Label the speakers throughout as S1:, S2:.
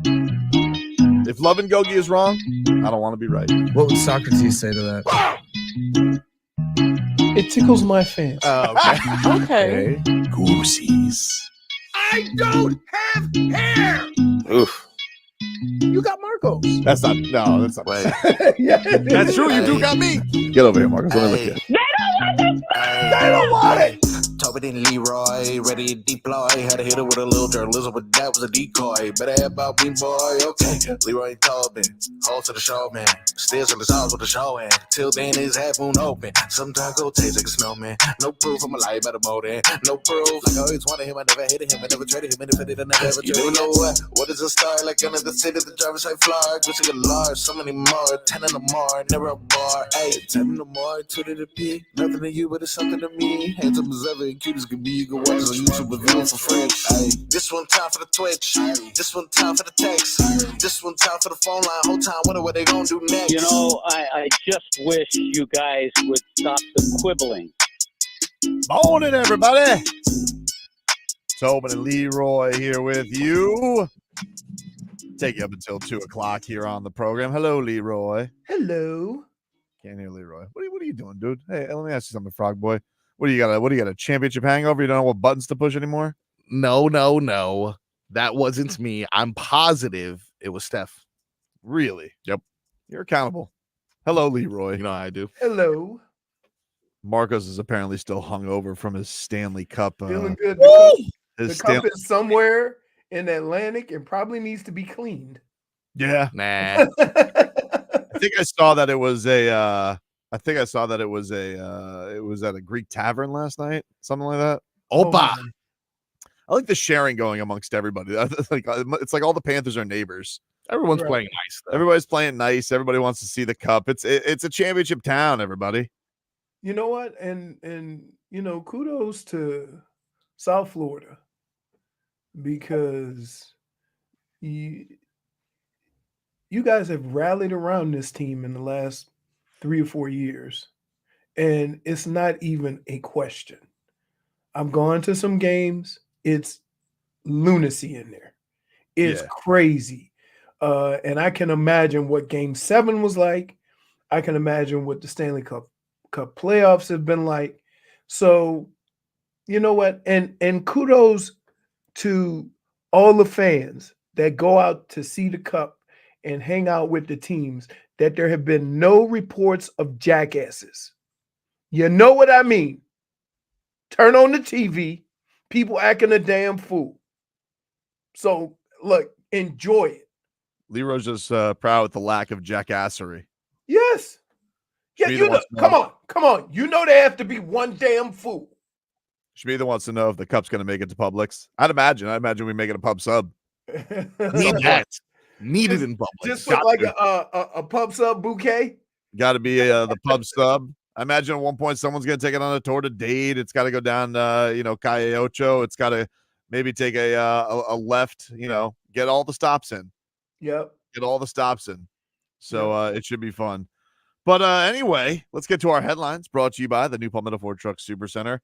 S1: If Love and Gogi is wrong, I don't want to be right.
S2: What would Socrates say to that?
S3: It tickles my fancy.
S4: Okay.
S1: Goosies.
S2: I don't have hair.
S1: Oof.
S3: You got Marcos.
S1: That's not.
S5: Wait.
S3: Yeah,
S1: That's true. You do got me. Get over here, Marcus. Let me look at you.
S5: They don't want it. Toby and Leroy, ready to deploy. Had to hit it with a little journalism, but that was a decoy. Better have about me, boy. Okay, Leroy told me, hold to the show, man. Still in the sauce with the show, and till then his half moon open. Sometimes go taste like a snowman. No proof of my life by the motor. No proof. Like I always wanted him, I never hated him, I never traded him, and if I did, I never ever traded him. You don't know what is a star? Like another city, the driver's side fly. Just like a large, so many more. 10 in the more, never a bar. 8, 10 in the more, 2 to the P. Nothing to you, but it's something to me. Handsome as ever, and cute as can be. You can watch us on YouTube with view for French. This one time for the Twitch. This one time for the text. This one time for the phone line. Whole time wonder what they gonna do next.
S6: You know, I just wish you guys would stop the quibbling.
S1: Morning, everybody. Tobin and Leroy here with you. Take you up until 2 o'clock here on the program. Hello, Leroy.
S3: Hello.
S1: Can't hear Leroy. What are you doing, dude? Hey, let me ask you something, Frog Boy. What do you got? A championship hangover? You don't know what buttons to push anymore?
S7: No. That wasn't me. I'm positive it was Steph.
S1: Really?
S7: Yep.
S1: You're accountable. Hello, Leroy.
S7: You know how I do.
S3: Hello.
S1: Marcos is apparently still hungover from his Stanley Cup.
S3: Feeling good. The cup is somewhere in the Atlantic and probably needs to be cleaned.
S1: Yeah.
S7: Nah.
S1: I think I saw that it was it was at a Greek tavern last night, something like that.
S7: Opa.
S1: I like the sharing going amongst everybody. It's like all the Panthers are neighbors.
S7: Everyone's playing nice, though.
S1: Everybody's playing nice. Everybody wants to see the cup. It's a championship town, everybody.
S3: You know what? And you know, kudos to South Florida because you guys have rallied around this team in the last 3 or 4 years, and it's not even a question. I'm going to some games. It's lunacy in there. It's crazy. And I can imagine what Game 7 was like. I can imagine what the Stanley Cup playoffs have been like. So, you know what? And kudos to all the fans that go out to see the Cup and hang out with the teams, that there have been no reports of jackasses. You know what I mean? Turn on the TV, people acting a damn fool. So, look, enjoy it.
S1: Leroy's just proud with the lack of jackassery.
S3: Yes. Yeah, you know, come on. You know there have to be one damn fool.
S1: Schmieder wants to know if the Cup's going to make it to Publix. I'd imagine we make it a pub sub.
S7: Need that. Needed in public.
S3: Just put like a pub sub bouquet.
S1: Got to be the pub sub. I imagine at one point someone's going to take it on a tour to Dade. It's got to go down, Calle Ocho. It's got to maybe take a left, get all the stops in.
S3: Yep.
S1: Get all the stops in. So it should be fun. But anyway, let's get to our headlines brought to you by the new Palmetto Ford Truck Supercenter.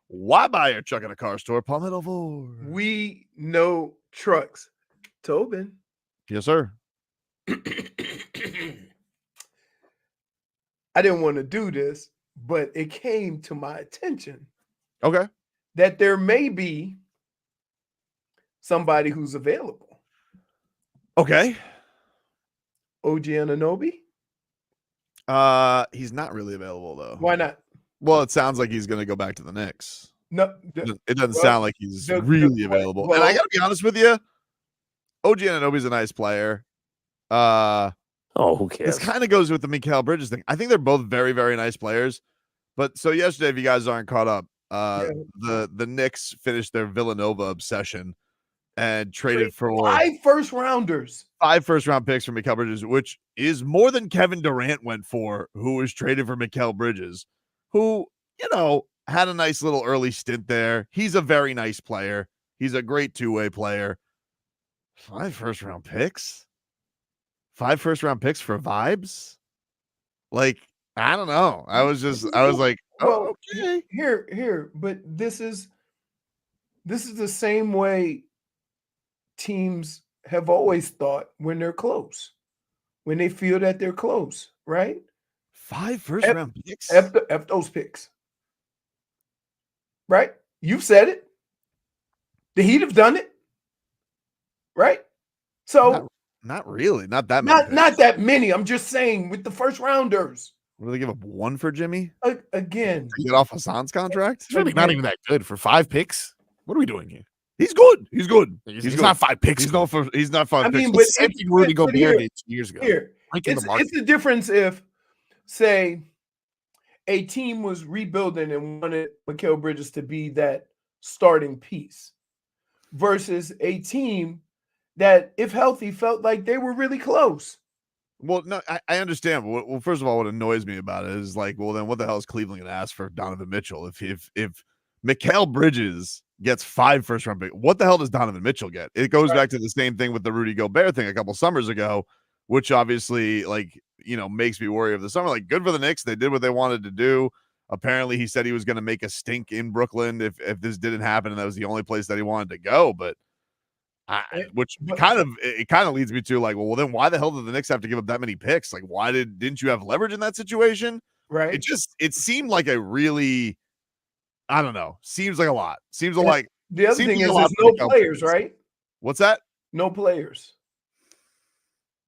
S1: Why buy your truck at a car store? Palmetto Ford.
S3: We know trucks. Tobin.
S1: Yes, sir.
S3: I didn't want to do this, but it came to my attention.
S1: Okay.
S3: That there may be somebody who's available.
S1: Okay.
S3: OG Anunoby?
S1: He's not really available, though.
S3: Why not?
S1: Well, it sounds like he's going to go back to the Knicks.
S3: No.
S1: It doesn't sound like he's really available. And I got to be honest with you, OG Anunoby's a nice player.
S4: Who cares?
S1: This kind of goes with the Mikal Bridges thing. I think they're both very, very nice players. But so yesterday, if you guys aren't caught up, the Knicks finished their Villanova obsession and traded for
S3: 5 first-rounders.
S1: 5 first-round picks for Mikal Bridges, which is more than Kevin Durant went for, who was traded for Mikal Bridges, who, had a nice little early stint there. He's a very nice player. He's a great two-way player. 5 first-round picks? 5 first-round picks for vibes? Like, I don't know. I was like, okay.
S3: Here, but this is the same way teams have always thought when they're close, when they feel that they're close, right?
S1: 5 first-round picks?
S3: F those picks. Right? You've said it. The Heat have done it. Right? So
S1: Not really. Not that many.
S3: not that many. I'm just saying with the first rounders.
S1: What do they give up 1 for Jimmy?
S3: Again.
S1: To get off Hassan's contract?
S7: It's really not even that good for 5 picks. What are we doing here?
S1: He's good. He's good.
S7: He's
S1: good.
S7: not 5 picks.
S1: He's not 5
S3: I
S1: picks.
S3: mean,
S7: It's
S3: but
S7: the same thing Rudy Gobert did 2 years ago.
S3: Here,
S7: Ranking the market.
S3: it's the difference if, say, a team was rebuilding and wanted Mikal Bridges to be that starting piece versus a team that, if healthy, felt like they were really close.
S1: Well, no, I understand. Well, first of all, what annoys me about it is like, well, then what the hell is Cleveland going to ask for Donovan Mitchell? If Mikal Bridges gets 5 first-round picks, what the hell does Donovan Mitchell get? It goes back to the same thing with the Rudy Gobert thing a couple summers ago, which obviously, like, makes me worry of the summer. Like, good for the Knicks. They did what they wanted to do. Apparently, he said he was going to make a stink in Brooklyn if this didn't happen, and that was the only place that he wanted to go. But kind of leads me to like, well, then why the hell did the Knicks have to give up that many picks? Like, why didn't you have leverage in that situation?
S3: Right.
S1: It seemed like a really, I don't know. Seems like a lot. Seems like
S3: the other thing is
S1: there's
S3: no players, right?
S1: What's that?
S3: No players.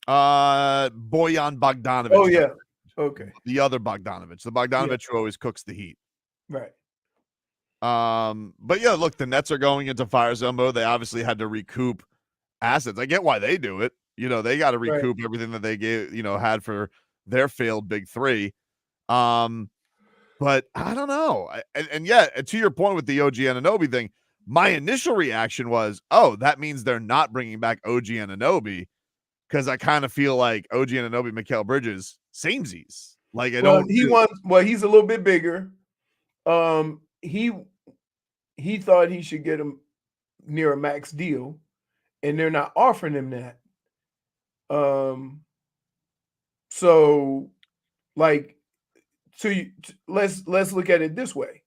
S1: Bojan Bagdonović.
S3: Oh yeah. Okay.
S1: The other Bagdonović. The Bagdonović who always cooks the heat.
S3: Right.
S1: But yeah, look, the Nets are going into fire zone mode. They obviously had to recoup assets. I get why they do it. They got to recoup everything that they had for their failed big three. But I don't know. And to your point with the OG Anunoby thing, my initial reaction was, oh, that means they're not bringing back OG Anunoby, because I kind of feel like OG Anunoby, Mikal Bridges, samesies. Like
S3: he's a little bit bigger. He thought he should get him near a max deal, and they're not offering him that. Let's look at it this way.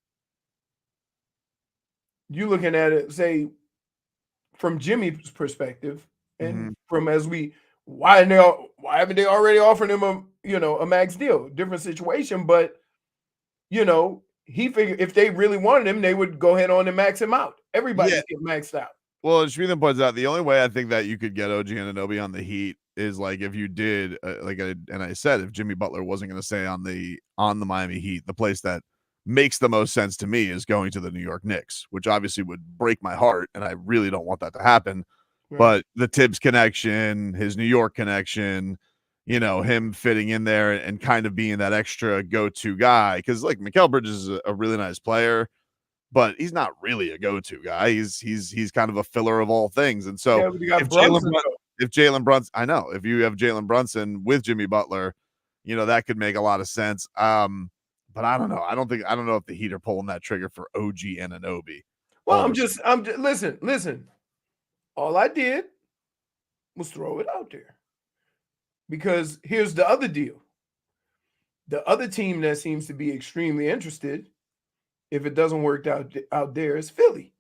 S3: You looking at it, say, from Jimmy's perspective, and from why haven't they already offered him a max deal? Different situation, but he figured if they really wanted him, they would go ahead on and max him out. Everybody's getting maxed out.
S1: Well, Shmeen points out the only way I think that you could get OG Anunoby on the Heat is like if you did and I said if Jimmy Butler wasn't going to stay on the Miami Heat, the place that makes the most sense to me is going to the New York Knicks, which obviously would break my heart, and I really don't want that to happen. Right. But the Tibbs connection, his New York connection, him fitting in there and kind of being that extra go-to guy, because like Mikal Bridges is a really nice player, but he's not really a go-to guy. He's kind of a filler of all things. And so if Jalen Brunson, I know if you have Jalen Brunson with Jimmy Butler, that could make a lot of sense. But I don't know. I don't know if the Heat are pulling that trigger for OG Anunoby.
S3: Well, I'm just listen. All I did was throw it out there. Because here's the other deal. The other team that seems to be extremely interested, if it doesn't work out there, is Philly.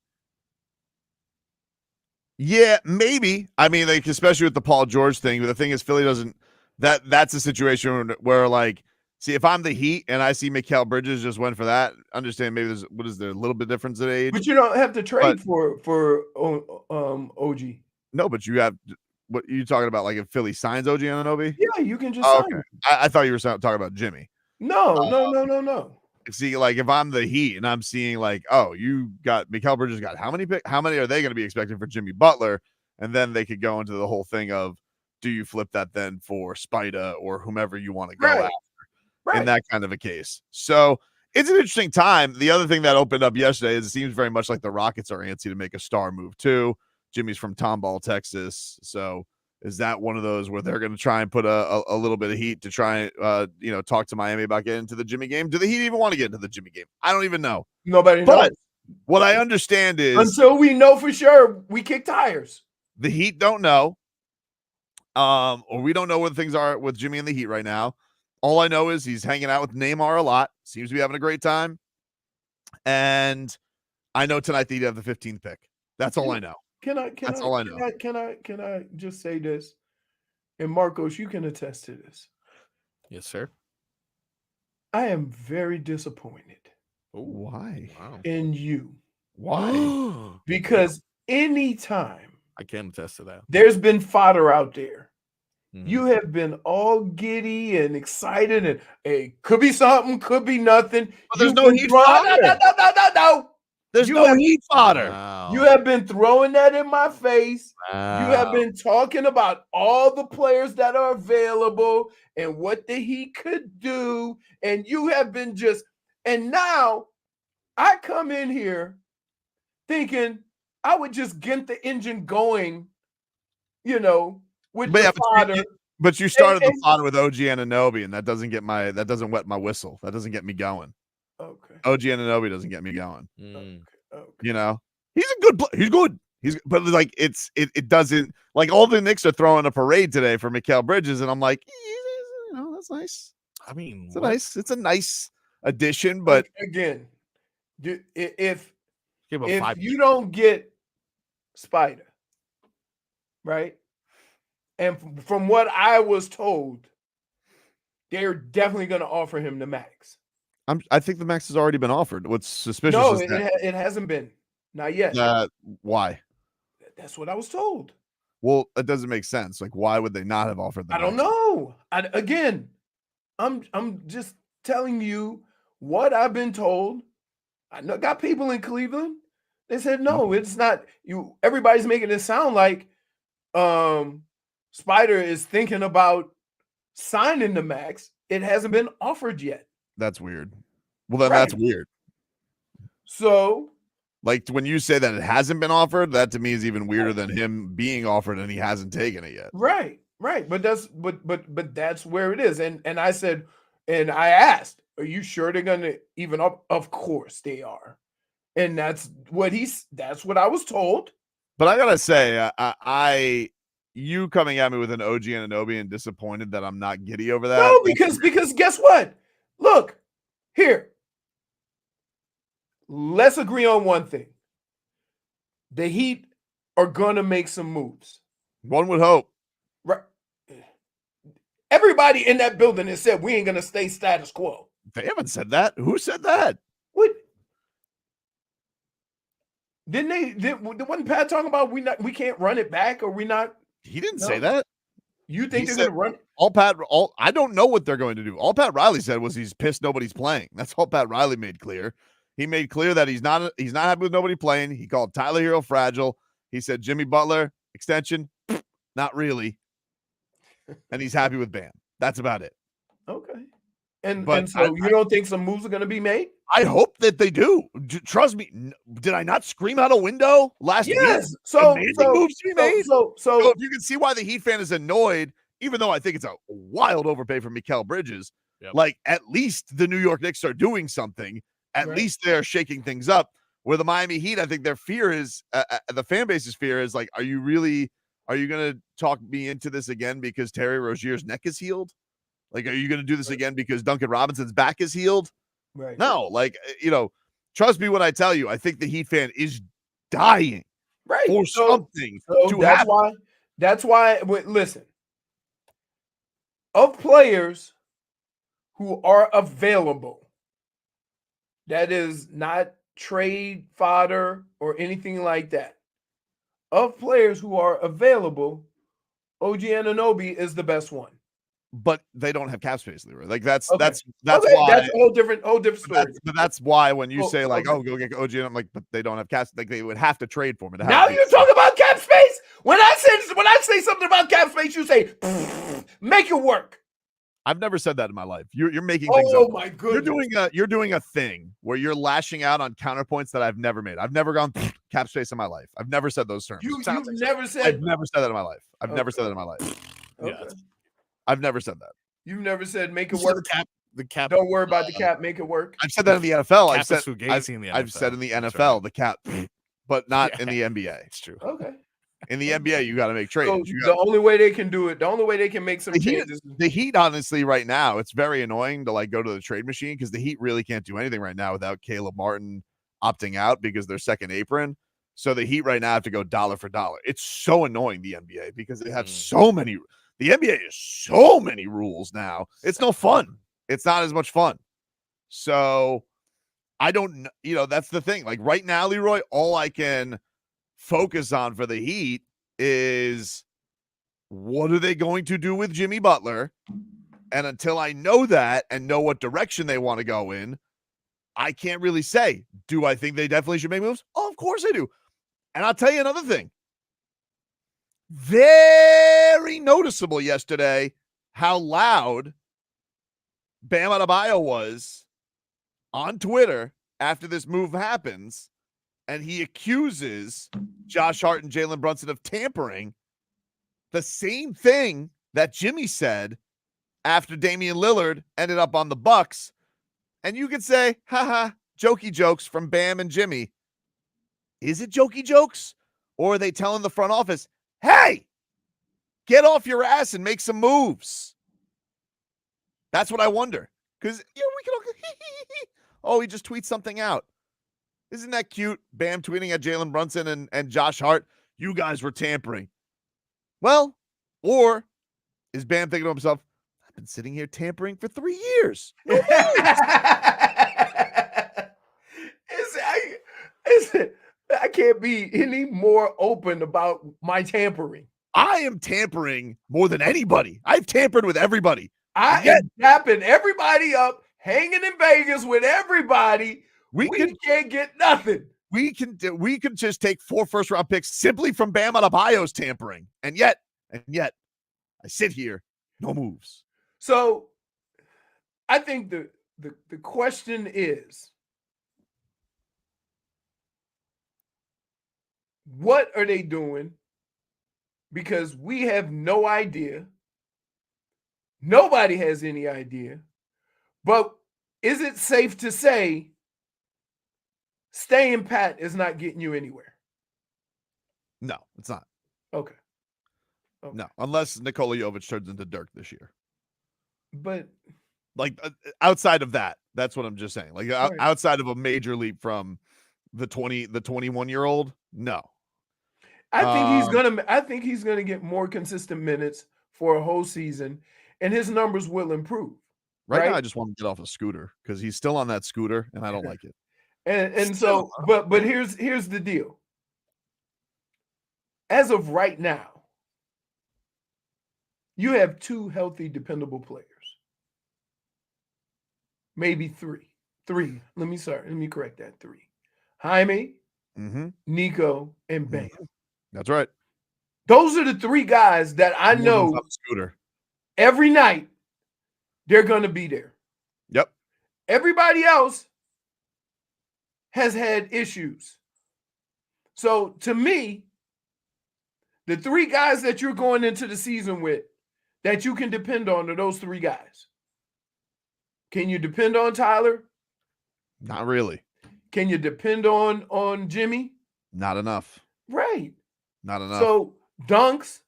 S1: Yeah, maybe. I mean, like, especially with the Paul George thing. But the thing is, Philly doesn't. That's a situation where like, see, if I'm the Heat and I see Mikal Bridges just went for that, understand maybe there's a little bit difference in age.
S3: But you don't have to trade for OG.
S1: No, but you have. What are you talking about? Like if Philly signs OG Anunoby?
S3: Yeah, you can just sign him.
S1: I thought you were talking about Jimmy.
S3: No.
S1: See, like if I'm the Heat and I'm seeing like, oh, you got Mikal Bridges got how many are they going to be expecting for Jimmy Butler? And then they could go into the whole thing of, do you flip that then for Spida or whomever you want to go after in that kind of a case? So it's an interesting time. The other thing that opened up yesterday is it seems very much like the Rockets are antsy to make a star move too. Jimmy's from Tomball, Texas. So is that one of those where they're going to try and put a little bit of heat to try and, talk to Miami about getting into the Jimmy game? Do the Heat even want to get into the Jimmy game? I don't even know.
S3: Nobody knows.
S1: But what I understand is
S3: until we know for sure, we kick tires.
S1: The Heat don't know. Or we don't know where things are with Jimmy and the Heat right now. All I know is he's hanging out with Neymar a lot. Seems to be having a great time. And I know tonight that he'd have the 15th pick. That's all I know. That's all I know.
S3: Can I just say this? And Marcos, you can attest to this.
S7: Yes, sir.
S3: I am very disappointed
S1: Why?
S7: Wow.
S3: in you
S1: Why?
S3: because anytime
S7: I can attest to that.
S3: there's been fodder out there,
S7: Mhm.
S3: you have been all giddy and excited and hey, could be something, could be nothing.
S1: But there's
S3: You've
S1: no
S3: been
S1: heat
S3: throwing-
S1: fodder.
S3: No.
S1: There's
S3: You
S1: no
S3: have-
S1: heat fodder.
S7: Wow.
S3: You have been throwing that in my face.
S7: Wow.
S3: You have been talking about all the players that are available and what the Heat could do. And you have been and now I come in here thinking I would just get the engine going, with
S1: But yeah,
S3: the fodder.
S1: But you started the
S3: and-
S1: fodder with OG Anunoby, and that doesn't wet my whistle. That doesn't get me going.
S3: Okay.
S1: OG Anunoby doesn't get me going.
S7: Mm.
S3: Okay.
S1: He's a good player. He's good. But like it doesn't, like, all the Knicks are throwing a parade today for Mikal Bridges, and I'm like, that's nice.
S7: I mean,
S1: It's a nice addition, but
S3: again, if
S7: Give him
S3: if
S7: 5
S3: you don't get Spider, right? And from what I was told, they're definitely going to offer him the max.
S1: I think the max has already been offered. What's suspicious
S3: No,
S1: is
S3: it hasn't been. Not yet.
S1: why?
S3: That's what I was told.
S1: Well, it doesn't make sense. Like, why would they not have offered the
S3: I don't
S1: max?
S3: know. I'm just telling you what I've been told. I know got people in Cleveland. They said no, it's not you. Everybody's making it sound like Spider is thinking about signing the max. It hasn't been offered yet.
S1: That's weird. Well, then
S3: Right.
S1: that's weird.
S3: So
S1: Like, when you say that it hasn't been offered, that to me is even weirder than him being offered and he hasn't taken it yet.
S3: right. But that's where it is. And I said, and I asked, are you sure they're gonna even up? Of course they are. And that's what I was told.
S1: But I gotta say, you coming at me with an OG Anunoby and disappointed that I'm not giddy over that.
S3: No, because guess what? Look, here. Let's agree on one thing. The Heat are gonna make some moves.
S1: One would hope.
S3: Right. Everybody in that building has said we ain't gonna stay status quo.
S1: They haven't said that. Who said that?
S3: What? Wasn't Pat talking about we can't run it back or we not?
S1: He didn't
S3: No.
S1: say that.
S3: You think
S1: He
S3: they're
S1: said-
S3: gonna run it?
S1: I don't know what they're going to do. All Pat Riley said was he's pissed nobody's playing. That's all Pat Riley made clear. He made clear that he's not happy with nobody playing. He called Tyler Hero fragile. He said Jimmy Butler extension, not really. And he's happy with Bam. That's about it.
S3: Okay. And
S1: But
S3: so you don't think some moves are gonna be made?
S1: I hope that they do. Trust me. Did I not scream out a window last week?
S3: Yes. So
S1: Demanding moves to be made?
S3: so
S1: So if you can see why the Heat fan is annoyed, even though I think it's a wild overpay for Mikal Bridges, like, at least the New York Knicks are doing something. At
S3: Right.
S1: least they're shaking things up. Where the Miami Heat, I think their fear is, the fan base's fear is like, are you going to talk me into this again because Terry Rozier's neck is healed? Like, are you going to do this again because Duncan Robinson's back is healed?
S3: right.
S1: No, like, trust me when I tell you, I think the Heat fan is dying
S3: Right.
S1: for
S3: So
S1: something to
S3: that's
S1: happen.
S3: why listen. Of players who are available, that is not trade fodder or anything like that. Of players who are available, OG Anunoby is the best one.
S1: But they don't have cap space, Leroy. Like, that's
S3: Okay.
S1: that's
S3: Okay,
S1: why.
S3: that's a whole different story.
S1: But that's why when you
S3: Oh,
S1: say, like,
S3: okay.
S1: oh, go get OG, and I'm like, but they don't have cap. Like, they would have to trade for him. It'd have
S3: Now
S1: to be-
S3: you're talking about cap space. When I say something about cap space, you say make it work.
S1: I've never said that in my life. You're making things
S3: Oh
S1: up.
S3: my goodness.
S1: You're doing a thing where you're lashing out on counterpoints that I've never made. I've never gone cap space in my life. I've never said those terms.
S3: You've
S1: Sounds like
S3: never
S1: I've
S3: said
S1: never said that in my life. I've never
S3: Okay.
S1: said that in my life.
S3: okay.
S1: I've never said that.
S3: You've never said make it
S7: So
S3: work.
S7: the cap.
S3: Don't worry about the cap. Make it work.
S1: I've said that in the NFL.
S7: Cap
S1: I've said
S7: is fugazi in the
S1: I've
S7: NFL.
S1: said in the
S7: That's
S1: NFL
S7: right.
S1: the cap, but not
S7: Yeah.
S1: in the NBA.
S7: It's true.
S3: Okay.
S1: In the NBA, you got to make trades.
S3: So
S1: You
S3: the
S1: got-
S3: only way they can do it, the only way they can make some
S1: The Heat-
S3: changes.
S1: the Heat, honestly, right now, it's very annoying to like go to the trade machine because the Heat really can't do anything right now without Caleb Martin opting out because they're second apron. So the Heat right now have to go dollar for dollar. It's so annoying, the NBA, because they have so many. The NBA is so many rules now. It's no fun. It's not as much fun. So I don't, that's the thing. Like right now, Leroy, all I can focus on for the Heat is what are they going to do with Jimmy Butler? And until I know that and know what direction they want to go in, I can't really say. Do I think they definitely should make moves? Oh, of course I do. And I'll tell you another thing. Very noticeable yesterday how loud Bam Adebayo was on Twitter after this move happens, and he accuses Josh Hart and Jalen Brunson of tampering. The same thing that Jimmy said after Damian Lillard ended up on the Bucks. And you could say, haha, jokey jokes from Bam and Jimmy. Is it jokey jokes? Or are they telling the front office, hey, get off your ass and make some moves? That's what I wonder. Because, we can all, he just tweets something out. Isn't that cute? Bam tweeting at Jalen Brunson and Josh Hart, you guys were tampering. Well, or is Bam thinking to himself, I've been sitting here tampering for 3 years. No
S3: I can't be any more open about my tampering.
S1: I am tampering more than anybody. I've tampered with everybody.
S3: I am tapping everybody up, hanging in Vegas with everybody. We can't get nothing.
S1: We can just take 4 first-round picks simply from Bam Adebayo's tampering. And yet, I sit here, no moves.
S3: So I think the question is, what are they doing? Because we have no idea. Nobody has any idea. But is it safe to say staying pat is not getting you anywhere?
S1: No, it's not.
S3: Okay.
S1: No, unless Nikola Jovic turns into Dirk this year.
S3: But
S1: like outside of that, that's what I'm just saying. Like
S3: right.
S1: Outside of a major leap from the 21-year-old, no.
S3: I think he's gonna get more consistent minutes for a whole season, and his numbers will improve.
S1: Right now, I just want to get off a scooter because he's still on that scooter, and I don't like it.
S3: And so, but here's the deal. As of right now, you have 2 healthy, dependable players. Maybe 3. 3. Let me correct that. 3. Jaime, Nico, and Bam.
S1: That's right.
S3: Those are the 3 guys that I know
S1: scooter.
S3: Every night they're going to be there.
S1: Yep.
S3: Everybody else has had issues. So to me, the 3 guys that you're going into the season with that you can depend on are those 3 guys. Can you depend on Tyler?
S1: Not really.
S3: Can you depend on Jimmy?
S1: Not enough.
S3: Right.
S1: Not enough.
S3: So Dunks,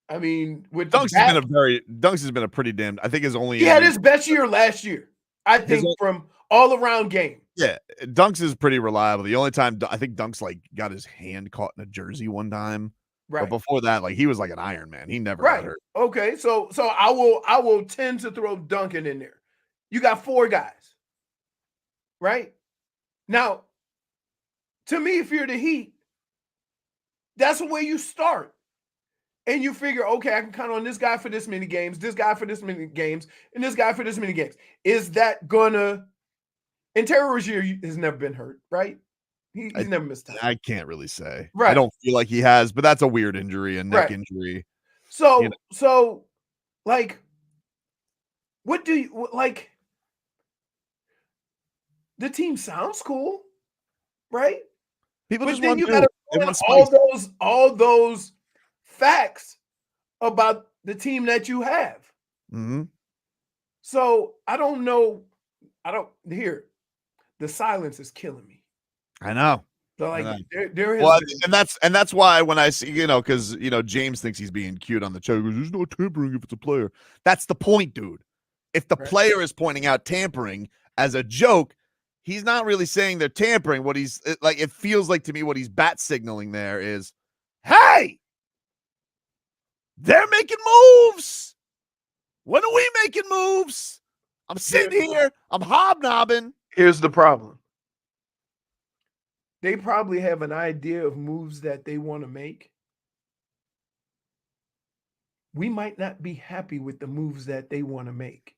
S3: I mean, with
S1: Dunks has been a pretty damn. I think his only.
S3: He had his best year last year. I think from all around game.
S1: Yeah, Dunks is pretty reliable. The only time I think Dunks got his hand caught in a jersey one time.
S3: Right.
S1: But before that, he was like an Iron Man. He never got hurt.
S3: Okay. So I will tend to throw Duncan in there. You got 4 guys. Right? Now, to me, if you're the Heat, that's the way you start. And you figure, okay, I can count on this guy for this many games, this guy for this many games, and this guy for this many games. Is that gonna? And Terry Rozier has never been hurt, right? He's never missed time.
S1: I can't really say.
S3: Right.
S1: I don't feel like he has, but that's a weird injury, a neck injury.
S3: So, what do you like? The team sounds cool, right?
S1: People
S3: but
S1: just
S3: then
S1: want
S3: you got to all those facts about the team that you have.
S1: Mm-hmm.
S3: So I don't know. The silence is killing me.
S1: I know.
S3: So
S1: and that's why when I see, because James thinks he's being cute on the show. He goes, there's no tampering if it's a player. That's the point, dude. If the player is pointing out tampering as a joke, he's not really saying they're tampering. What he's like, it feels like to me what he's bat signaling there is, hey, they're making moves. When are we making moves? I'm sitting here, I'm hobnobbing.
S3: Here's the problem. They probably have an idea of moves that they want to make. We might not be happy with the moves that they want to make.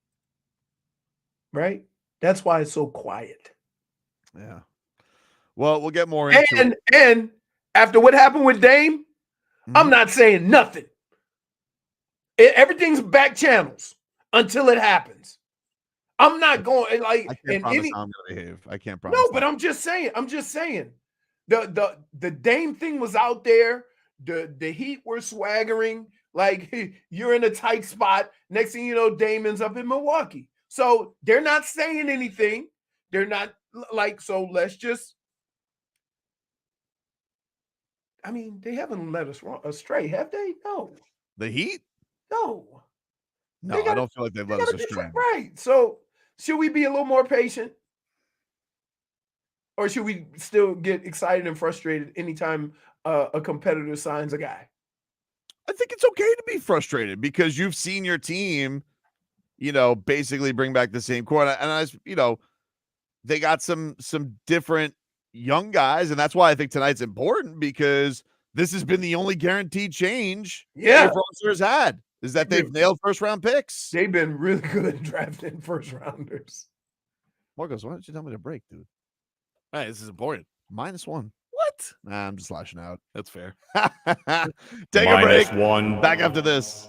S3: Right? That's why it's so quiet.
S1: Yeah. Well, we'll get more into it.
S3: And after what happened with Dame, I'm not saying nothing. Everything's back channels until it happens. I'm not going like.
S1: I can't promise how I'm going to behave. I can't promise.
S3: No, but I'm just saying. The Dame thing was out there. The Heat were swaggering like you're in a tight spot. Next thing you know, Dame ends up in Milwaukee. So they're not saying anything. They're not like. So let's just. I mean, they haven't led us astray, have they? No.
S1: The Heat?
S3: No.
S1: No, I don't feel like they've led us astray.
S3: Right. So should we be a little more patient? Or should we still get excited and frustrated anytime a competitor signs a guy?
S1: I think it's okay to be frustrated because you've seen your team, basically bring back the same core. And they got some different young guys, and that's why I think tonight's important because this has been the only guaranteed change the rosters had is that they've nailed first-round picks.
S3: They've been really good at drafting first-rounders.
S1: Marcos, why don't you tell me to break, dude?
S7: All right, this is important.
S1: -1.
S7: What?
S1: Nah, I'm just lashing out.
S7: That's fair.
S1: Take a break.
S4: -1.
S1: Back after this.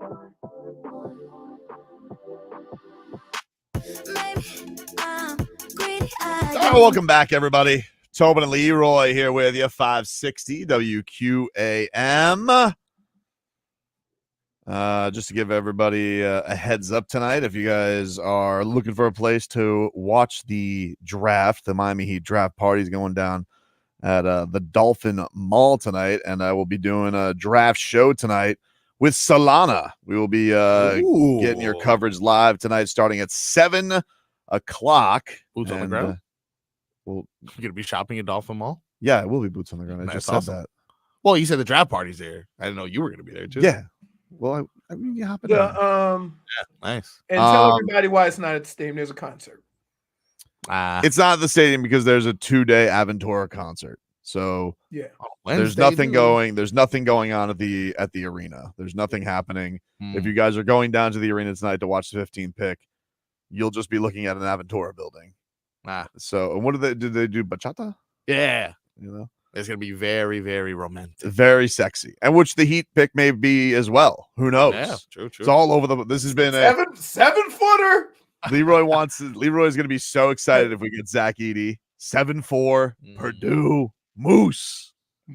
S1: All right, welcome back, everybody. Tobin and Leroy here with you, 560 WQAM. Just to give everybody a heads up tonight, if you guys are looking for a place to watch the draft, the Miami Heat draft party is going down at the Dolphin Mall tonight, and I will be doing a draft show tonight with Solana. We will be getting your coverage live tonight starting at 7 o'clock.
S7: Boots on the ground? Well, you're going to be shopping at Dolphin Mall?
S1: Yeah, it will be boots on the ground. I
S7: That's
S1: just
S7: awesome.
S1: said that.
S7: Well, you said the draft party's there. I didn't know you were going to be there, too.
S1: Yeah. Well, I mean, you hop in.
S7: Yeah, nice.
S3: And tell everybody why it's not at the stadium. There's a concert.
S1: It's not at the stadium because there's a 2-day Aventura concert. So
S3: yeah,
S1: there's nothing going. There's nothing going on at the arena. There's nothing happening. If you guys are going down to the arena tonight to watch the 15th pick, you'll just be looking at an Aventura building. So, and what did they do? Bachata?
S7: Yeah.
S1: You know,
S7: it's going to be very, very romantic.
S1: Very sexy. And which the Heat pick may be as well. Who knows?
S7: Yeah, true.
S1: It's all over the, this has been
S3: seven footer.
S1: Leroy's going to be so excited if we get Zach Edey. 7'4", Purdue, Moose.
S7: I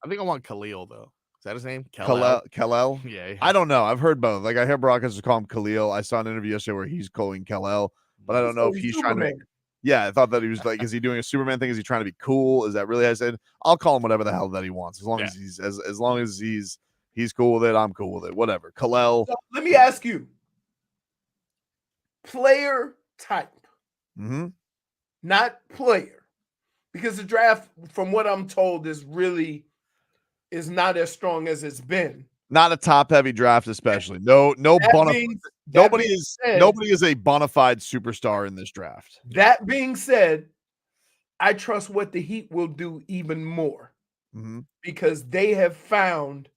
S7: think I want Khalil, though. Is that his name?
S1: Kal-El?
S7: Yeah.
S1: I don't know. I've heard both. Like, I hear broadcasters call him Khalil. I saw an interview yesterday where he's calling Kal-El, but I don't know if he's
S3: Superman.
S1: trying to. Yeah, I thought that he was like, is he doing a Superman thing? Is he trying to be cool? Is that really? I said, I'll call him whatever the hell that he wants. As long as he's as long as he's cool with it, I'm cool with it. Whatever. Kal-El.
S3: So let me ask you. Player type. Not player. Because the draft, from what I'm told, is not as strong as it's been.
S1: Not a top heavy draft, especially. Nobody is a bona fide superstar in this draft.
S3: That being said, I trust what the Heat will do even more because they have found,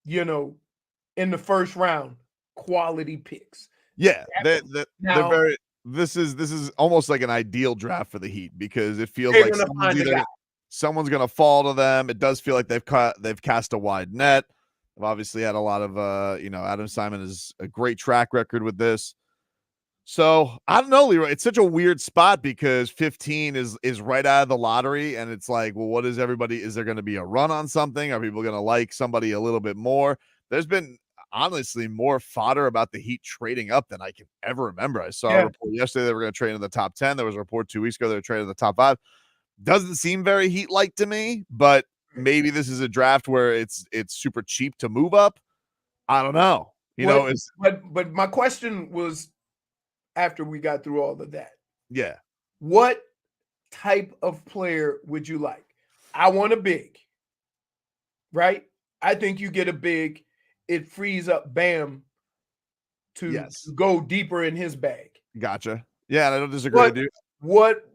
S3: in the first round, quality picks.
S1: Yeah, they're very. This is almost like an ideal draft for the Heat because it feels like someone's going to fall to them. It does feel like they've cast a wide net. They've obviously had a lot of Adam Simon has a great track record with this. So I don't know, Leroy. It's such a weird spot because 15 is right out of the lottery, and it's like, well, what is everybody? Is there going to be a run on something? Are people going to like somebody a little bit more? There's been honestly more fodder about the Heat trading up than I can ever remember. I saw a report yesterday they were going to trade in the top 10. There was a report 2 weeks ago they were trading in the top 5. Doesn't seem very Heat-like to me, but maybe this is a draft where it's super cheap to move up. I don't know.
S3: But my question was after we got through all of that.
S1: Yeah.
S3: What type of player would you like? I want a big, right? I think you get a big. It frees up Bam to go deeper in his bag.
S1: Gotcha. Yeah, and I don't disagree with you.
S3: What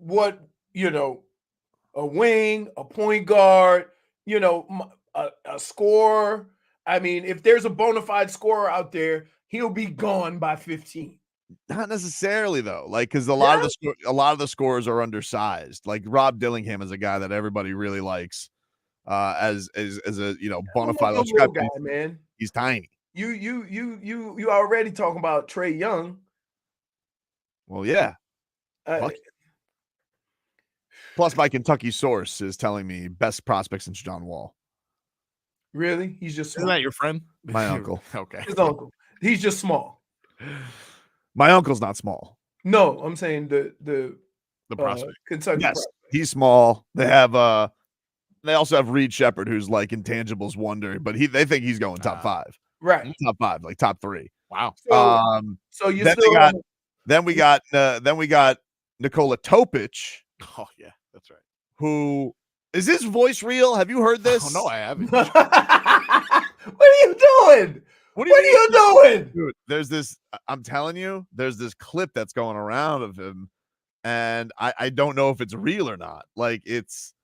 S3: a wing, a point guard, a scorer. I mean, if there's a bona fide scorer out there, he'll be gone by 15.
S1: Not necessarily though, like because a lot of the scorers are undersized. Like Rob Dillingham is a guy that everybody really likes as a bona fide
S3: guy, man.
S1: He's tiny.
S3: You already talking about Trae Young.
S1: Well, yeah. Plus, my Kentucky source is telling me best prospect since John Wall.
S3: Really? He's just small.
S7: Isn't that your friend?
S1: My uncle.
S7: Okay.
S3: His uncle. He's just small.
S1: My uncle's not small.
S3: No, I'm saying the
S7: prospect.
S3: Kentucky prospect.
S1: He's small. They have they also have Reed Shepard, who's like intangibles wonder, but they think he's going top 5.
S3: Right.
S1: Top 5, like top 3.
S7: Wow.
S3: So you
S1: then we got Nikola Topic.
S7: Oh yeah, that's right.
S1: Who is his voice real? Have you heard this?
S7: Oh no, I haven't.
S3: What are you doing? What are you doing?
S1: Dude, there's this, I'm telling you, there's this clip that's going around of him, and I don't know if it's real or not. Like it's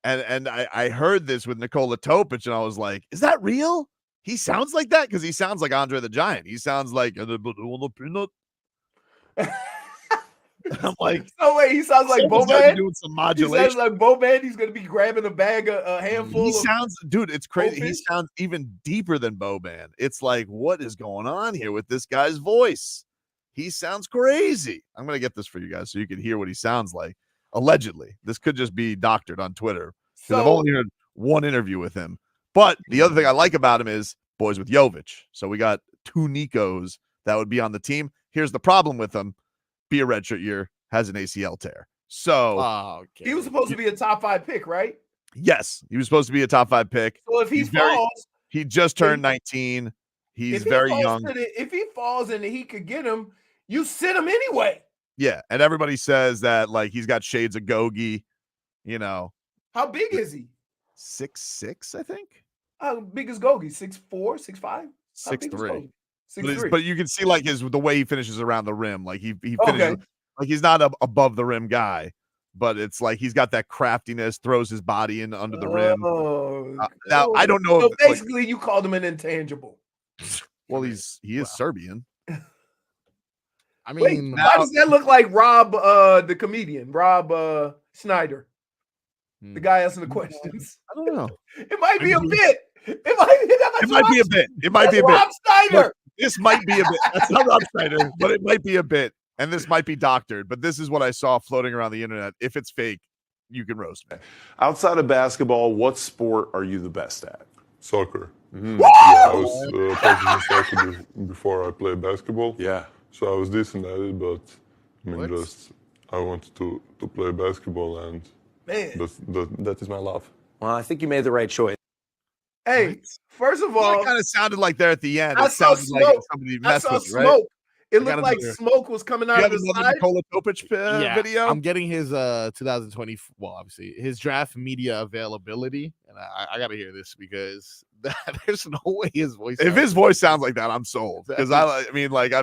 S1: and I heard this with Nikola Topic, and I was like, is that real? He sounds like that because he sounds like Andre the Giant. He sounds like peanut. I'm like,
S3: no way. He sounds like
S1: someone's gotta be
S3: Boban.
S1: doing some
S3: He
S1: modulation.
S3: sounds like Boban. He's gonna be grabbing a bag, a handful.
S1: He
S3: of
S1: sounds, dude, it's crazy. He
S3: goldfish?
S1: sounds even deeper than Boban. It's like, what is going on here with this guy's voice? He sounds crazy. I'm gonna get this for you guys so you can hear what he sounds like. Allegedly, this could just be doctored on Twitter because I've only heard one interview with him. But the other thing I like about him is boys with Jovic. So we got 2 Nikos that would be on the team. Here's the problem with him: be a redshirt year, has an ACL tear. So
S3: he was supposed to be a top 5 pick, right?
S1: yes, he was supposed to be a top 5 pick.
S3: So if he falls,
S1: he just turned 19. He's very young.
S3: If he falls and he could get him, you sit him anyway.
S1: Yeah, and everybody says that like he's got shades of Gogi. You know,
S3: how big is he?
S1: 6'6", I think.
S3: How big is Gogi? 6'4", 6'5",
S1: 6'3".
S3: 6'3".
S1: But you can see like the way he finishes around the rim. Like he finishes like he's not a above the rim guy, but it's like he's got that craftiness, throws his body in under the rim. Now I don't know.
S3: So basically, you called him an intangible.
S1: Well, he is Serbian.
S7: I mean,
S3: why does that look like Rob, the comedian, Rob Schneider, the guy asking the questions?
S1: I don't know.
S3: It might be a bit. It
S1: might be a bit. It might be a bit.
S3: Rob Schneider.
S1: Look, this might be a bit. That's not Rob Schneider, but it might be a bit. And this might be doctored. But this is what I saw floating around the internet. If it's fake, you can roast me.
S8: Outside of basketball, what sport are you the best at?
S9: Soccer.
S8: Mm-hmm.
S9: Yeah, I was practicing soccer before I played basketball.
S8: Yeah.
S9: So I was decent at it, but I mean, I wanted to play basketball, and that is my love.
S10: Well, I think you made the right choice.
S3: Hey, first of all,
S1: it kind of sounded like there at the end.
S3: I
S1: It
S3: saw
S1: sounded like
S3: smoke.
S1: somebody
S3: I
S1: messed
S3: saw
S1: with it, right?
S3: smoke. It
S1: I got
S3: looked like
S1: another-
S3: smoke was coming out
S1: You
S3: of
S1: got
S3: the
S1: another
S3: side.
S1: Nikola Topic video.
S7: I'm getting his 2020. Well, obviously his draft media availability, and I got to hear this because there's no way his voice.
S1: If his voice sounds like that, I'm sold. Because I mean, like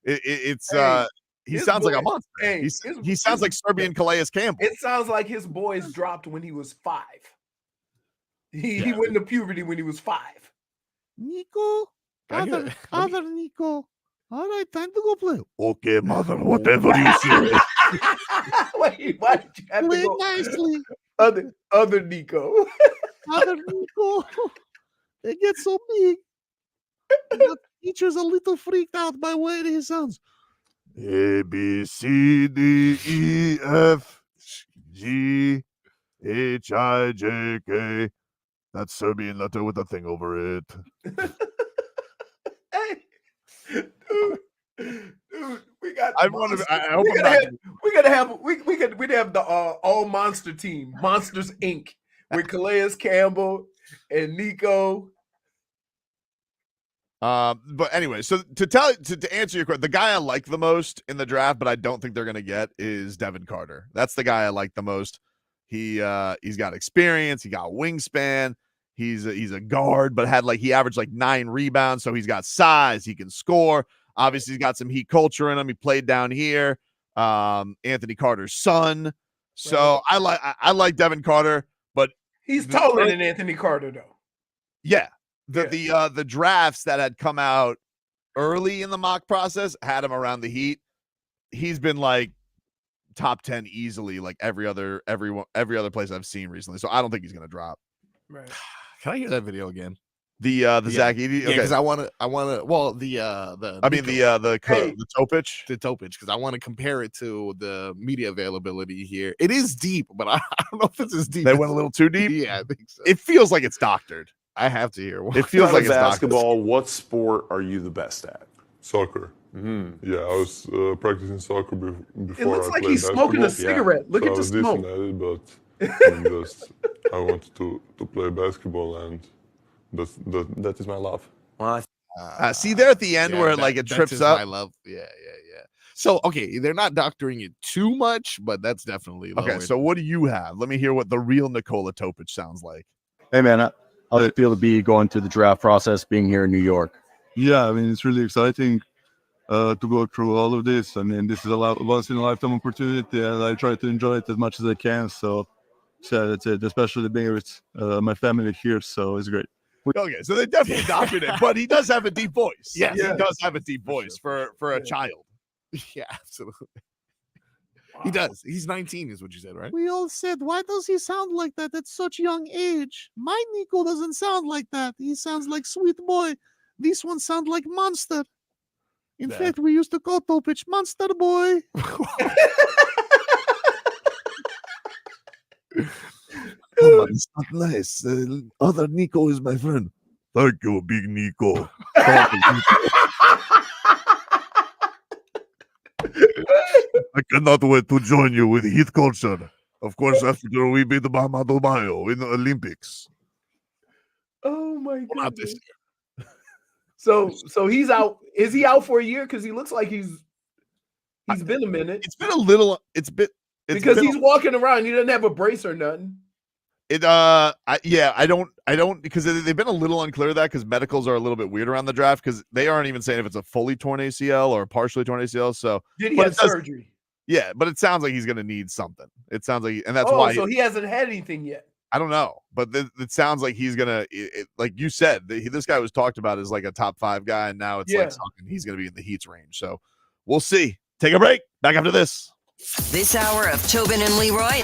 S1: he sounds like a monster.
S3: Hey,
S1: he sounds like Serbian Calais Campbell.
S3: It sounds like his boys dropped when he was 5. He went into puberty when he was 5.
S1: Nico, other Nico. All right, time to go play. Okay, mother, whatever you say.
S3: Wait, why did you have
S1: Play
S3: to go?
S1: nicely.
S3: Other Nico.
S1: Other Nico. They get so big. The teacher's a little freaked out by the way he sounds. A, B, C, D, E, F, G, H, I, J, K. That's Serbian letter with a thing over it.
S3: Hey, dude, we got.
S1: I hope
S3: we'd have the all monster team, Monsters Inc. with Calais Campbell and Nico.
S1: But anyway, so to answer your question, the guy I like the most in the draft, but I don't think they're gonna get is Devin Carter. That's the guy I like the most. He's got experience, he got wingspan, he's a guard, but he averaged like 9 rebounds, so he's got size, he can score. Obviously, he's got some Heat culture in him. He played down here. Anthony Carter's son. So right. I like Devin Carter, but
S3: he's taller than Anthony Carter, though.
S1: Yeah. The drafts that had come out early in the mock process had him around the Heat. He's been like top 10 easily, like every other place I've seen recently. So I don't think he's gonna drop.
S3: Right.
S7: Can I hear that video again?
S1: The Zach Edey?
S7: Okay. Because I want to. Well, the
S1: Topic,
S7: because I want to compare it to the media availability here. It is deep, but I don't know if it's as deep.
S1: They went a little too deep.
S7: Yeah, I think so.
S1: It feels like it's doctored.
S7: I have to hear.
S1: It feels like it's
S8: basketball. What sport are you the best at?
S9: Soccer. Mm-hmm. Yeah, I was practicing soccer before.
S3: It looks like
S9: he's
S3: smoking a cigarette. Look at the smoke.
S9: I was decent at it, but I wanted to play basketball, and that is my love.
S10: Well,
S1: see there at the end where it trips up.
S7: I love. Yeah. So okay, they're not doctoring it too much, but that's definitely
S1: okay. So what do you have? Let me hear what the real Nikola Topic sounds like.
S11: Hey man, how did it feel to be going through the draft process, being here in New York?
S12: Yeah, I mean it's really exciting to go through all of this. I mean this is a once in a lifetime opportunity, and I try to enjoy it as much as I can. So that's it. Especially being with my family here, so it's great.
S1: Okay, so they definitely doctored it, but he does have a deep voice.
S7: Yes,
S1: he does have a deep voice for a child.
S7: Yeah, absolutely. He does. He's 19, is what you said, right?
S4: We all said, why does he sound like that at such young age? My Nico doesn't sound like that. He sounds like sweet boy. This one sounds like monster. In
S7: Yeah.
S4: fact, we used to call Topich Monster Boy.
S1: Oh, it's not nice. Other Nico is my friend. Thank you, big Nico. I cannot wait to join you with Heat Culture. Of course, after we beat the Adebayo in the Olympics.
S3: Oh my
S7: Not this
S3: goodness. So he's out. Is he out for a year? Because he looks like he's been a minute.
S1: It's been a little.
S3: Because he's walking around. He doesn't have a brace or nothing.
S1: I don't because they've been a little unclear of that because medicals are a little bit weird around the draft because they aren't even saying if it's a fully torn ACL or partially torn ACL. So
S3: did he have surgery?
S1: Yeah, but it sounds like he's going to need something. It sounds like, and that's
S3: why.
S1: why.
S3: So he hasn't had anything yet.
S1: I don't know, but it sounds like he's gonna, like you said, this guy was talked about as like a top 5 guy, and now it's like something he's gonna be in the Heat's range. So we'll see. Take a break. Back after this.
S10: This hour of Tobin and Leroy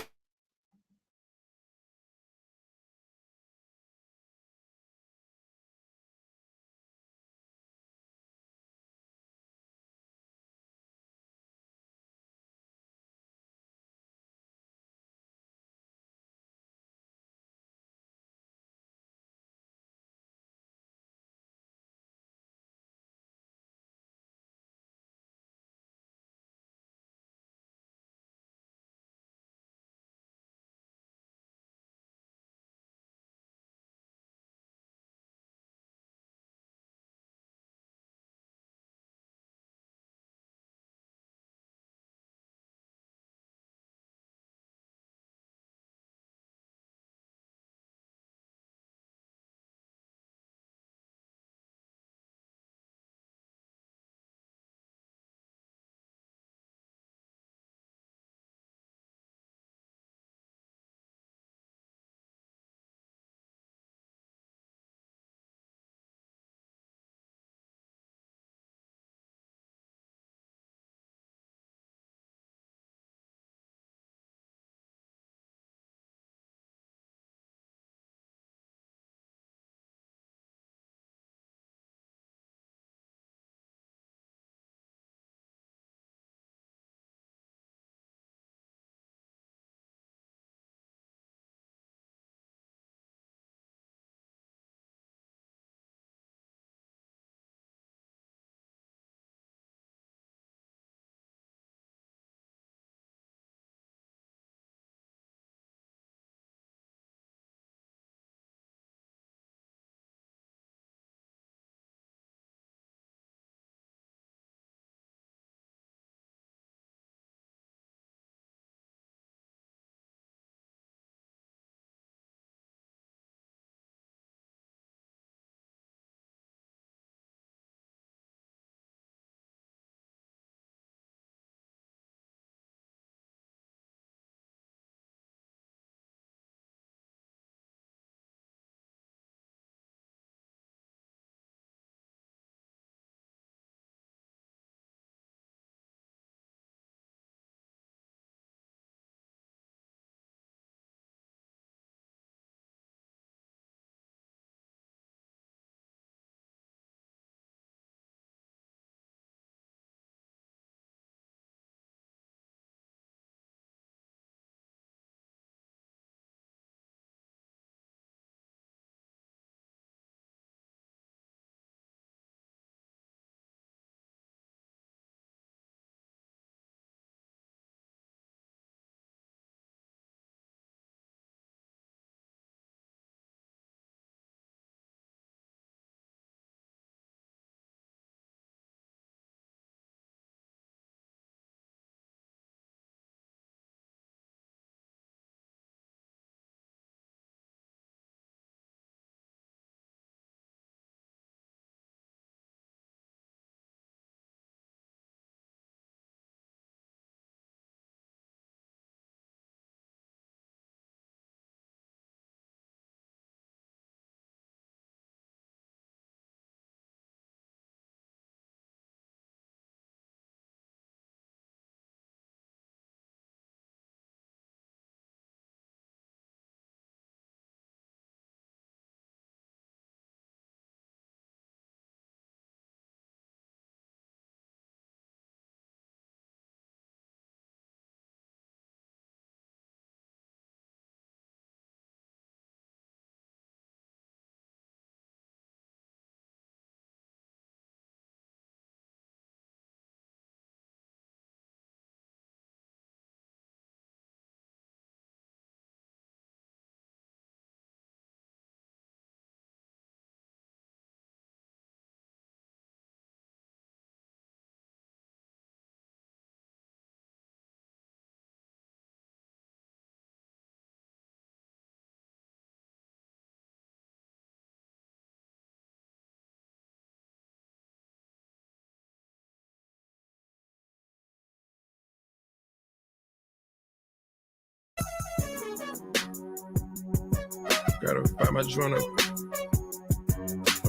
S2: Gotta find my joint up.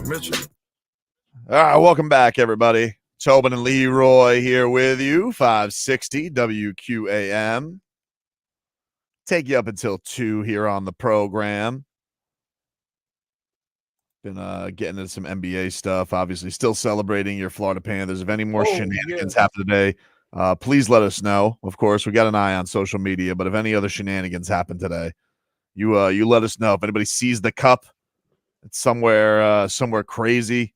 S2: Mitchell.
S1: All right, welcome back, everybody. Tobin and Leroy here with you, 560 WQAM. Take you up until 2 here on the program. Been getting into some NBA stuff, obviously. Still celebrating your Florida Panthers. If any more shenanigans happen today, please let us know. Of course, we got an eye on social media, but if any other shenanigans happen today, you let us know. If anybody sees the cup, it's somewhere crazy,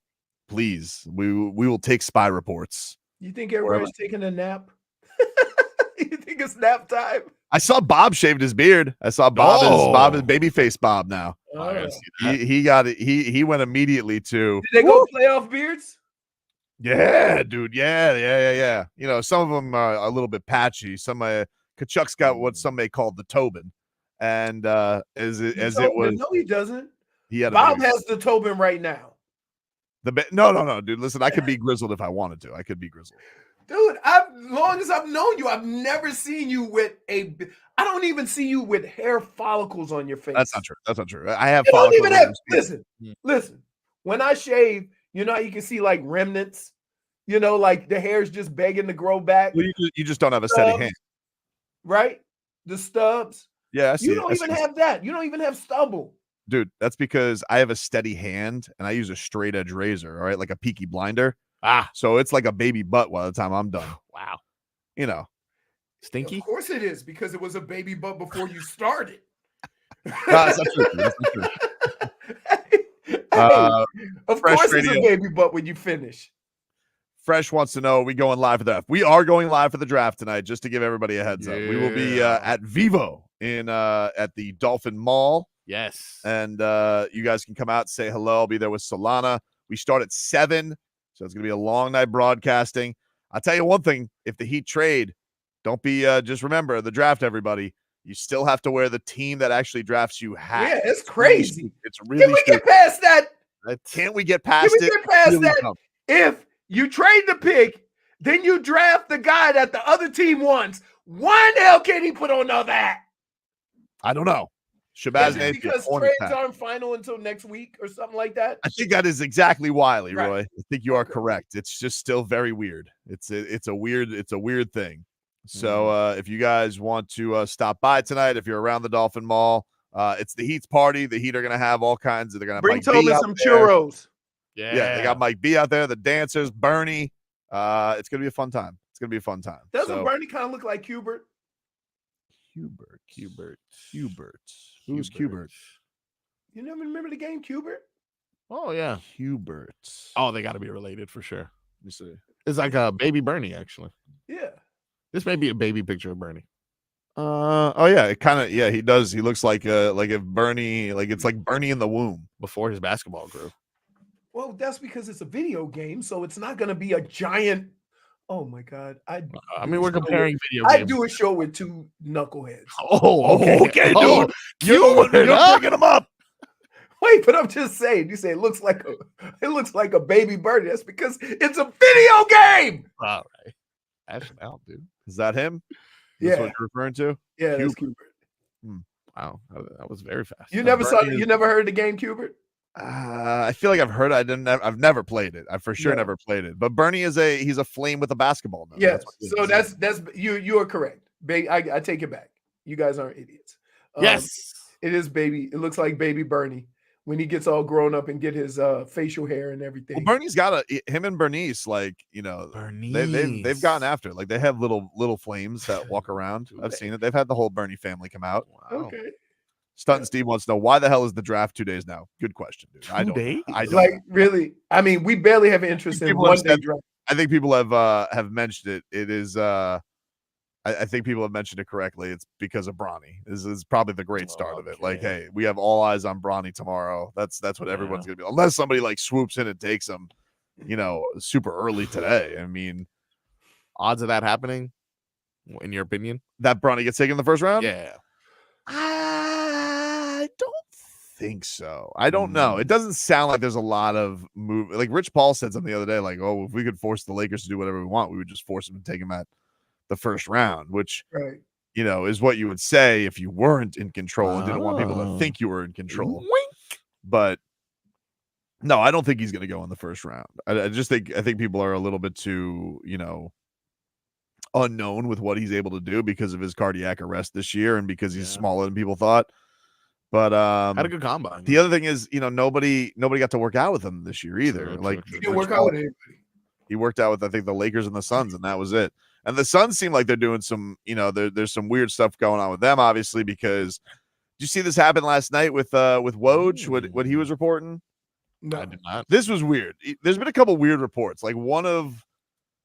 S1: please. We will take spy reports.
S3: You think everybody's taking a nap? You think it's nap time?
S1: I saw Bob shaved his beard. I saw Bob is babyface Bob now. He got it. He went immediately to.
S3: Did they go playoff beards?
S1: Yeah, dude. Yeah. You know, some of them are a little bit patchy. Some Kachuk's got what some may call the Tobin, and it was.
S3: No, he doesn't.
S1: Bob
S3: has the Tobin right now.
S1: No, dude. Listen, I could be grizzled if I wanted to. I could be grizzled.
S3: Dude, as long as I've known you, I've never seen you with I don't even see you with hair follicles on your face.
S1: That's not true. I have follicles.
S3: Listen. When I shave, you know how you can see like remnants, you know, like the hair's just begging to grow back.
S1: Well, you just don't have a steady hand.
S3: Right? The stubs.
S1: Yeah, I see.
S3: You don't even have that. You don't even have stubble.
S1: Dude, that's because I have a steady hand and I use a straight edge razor, all right, like a Peaky Blinder. So it's like a baby butt by the time I'm done.
S7: Wow.
S1: You know.
S7: Stinky?
S3: Of course it is, because it was a baby butt before you started.
S1: That's not true.
S3: Of course it's a baby butt when you finish.
S1: Fresh wants to know, are we going live for the draft? We are going live for the draft tonight, just to give everybody a heads up. We will be at Vivo at the Dolphin Mall.
S7: Yes.
S1: And you guys can come out and say hello. I'll be there with Solana. We start at 7, so it's going to be a long night broadcasting. I'll tell you one thing. If the Heat trade, don't be just remember the draft, everybody. You still have to wear the team that actually drafts you hat.
S3: Yeah, it's crazy.
S1: It's really
S3: Can we get past that?
S1: Can't we get past it?
S3: Can we get past that? If you trade the pick, then you draft the guy that the other team wants. Why the hell can't he put on the other hat?
S1: I don't know. Shabazz Napier,
S3: because trades aren't final until next week or something like that.
S1: I think that is exactly why, Leroy.
S3: Right.
S1: I think you are correct. It's just still very weird. It's a weird thing. So if you guys want to stop by tonight, if you're around the Dolphin Mall, it's the Heat's party. The Heat are gonna have all kinds of. They're gonna
S3: bring
S1: Mike
S3: Tobin some churros.
S1: Yeah, they got Mike B out there, the dancers, Bernie. It's gonna be a fun time.
S3: Doesn't Bernie kind of look like Hubert?
S1: Hubert. Who's Hubert?
S3: You never remember the game Hubert?
S7: Oh yeah,
S1: Hubert.
S7: Oh, they got to be related for sure.
S1: Let me see.
S7: It's like a baby Bernie, actually.
S3: Yeah.
S7: This may be a baby picture of Bernie.
S1: Oh yeah, it kind of he does. He looks like if Bernie, like it's like Bernie in the womb
S7: before his basketball grew.
S3: Well, that's because it's a video game, so it's not going to be a giant. Oh my God!
S7: I mean, we're comparing video
S3: I
S7: games.
S3: do a show with two knuckleheads.
S1: Oh, okay, dude. You're bringing them up.
S3: Wait, but I'm just saying. You say it looks like a baby Bernie. That's because it's a video game.
S7: All right, Ashton out, dude.
S1: Is that him?
S3: Yeah.
S1: That's what you're referring to?
S3: Yeah, that's Hubert.
S7: Wow, that was very fast.
S3: You never heard the game Hubert?
S1: I feel like I've heard it. I've never played it. I for sure never played it. But Bernie he's a flame with a basketball. Now.
S3: Yes. So that's you are correct. I take it back. You guys aren't idiots.
S7: Yes.
S3: It is baby. It looks like baby Bernie when he gets all grown up and get his facial hair and everything.
S1: Well, Bernie's got him and Bernice, like, you know, they've gotten after it. Like they have little flames that walk around. I've seen it. They've had the whole Bernie family come out.
S3: Wow. Okay.
S1: Stunt Steve wants to know, why the hell is the draft 2 days now? Good question, dude. I don't
S3: like really. I mean, we barely have interest in one day draft.
S1: I think people have mentioned it. It is I think people have mentioned it correctly. It's because of Bronny. This is probably the great start of it. Like, hey, we have all eyes on Bronny tomorrow. That's what everyone's gonna be, unless somebody like swoops in and takes him, you know, super early today. I mean,
S7: odds of that happening, in your opinion?
S1: That Bronny gets taken in the first round?
S7: Yeah.
S1: I don't think so. I don't know. It doesn't sound like there's a lot of move. Like Rich Paul said something the other day, like, oh, if we could force the Lakers to do whatever we want, we would just force them to take him at the first round, which is what you would say if you weren't in control and didn't want people to think you were in control.
S7: Wink.
S1: But no, I don't think he's going to go in the first round. I think people are a little bit too, unknown with what he's able to do because of his cardiac arrest this year and because he's smaller than people thought. But
S7: had a good combine.
S1: The other thing is, nobody got to work out with him this year either.
S3: He didn't work out with anybody.
S1: He worked out with, I think, the Lakers and the Suns, and that was it. And the Suns seem like they're doing some, there's some weird stuff going on with them, obviously, because did you see this happen last night with Woj, what he was reporting?
S3: No.
S7: I did not.
S1: This was weird. There's been a couple weird reports. Like one of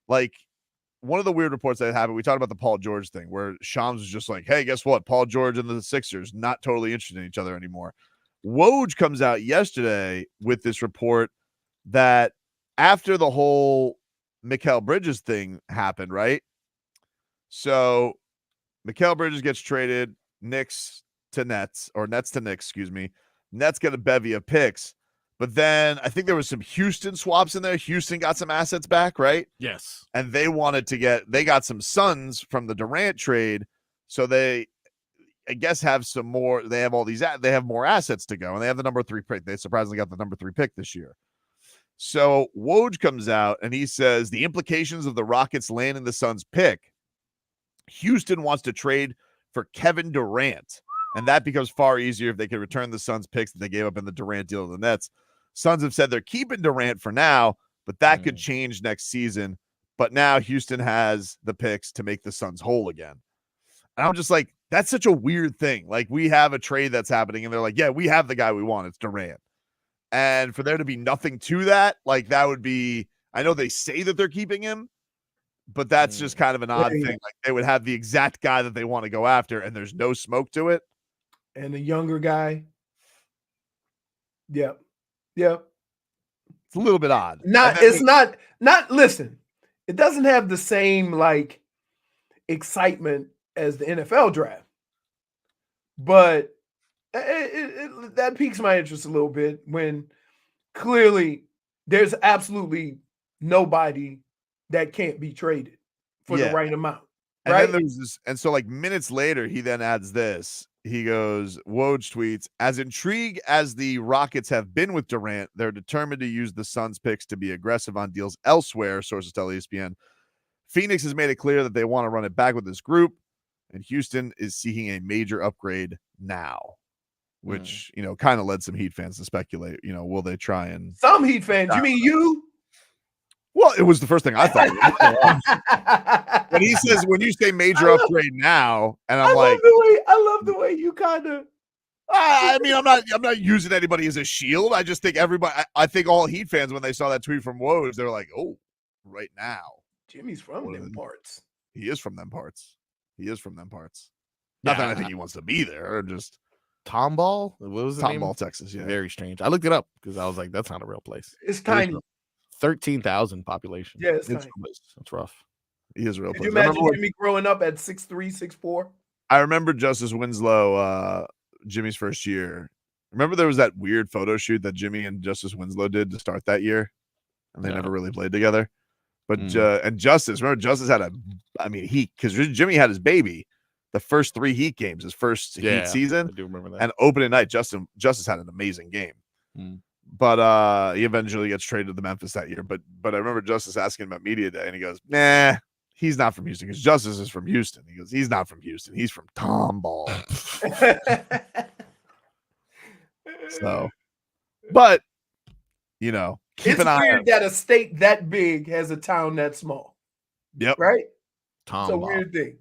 S1: the weird reports that happened, we talked about the Paul George thing where Shams was just like, hey, guess what? Paul George and the Sixers not totally interested in each other anymore. Woj comes out yesterday with this report that after the whole Mikal Bridges thing happened, right? So Mikal Bridges gets traded, Knicks to Nets, or Nets to Knicks, excuse me. Nets get a bevy of picks. But then I think there was some Houston swaps in there. Houston got some assets back, right?
S7: Yes.
S1: And they got some Suns from the Durant trade. So they, I guess, have some more. They have they have more assets to go. And they have the number 3 pick. They surprisingly got the number 3 pick this year. So Woj comes out and he says the implications of the Rockets landing the Suns pick. Houston wants to trade for Kevin Durant. And that becomes far easier if they can return the Suns picks that they gave up in the Durant deal to the Nets. Suns have said they're keeping Durant for now, but that could change next season. But now Houston has the picks to make the Suns whole again. And I'm just like, that's such a weird thing. Like, we have a trade that's happening, and they're like, yeah, we have the guy we want. It's Durant. And for there to be nothing to that, like, that would be, I know they say that they're keeping him, but that's just kind of an odd thing. Like, they would have the exact guy that they want to go after, and there's no smoke to it.
S3: And the younger guy. Yep.
S1: It's a little bit odd.
S3: Listen, it doesn't have the same like excitement as the NFL draft, but that piques my interest a little bit when clearly there's absolutely nobody that can't be traded for the right amount.
S1: And
S3: right?
S1: then there's this, and so like minutes later, he then adds this. He goes, Woj tweets, as intrigued as the Rockets have been with Durant, they're determined to use the Suns picks to be aggressive on deals elsewhere, sources tell ESPN. Phoenix has made it clear that they want to run it back with this group, and Houston is seeking a major upgrade now, which, kind of led some Heat fans to speculate, will they try and...
S3: Some Heat fans, you mean you?
S1: Well, it was the first thing I thought. When he says, when you say major upgrade now, and I
S3: love the way you kind of.
S1: I mean, I'm not using anybody as a shield. I just think everybody. I think all Heat fans, when they saw that tweet from Woj, they're like, "Oh, right now."
S3: Jimmy's from them parts.
S1: He is from them parts. Not that I think he wants to be there. Or just
S7: Tomball. What was the name?
S1: Tomball, Texas. Yeah,
S7: very strange. I looked it up because I was like, "That's not a real place."
S3: It's tiny.
S7: 13,000 population.
S3: Yeah, it's
S7: That's rough.
S1: He is a real
S3: Could
S1: place.
S3: you imagine Jimmy growing up at 6'3", 6'4"?
S1: I remember Justice Winslow, Jimmy's first year. Remember there was that weird photo shoot that Jimmy and Justice Winslow did to start that year, and they never really played together. But and Justice, remember Justice had because Jimmy had his baby, the first 3 Heat games, his first Heat season.
S7: I do remember that.
S1: And opening night, Justice had an amazing game. But he eventually gets traded to Memphis that year. But I remember Justice asking him at media day, and he goes, "Nah, he's not from Houston," because Justice is from Houston. He goes, "He's not from Houston. He's from Tomball." So, but keep an eye.
S3: It's weird that a state that big has a town that small.
S1: Yep.
S3: Right.
S7: Tomball.
S3: It's a weird thing.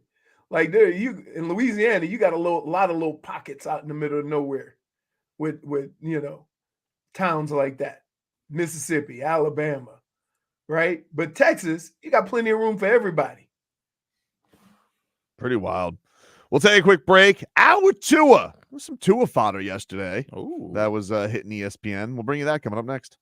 S3: Like you in Louisiana, you got a lot of little pockets out in the middle of nowhere, with towns like that. Mississippi, Alabama, right? But Texas, you got plenty of room for everybody.
S1: Pretty wild. We'll take a quick break. Out with Tua. There was some Tua fodder yesterday.
S7: Ooh.
S1: That was hitting ESPN. We'll bring you that coming up next.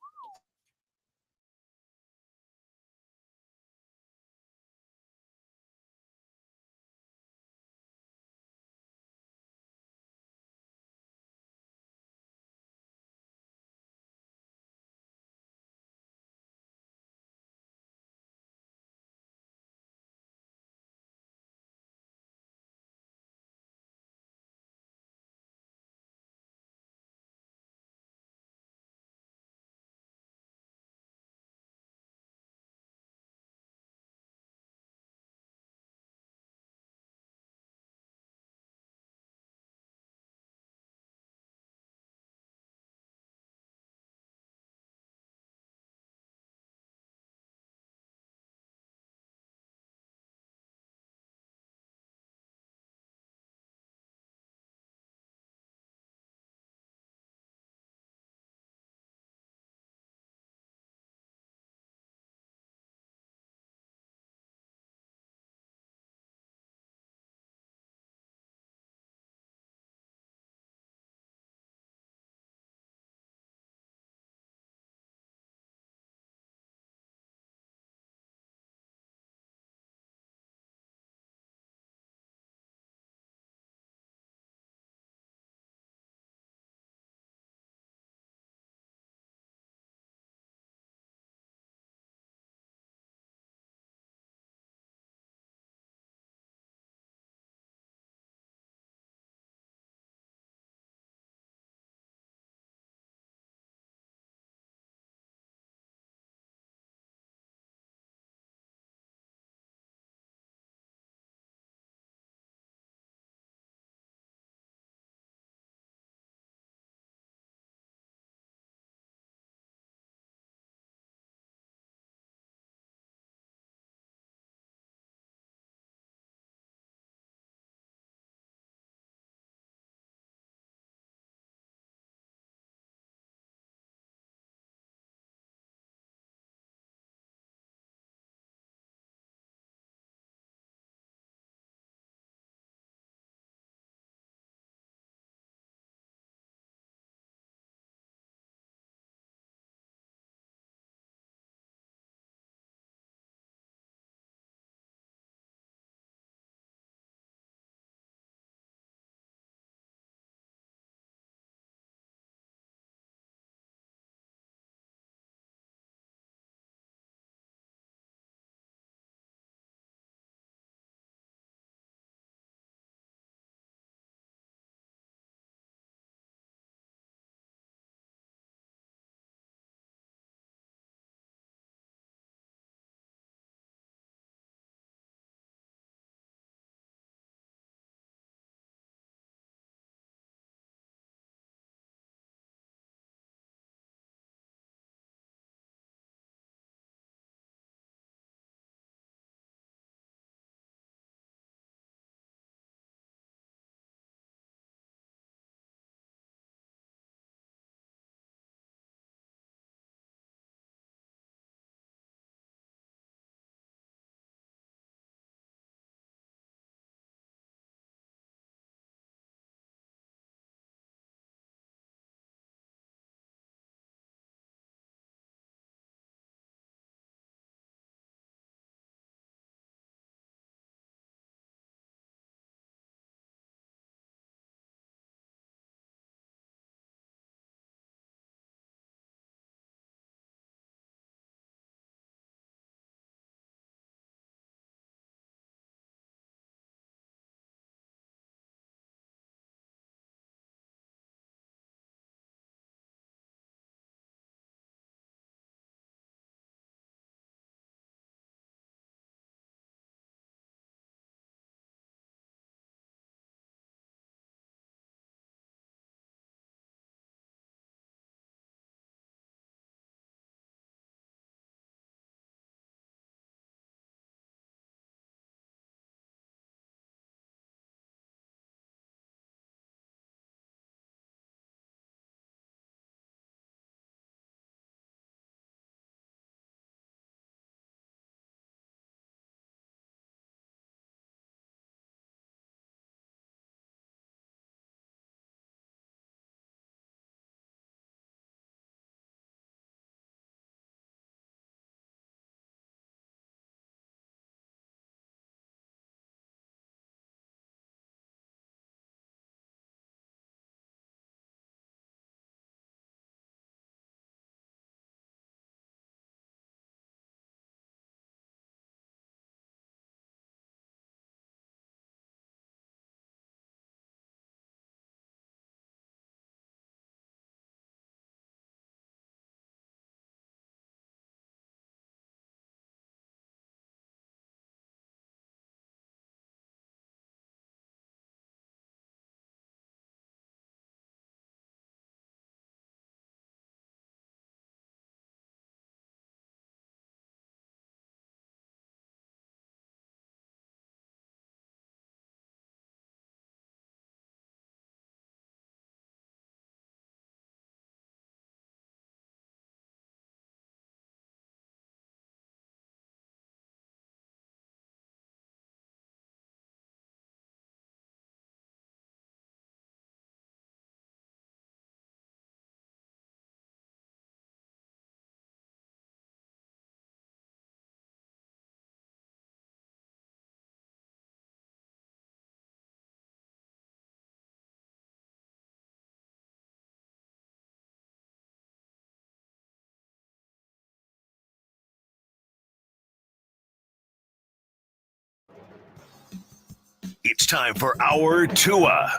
S13: It's time for our Tua.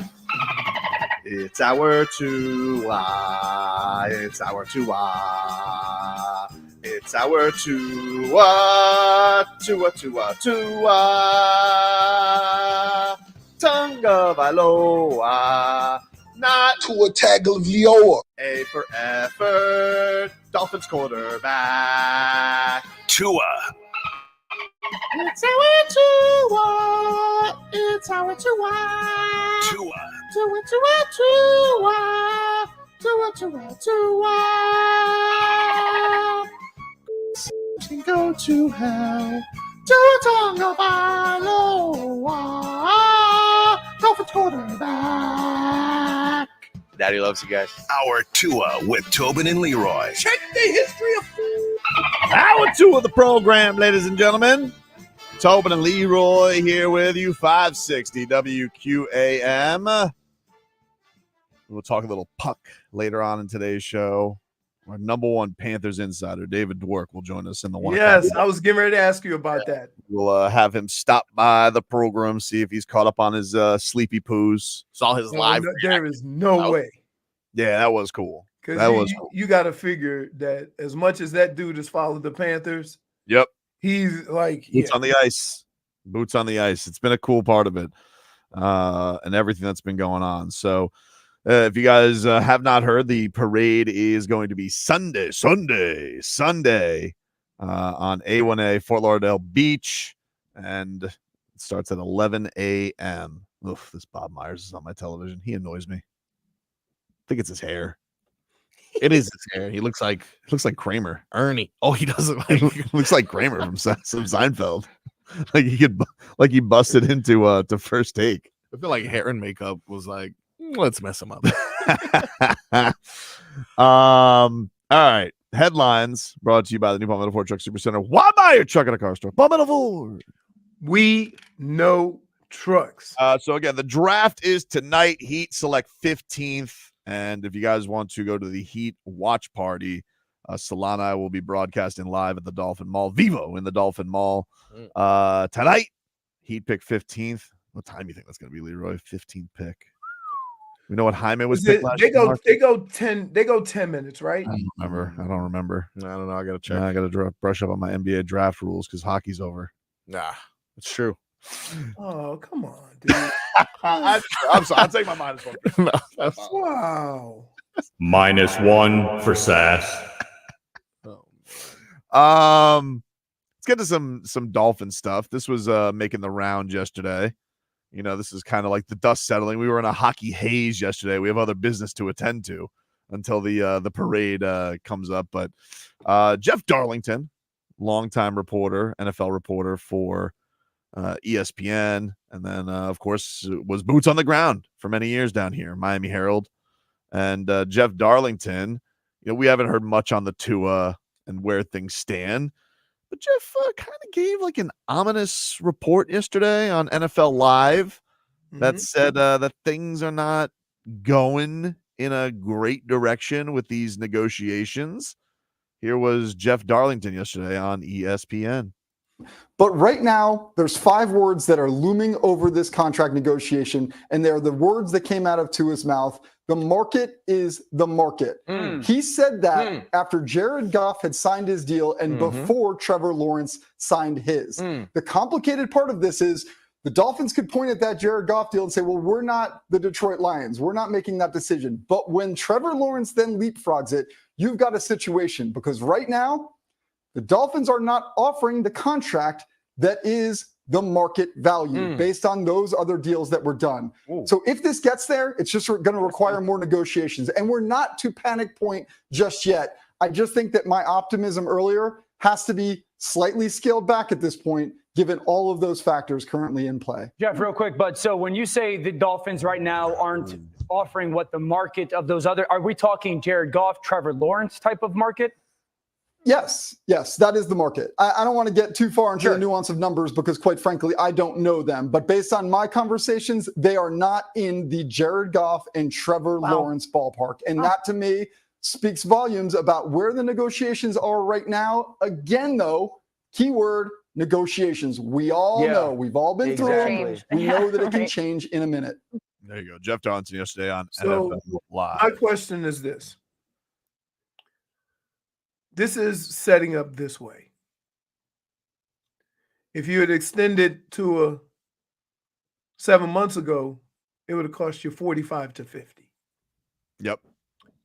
S1: It's our Tua. It's our Tua. It's our Tua. Tua, Tua, Tua. Tagovailoa. Not
S2: Tua Tagovailoa.
S1: A for effort. Dolphins quarterback.
S13: Tua.
S4: It's our Tua. It's our Tua.
S13: Tua.
S4: Tua, Tua, Tua. Tua, Tua, Tua. Can go to hell. Tua Tagovailoa. Dolphins quarterback.
S11: Daddy loves you guys.
S13: Our Tua with Tobin and Leroy.
S2: Check the history of
S1: Hour 2 of the program, ladies and gentlemen. Tobin and Leroy here with you, 560 WQAM. We'll talk a little puck later on in today's show. Our number one Panthers insider, David Dwork, will join us in the 1 o'clock.
S3: Yes, I was getting ready to ask you about that.
S1: We'll have him stop by the program, see if he's caught up on his sleepy poos.
S7: Saw his live.
S3: There is no way.
S1: Yeah, that was cool.
S3: Because you got to figure that as much as that dude has followed the Panthers,
S1: yep,
S3: he's like
S1: boots on the ice. Boots on the ice. It's been a cool part of it, and everything that's been going on. So, if you guys have not heard, the parade is going to be Sunday on A1A Fort Lauderdale Beach, and it starts at 11 a.m. Oof, this Bob Myers is on my television. He annoys me. I think it's his hair.
S7: It is his hair. He looks like
S1: Kramer.
S7: Ernie. Oh, he doesn't
S1: looks like Kramer from Seinfeld. Like he busted into to First Take.
S7: I feel like hair and makeup was like, let's mess him up.
S1: All right. Headlines brought to you by the new Palmetto Ford Truck Supercenter. Why buy your truck at a car store? Palmetto Ford.
S3: We know trucks.
S1: So again, the draft is tonight. Heat select 15th. And if you guys want to go to the Heat watch party, Solana will be broadcasting live at the Dolphin Mall, Vivo in the Dolphin Mall. Tonight, Heat pick 15th. What time do you think that's going to be, Leroy? 15th pick. We know what Jaime was picked last
S3: year. They go 10 minutes, right?
S1: I don't remember.
S7: I don't know. I got to check.
S1: I got to brush up on my NBA draft rules because hockey's over.
S7: Nah, it's true.
S3: Oh, come on, dude.
S1: I'm sorry. I'll take my -1.
S3: Wow.
S14: -1 for Sass.
S1: Let's get to some Dolphin stuff. This was making the round yesterday. You know, this is kind of like the dust settling. We were in a hockey haze yesterday. We have other business to attend to until the parade comes up. But Jeff Darlington, longtime reporter, NFL reporter for ESPN, and then of course was boots on the ground for many years down here, Miami Herald. And Jeff Darlington, you know, we haven't heard much on the Tua and where things stand, but Jeff kind of gave like an ominous report yesterday on NFL Live that said that things are not going in a great direction with these negotiations. Here was Jeff Darlington yesterday on ESPN.
S15: But right now, there's 5 words that are looming over this contract negotiation, and they're the words that came out of Tua's mouth. The market is the market. He said that after Jared Goff had signed his deal and before Trevor Lawrence signed his. The complicated part of this is the Dolphins could point at that Jared Goff deal and say, well, we're not the Detroit Lions. We're not making that decision. But when Trevor Lawrence then leapfrogs it, you've got a situation because right now, the Dolphins are not offering the contract that is the market value based on those other deals that were done. So if this gets there, it's just going to require more negotiations. And we're not to panic point just yet. I just think that my optimism earlier has to be slightly scaled back at this point, given all of those factors currently in play.
S16: Jeff, real quick, but so when you say the Dolphins right now aren't offering what the market of those other, are we talking Jared Goff, Trevor Lawrence type of market?
S15: Yes, that is the market. I don't want to get too far into the nuance of numbers because, quite frankly, I don't know them. But based on my conversations, they are not in the Jared Goff and Trevor Lawrence ballpark. And that, to me, speaks volumes about where the negotiations are right now. Again, though, keyword negotiations. We all know. We've all been through them. We know that it can change in a minute.
S1: There you go. Jeff Johnson yesterday on
S3: So
S1: NFL Live.
S3: my question is this. This is setting up this way. If you had extended Tua 7 months ago, it would have cost you 45 to 50.
S1: Yep.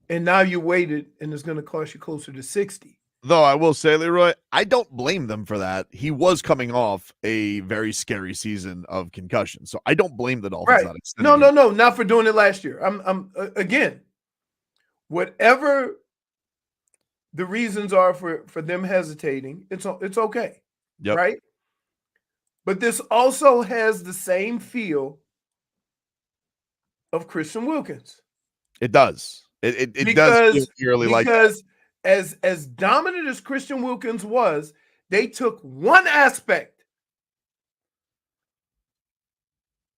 S3: And now you waited, and it's going to cost you closer to 60.
S1: Though I will say, Leroy, I don't blame them for that. He was coming off a very scary season of concussion, so I don't blame the Dolphins.
S3: Right. No, not for doing it last year. I'm again, whatever the reasons are for them hesitating, it's okay.
S1: Yep.
S3: Right? But this also has the same feel of Wilkins.
S1: It does. It does feel eerily like that.
S3: Because as dominant as Christian Wilkins was, they took one aspect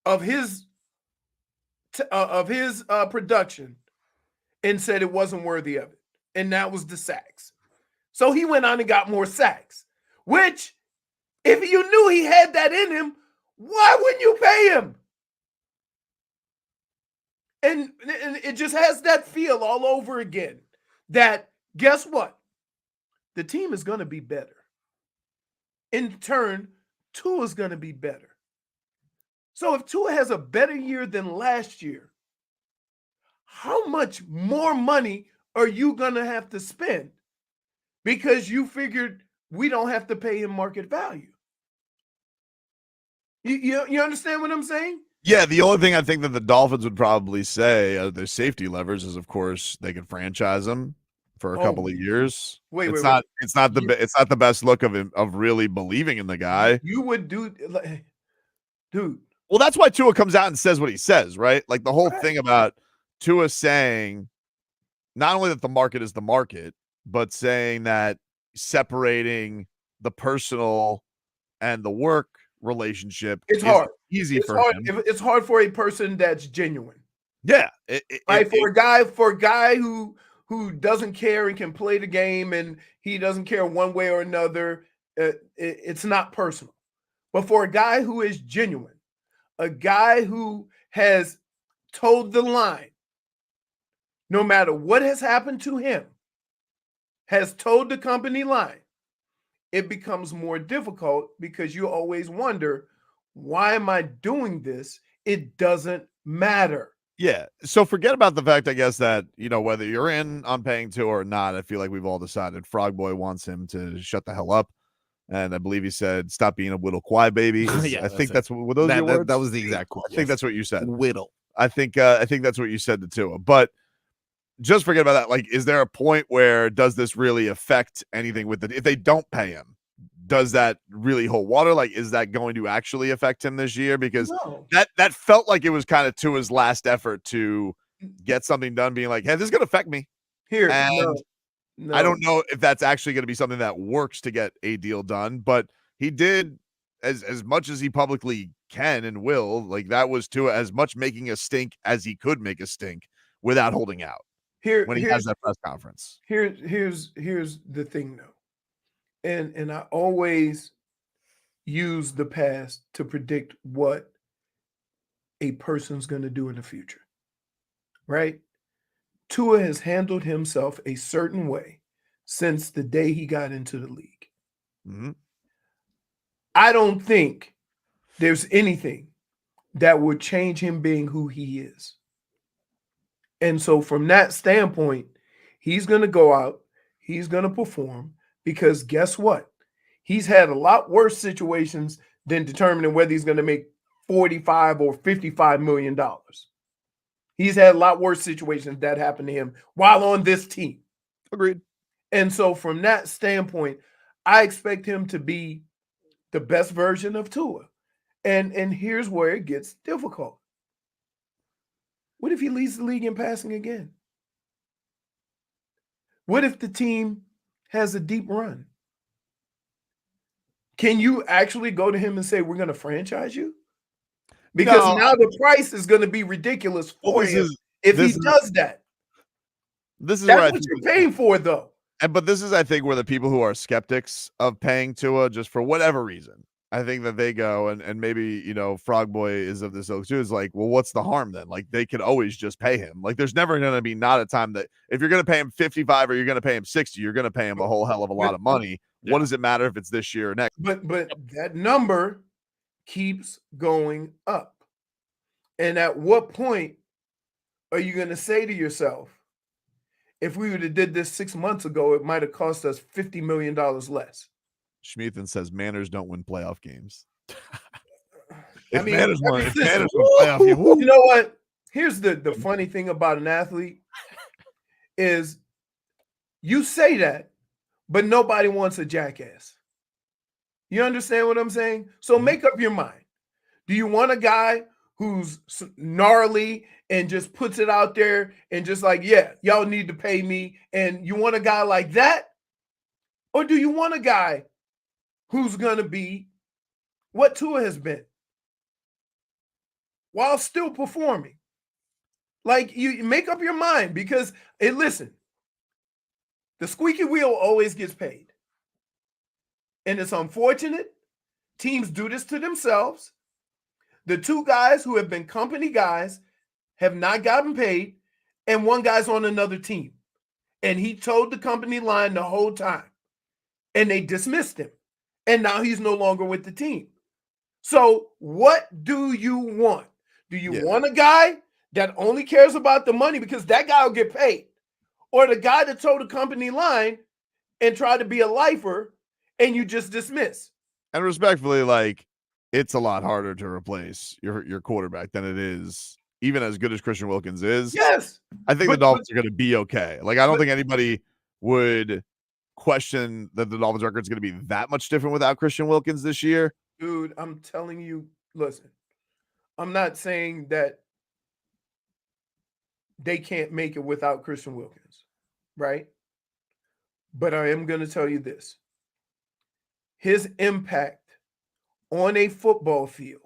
S3: of his production and said it wasn't worthy of it, and that was the sacks. So he went on and got more sacks, which, if you knew he had that in him, why wouldn't you pay him? And it just has that feel all over again that, guess what? The team is going to be better. In turn, Tua is going to be better. So if Tua has a better year than last year, how much more money are you going to have to spend? Because you figured we don't have to pay him market value. You understand what I'm saying?
S1: Yeah, the only thing I think that the Dolphins would probably say their safety levers is, of course, they could franchise him for a couple of years. It's not the best look of him, of really believing in the guy.
S3: You would do, dude.
S1: Well, that's why Tua comes out and says what he says, right? Like the whole thing about Tua saying not only that the market is the market, but saying that separating the personal and the work relationship
S3: it's hard.
S1: Easy
S3: it's
S1: for
S3: hard.
S1: him.
S3: It's hard for a person that's genuine.
S1: Yeah,
S3: for a guy who doesn't care and can play the game and he doesn't care one way or another, it's not personal. But for a guy who is genuine, a guy who has told the line, no matter what has happened to him, has told the company line, it becomes more difficult because you always wonder, why am I doing this? It doesn't matter.
S1: Yeah. So forget about the fact, I guess, that, whether you're in on paying Tua or not, I feel like we've all decided Frog Boy wants him to shut the hell up. And I believe he said, stop being a whittle baby.
S7: Yeah,
S1: I think that's what those your words?
S7: That was the exact quote.
S1: I think that's what you said.
S7: Whittle.
S1: I think that's what you said to Tua. But just forget about that. Like, is there a point where does this really affect anything with it? If they don't pay him, does that really hold water? Like, is that going to actually affect him this year? Because that felt like it was kind of Tua's last effort to get something done, being like, hey, this is going to affect me.
S3: Here,
S1: and I don't know if that's actually going to be something that works to get a deal done, but he did as much as he publicly can and will. Like, that was Tua as much making a stink as he could make a stink without holding out. When he has that press conference.
S3: Here's the thing, though. And I always use the past to predict what a person's going to do in the future, right? Tua has handled himself a certain way since the day he got into the league.
S1: Mm-hmm.
S3: I don't think there's anything that would change him being who he is. And so from that standpoint, he's going to go out, he's going to perform, because guess what? He's had a lot worse situations than determining whether he's going to make $45 or $55 million. He's had a lot worse situations that happened to him while on this team.
S1: Agreed.
S3: And so from that standpoint, I expect him to be the best version of Tua. And here's where it gets difficult. What if he leads the league in passing again? What if the team has a deep run? Can you actually go to him and say, we're going to franchise you? Because now the price is going to be ridiculous for him if he does that.
S1: This is
S3: That's what you're paying for, though.
S1: But this is, I think, where the people who are skeptics of paying Tua, just for whatever reason, I think that they go and maybe, Frog Boy is of this ilk too, is like, well, what's the harm then? Like, they could always just pay him. Like, there's never going to be not a time that if you're going to pay him 55 or you're going to pay him 60, you're going to pay him a whole hell of a lot of money. What does it matter if it's this year or next?
S3: But that number keeps going up. And at what point are you going to say to yourself, if we would have did this 6 months ago, it might have cost us $50 million less?
S1: Schmeathan says manners don't win playoff games.
S3: If
S1: manners win playoff games.
S3: You know what? Here's the funny thing about an athlete is you say that, but nobody wants a jackass. You understand what I'm saying? So make up your mind. Do you want a guy who's gnarly and just puts it out there and just like, yeah, y'all need to pay me, and you want a guy like that? Or do you want a guy who's going to be what Tua has been while still performing? Like, you make up your mind, because, listen, the squeaky wheel always gets paid. And it's unfortunate. Teams do this to themselves. The two guys who have been company guys have not gotten paid, and one guy's on another team. And he told the company line the whole time, and they dismissed him. And now he's no longer with the team. So what do you want? Do you want a guy that only cares about the money because that guy will get paid? Or the guy that told the company line and tried to be a lifer and you just dismiss?
S1: And respectfully, like, it's a lot harder to replace your quarterback than it is, even as good as Christian Wilkins is.
S3: Yes.
S1: I think the Dolphins are going to be okay. Like, I don't think anybody would question that the Dolphins record is going to be that much different without Christian Wilkins this year.
S3: Dude, I'm telling you, listen, I'm not saying that they can't make it without Christian Wilkins, right? But I am going to tell you this. His impact on a football field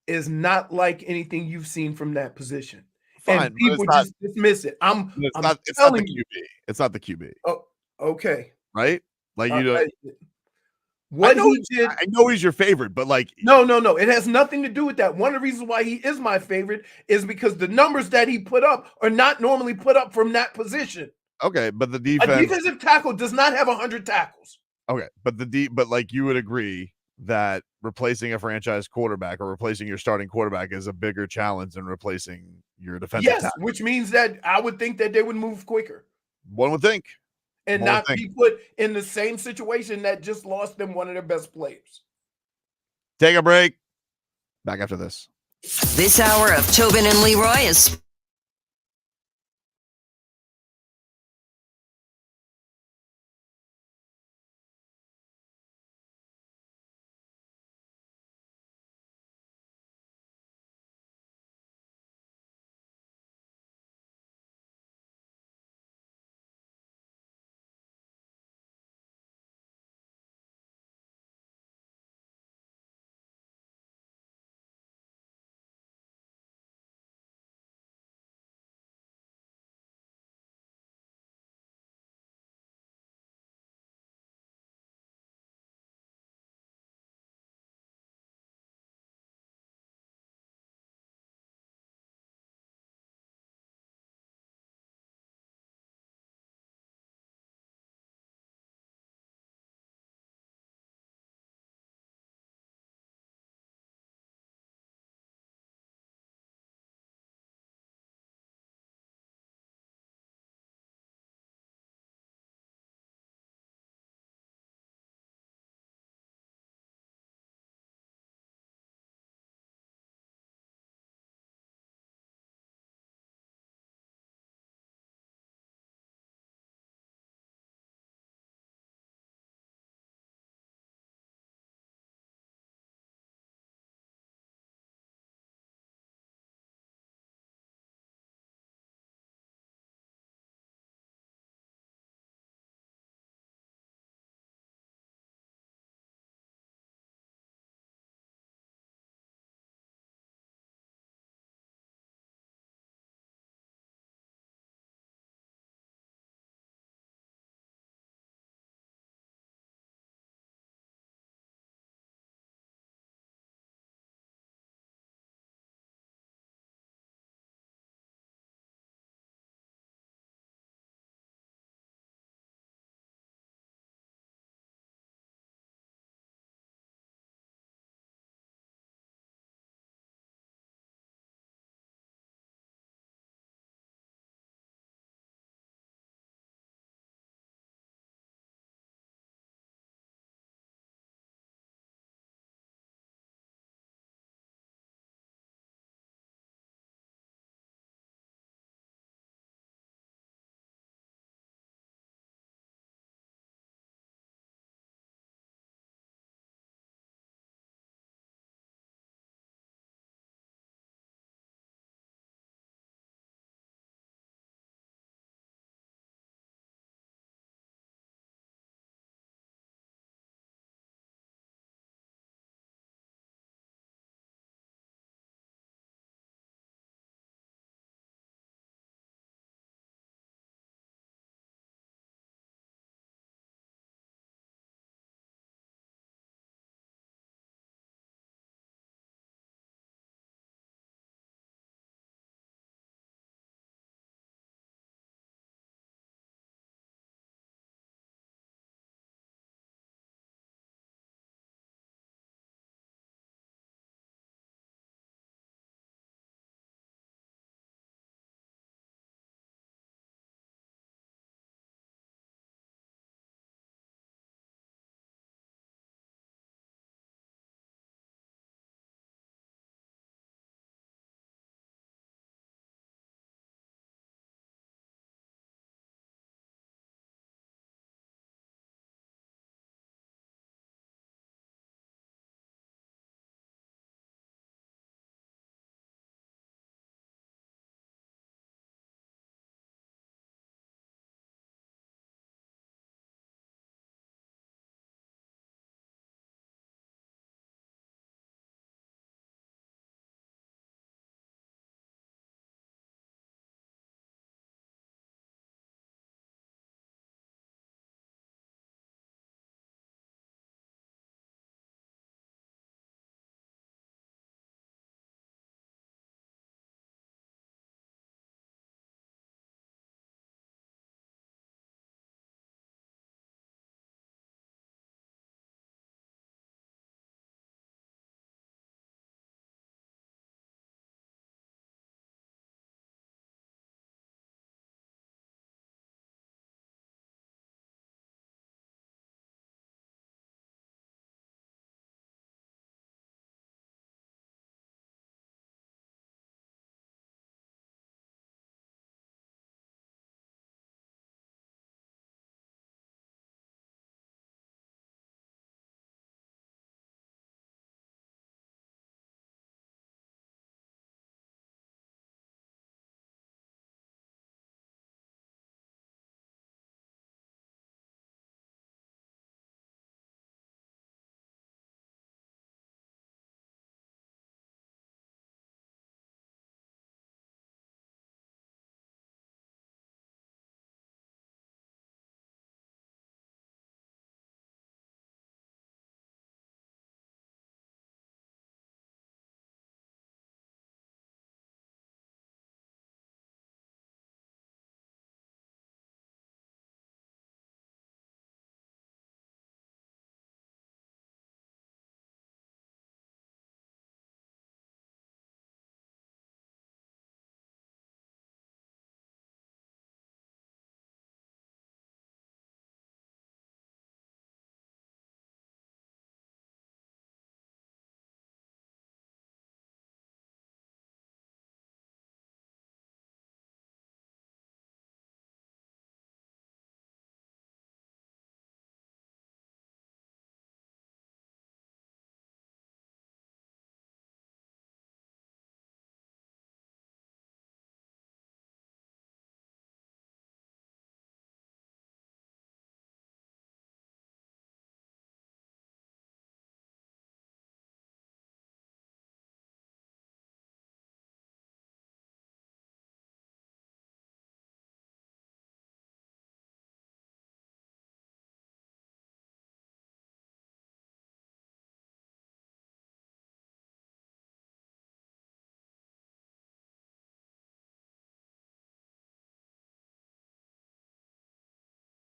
S3: is not like anything you've seen from that position.
S1: Fine,
S3: and people just dismiss it.
S1: It's not the QB. It's not the QB.
S3: Oh, okay.
S1: Right? Like, you know,
S3: what he did.
S1: I know he's your favorite, but like,
S3: no. It has nothing to do with that. One of the reasons why he is my favorite is because the numbers that he put up are not normally put up from that position.
S1: Okay, but the defense,
S3: a defensive tackle does not have 100 tackles.
S1: Okay, but but like, you would agree that replacing a franchise quarterback or replacing your starting quarterback is a bigger challenge than replacing your defensive tackle.
S3: Which means that I would think that they would move quicker.
S1: One would think.
S3: And not be put in the same situation that just lost them one of their best players.
S1: Take a break. Back after this.
S10: This hour of Tobin and Leroy is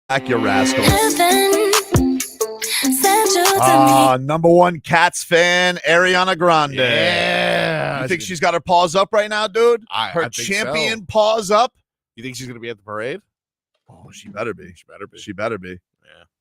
S1: back, you rascals. Number one Cats fan, Ariana Grande.
S7: Yeah.
S1: You think she's got her paws up right now, dude? Her
S7: I think
S1: champion
S7: so.
S1: paws up?
S7: You think she's going to be at the parade?
S1: Oh, she better be. She better be.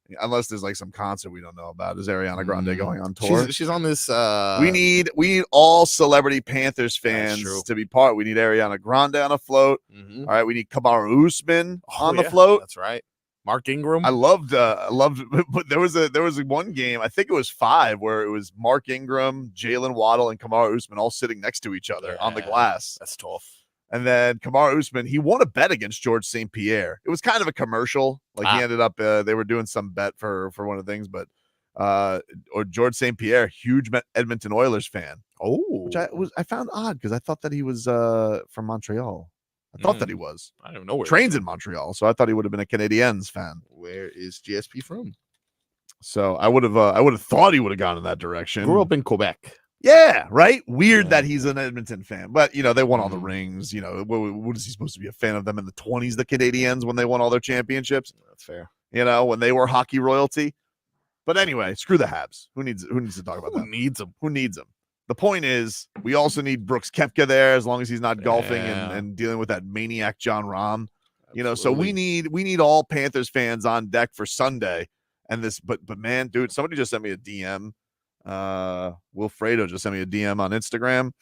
S7: Yeah.
S1: Unless there's like some concert we don't know about. Is Ariana Grande going on tour?
S7: She's on this.
S1: We need all celebrity Panthers fans to be part. We need Ariana Grande on a float.
S7: Mm-hmm.
S1: All right, we need Kamaru Usman on the float.
S7: That's right. Mark Ingram.
S1: I loved, but there was one game, I think it was 5, where it was Mark Ingram, Jalen Waddle, and Kamaru Usman all sitting next to each other on the glass.
S7: That's tough.
S1: And then Kamaru Usman, he won a bet against George St. Pierre. It was kind of a commercial. Like he ended up, they were doing some bet for one of the things, but or George St. Pierre, huge Edmonton Oilers fan.
S7: Oh,
S1: which I found odd because I thought that he was from Montreal. I thought that he was.
S7: I don't know where.
S1: Trains in Montreal, so I thought he would have been a Canadiens fan.
S7: Where is GSP from?
S1: So I would have thought he would have gone in that direction.
S7: Grew up in Quebec.
S1: Yeah, right. Weird that he's an Edmonton fan, but they won all the rings. What is he supposed to be a fan of them in the 20s? The Canadiens when they won all their championships.
S7: That's fair.
S1: When they were hockey royalty. But anyway, screw the Habs. Who needs to talk about that?
S7: Who needs them?
S1: Who needs them? The point is, we also need Brooks Koepka there as long as he's not golfing and dealing with that maniac John Rahm. So we need all Panthers fans on deck for Sunday. And this, but man, dude, somebody just sent me a DM. Wilfredo just sent me a DM on Instagram,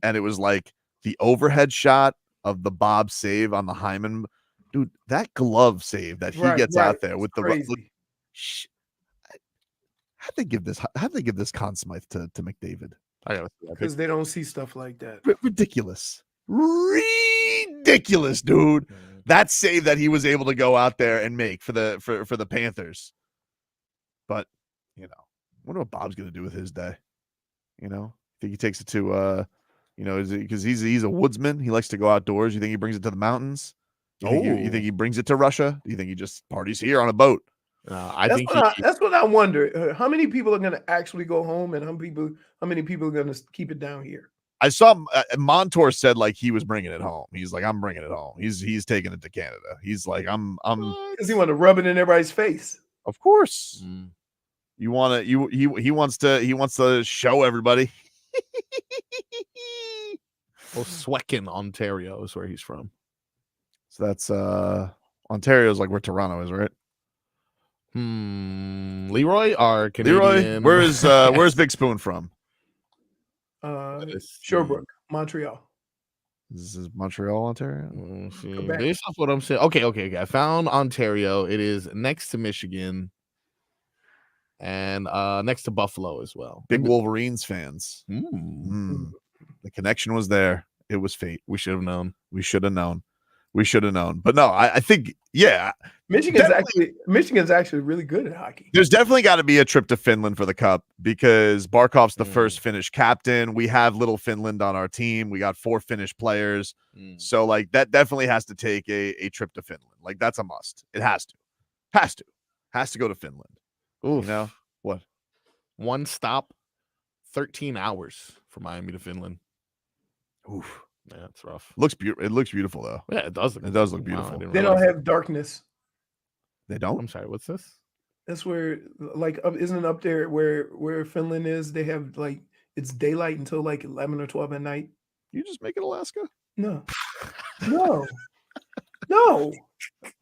S1: and it was like the overhead shot of the Bob save on the Hyman. Dude, that glove save that he gets out there with the how'd they give this Conn Smythe to McDavid?
S3: Because they don't see stuff like that.
S1: Ridiculous, dude. That save that he was able to go out there and make for the Panthers. But I wonder what Bob's gonna do with his day. Think he takes it to because he's a woodsman. He likes to go outdoors. You think he brings it to the mountains? You think he brings it to Russia? Do you think he just parties here on a boat?
S3: That's what I wonder. How many people are going to actually go home, and how many people are going to keep it down here?
S1: I saw Montour said like he was bringing it home. He's like, I'm bringing it home. He's taking it to Canada. He's like, I'm
S3: because he want to rub it in everybody's face.
S1: Of course, he wants to show everybody.
S7: Well, Swecken, Ontario is where he's from.
S1: So that's Ontario's like where Toronto is, right?
S7: Leroy, our Canadian.
S1: Leroy, where's Big Spoon from?
S3: Sherbrooke, Montreal.
S1: This is Montreal, Ontario.
S7: Based off what I'm saying, okay. I found Ontario. It is next to Michigan, and next to Buffalo as well.
S1: Big Wolverines fans. The connection was there. It was fate. We should have known. But no, I think,
S3: Michigan's actually really good at hockey.
S1: There's definitely got to be a trip to Finland for the Cup because Barkov's the first Finnish captain. We have little Finland on our team. We got 4 Finnish players. So like that definitely has to take a trip to Finland. Like that's a must. It has to go to Finland.
S7: Oof.
S1: What?
S7: One stop, 13 hours from Miami to Finland.
S1: Oof.
S7: Yeah, it's rough.
S1: It looks beautiful though.
S7: Yeah, it does.
S1: It does look beautiful.
S3: They don't have darkness.
S1: They don't.
S7: I'm sorry. What's this?
S3: That's where, like, isn't it up there where Finland is? They have like it's daylight until like 11 or 12 at night.
S1: You just make it Alaska?
S3: No.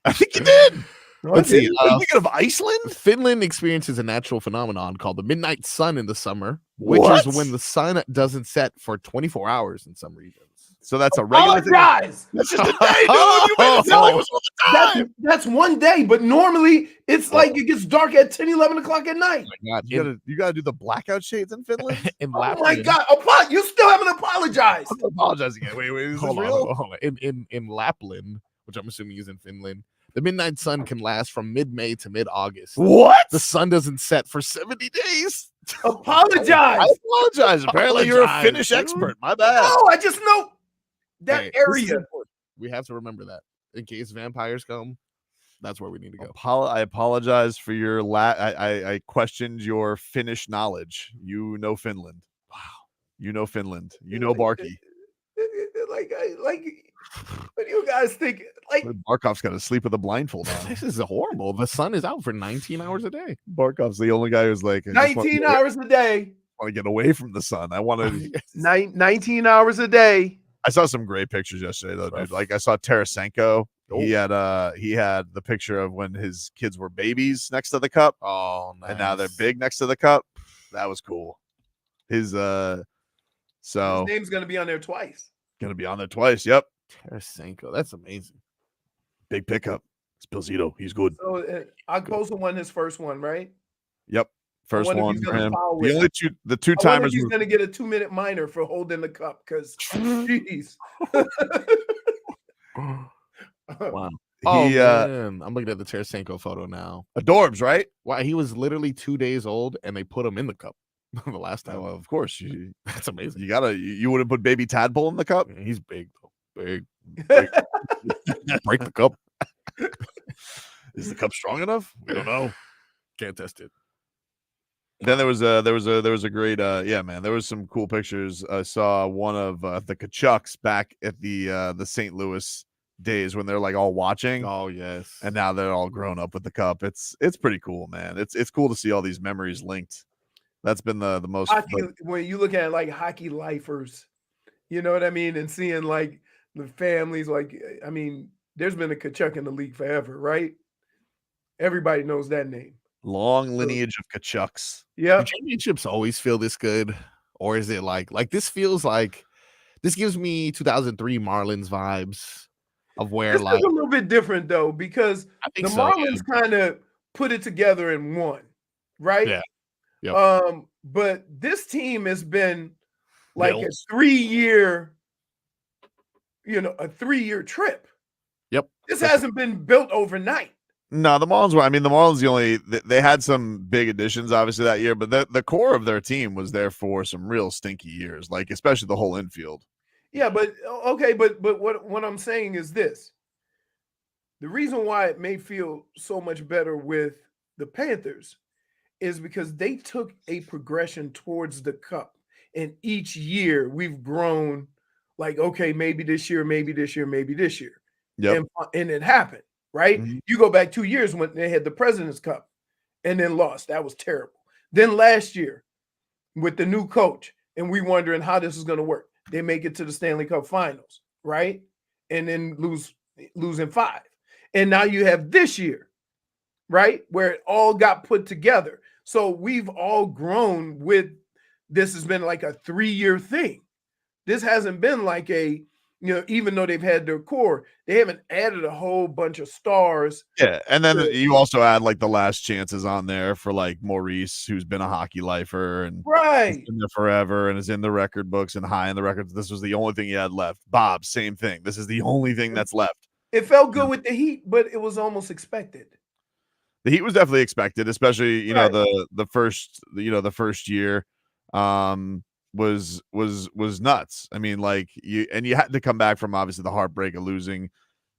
S1: I think you did.
S3: No,
S1: Let's see. Are you thinking of Iceland?
S7: Finland experiences a natural phenomenon called the midnight sun in the summer, which is when the sun doesn't set for 24 hours in some regions.
S1: So that's a regular thing.
S3: That's
S1: just a day, dude. You made it sound like it was all the time.
S3: That's one day, but normally it's like it gets dark at 10, 11 o'clock at night.
S7: God,
S1: you gotta do the blackout shades in Finland.
S7: In
S3: Oh
S7: Lapland.
S3: my God! You still haven't apologized.
S1: I'm apologizing again. Wait, is
S7: Hold
S1: this
S7: on,
S1: real?
S7: hold on. In Lapland, which I'm assuming is in Finland, the midnight sun can last from mid-May to mid-August.
S1: What?
S7: The sun doesn't set for 70 days.
S3: Apologize.
S1: I apologize. Apparently, you're a Finnish expert. My bad.
S3: No, I just know that area.
S7: We have to remember that in case vampires come. That's where we need to go.
S1: I apologize for your I questioned your Finnish knowledge. You know Finland. Wow. You know Finland. You know Barky.
S3: What do you guys think? Like
S1: Barkov's got to sleep with a blindfold on.
S7: This is horrible. The sun is out for 19 hours a day.
S1: Barkov's the only guy who's like
S3: 19 hours a day.
S1: I want to get away from the sun. I want to
S3: 19 hours a day.
S1: I saw some great pictures yesterday though, dude. Like I saw Tarasenko. He had the picture of when his kids were babies next to the cup.
S7: Oh, nice.
S1: And now they're big next to the cup. That was cool. His
S3: name's gonna be on there twice.
S1: Gonna be on there twice. Yep.
S7: Tarasenko. That's amazing.
S1: Big pickup. It's Bill Zito. He's good.
S3: So Agbosa won his first one, right?
S1: Yep. First one for him. The two
S3: I wonder
S1: timers.
S3: if he's gonna get a 2-minute minor for holding the cup because jeez.
S7: Wow. Man. I'm looking at the Tarasenko photo now.
S1: Adorbs, right?
S7: Wow, he was literally 2 days old, and they put him in the cup the last time.
S1: Well, of course,
S7: that's amazing.
S1: You wouldn't put baby Tadpole in the cup.
S7: He's big, though. Big. Break the cup.
S1: Is the cup strong enough? We don't know.
S7: Can't test it.
S1: Then there was a great man. There was some cool pictures. I saw one of the Kachucks back at the St. Louis days when they're like all watching.
S7: Oh yes.
S1: And now they're all grown up with the cup. It's pretty cool, man. It's cool to see all these memories linked. That's been the most
S3: hockey, when you look at like hockey lifers, you know what I mean, and seeing like the families, like I mean, there's been a Kachuk in the league forever, right? Everybody knows that name.
S1: Long lineage of Kachucks.
S3: Yeah.
S7: Do championships always feel this good, or is it like this feels like this gives me 2003 Marlins vibes of where
S3: This
S7: like
S3: is a little bit different though because the Marlins kind of put it together and won, right?
S7: Yeah. Yep.
S3: But this team has been like
S7: Bills.
S3: a 3-year, a 3-year trip.
S7: Yep.
S3: This hasn't been built overnight.
S1: No, the Marlins were. I mean, the Marlins they had some big additions obviously that year, but the core of their team was there for some real stinky years, like especially the whole infield.
S3: Yeah, but okay, but what I'm saying is this. The reason why it may feel so much better with the Panthers is because they took a progression towards the cup. And each year we've grown like, okay, maybe this year, maybe this year, maybe this year.
S1: Yep.
S3: And it happened, right?
S1: Mm-hmm.
S3: You go back 2 years when they had the President's Cup and then lost. That was terrible. Then last year with the new coach, and we wondering how this is going to work. They make it to the Stanley Cup finals, right? And then losing 5. And now you have this year, right? Where it all got put together. So we've all grown with this has been like a 3-year thing. This hasn't been like a, even though they've had their core, they haven't added a whole bunch of stars.
S1: Yeah. And then you also add like the last chances on there for like Maurice, who's been a hockey lifer and
S3: right
S1: been there forever and is in the record books and high in the records. This was the only thing he had left. Bob, same thing. This is the only thing that's left.
S3: It felt good with the Heat, but it was almost expected.
S1: The Heat was definitely expected, especially
S3: Right.
S1: the first year was nuts. I mean, like you had to come back from obviously the heartbreak of losing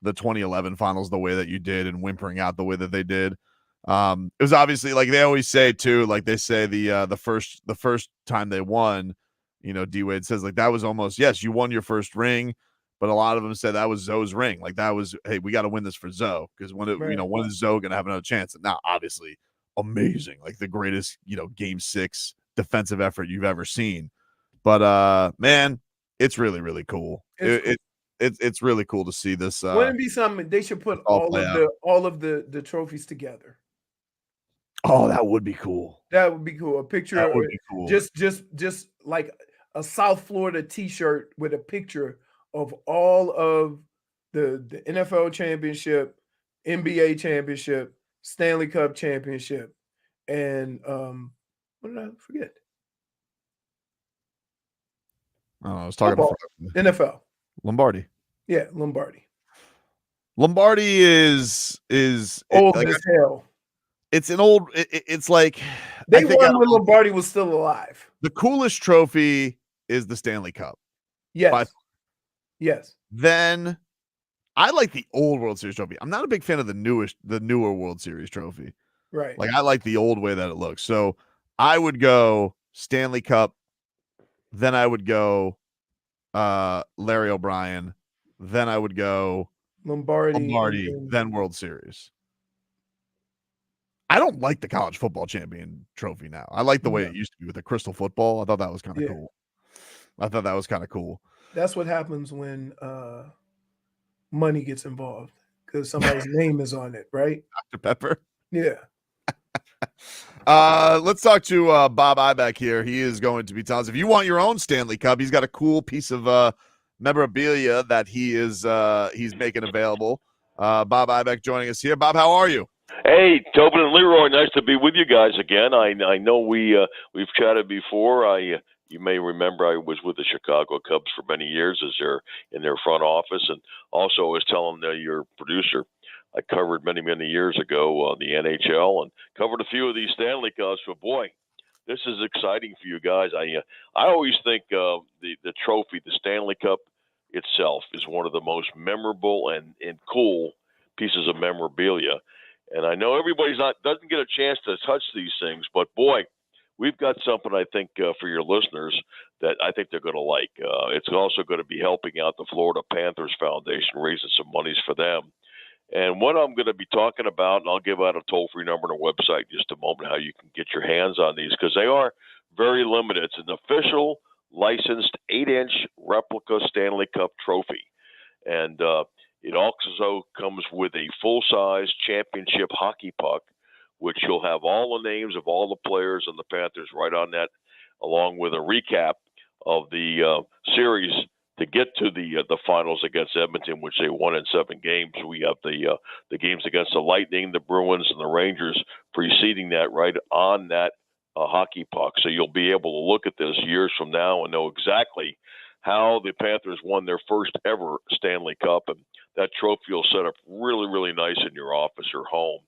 S1: the 2011 finals the way that you did and whimpering out the way that they did. It was obviously like they always say too, like they say the first time they won, D Wade says like that was almost, yes, you won your first ring. But a lot of them said that was Zoe's ring. Like that was, hey, we got to win this for Zoe because when is Zoe going to have another chance? And now, obviously, amazing, like the greatest, Game 6 defensive effort you've ever seen. But man, it's really, really cool. It's really cool to see this.
S3: Wouldn't it be something they should put all of the trophies together?
S1: Oh, that would be cool.
S3: That would be cool. A picture.
S1: That would be cool.
S3: Just like a South Florida T-shirt with a picture of all of the NFL championship, NBA championship, Stanley Cup championship, and what did I forget?
S1: Oh, I was talking about
S3: NFL.
S1: Lombardi.
S3: Yeah, Lombardi.
S1: Lombardi is
S3: old as hell.
S1: It's an old. It's like
S3: they won when Lombardi was still alive.
S1: The coolest trophy is the Stanley Cup.
S3: Yes. Yes.
S1: Then I like the old World Series trophy. I'm not a big fan of the newer World Series trophy.
S3: Right.
S1: Like I like the old way that it looks. So I would go Stanley Cup. Then I would go Larry O'Brien. then I would go
S3: Lombardi,
S1: then World Series. I don't like the college football champion trophy now. I like the way it used to be with the crystal football. I thought that was kind of cool.
S3: That's what happens when money gets involved because somebody's name is on it, right?
S1: Dr. Pepper.
S3: Yeah.
S1: Let's talk to Bob Ibeck here. He is going to be telling us if you want your own Stanley Cup, he's got a cool piece of memorabilia that he's making available. Bob Ibeck joining us here. Bob, how are you?
S17: Hey, Tobin and Leroy, nice to be with you guys again. I know we've chatted before. You may remember I was with the Chicago Cubs for many years as they're in their front office, and also I was telling your producer I covered many years ago the NHL and covered a few of these Stanley Cups. But boy, this is exciting for you guys. I always think the trophy, the Stanley Cup itself, is one of the most memorable and cool pieces of memorabilia. And I know everybody's doesn't get a chance to touch these things, but boy, we've got something I think for your listeners that I think they're going to like. It's also going to be helping out the Florida Panthers Foundation, raising some monies for them. And what I'm going to be talking about, and I'll give out a toll-free number and a website in just a moment, how you can get your hands on these, because they are very limited. It's an official, licensed 8-inch replica Stanley Cup trophy. And it also comes with a full-size championship hockey puck, which you'll have all the names of all the players and the Panthers right on that, along with a recap of the series to get to the finals against Edmonton, which they won in 7 games. We have the games against the Lightning, the Bruins, and the Rangers preceding that right on that hockey puck. So you'll be able to look at this years from now and know exactly how the Panthers won their first ever Stanley Cup. And that trophy will set up really, really nice in your office or home.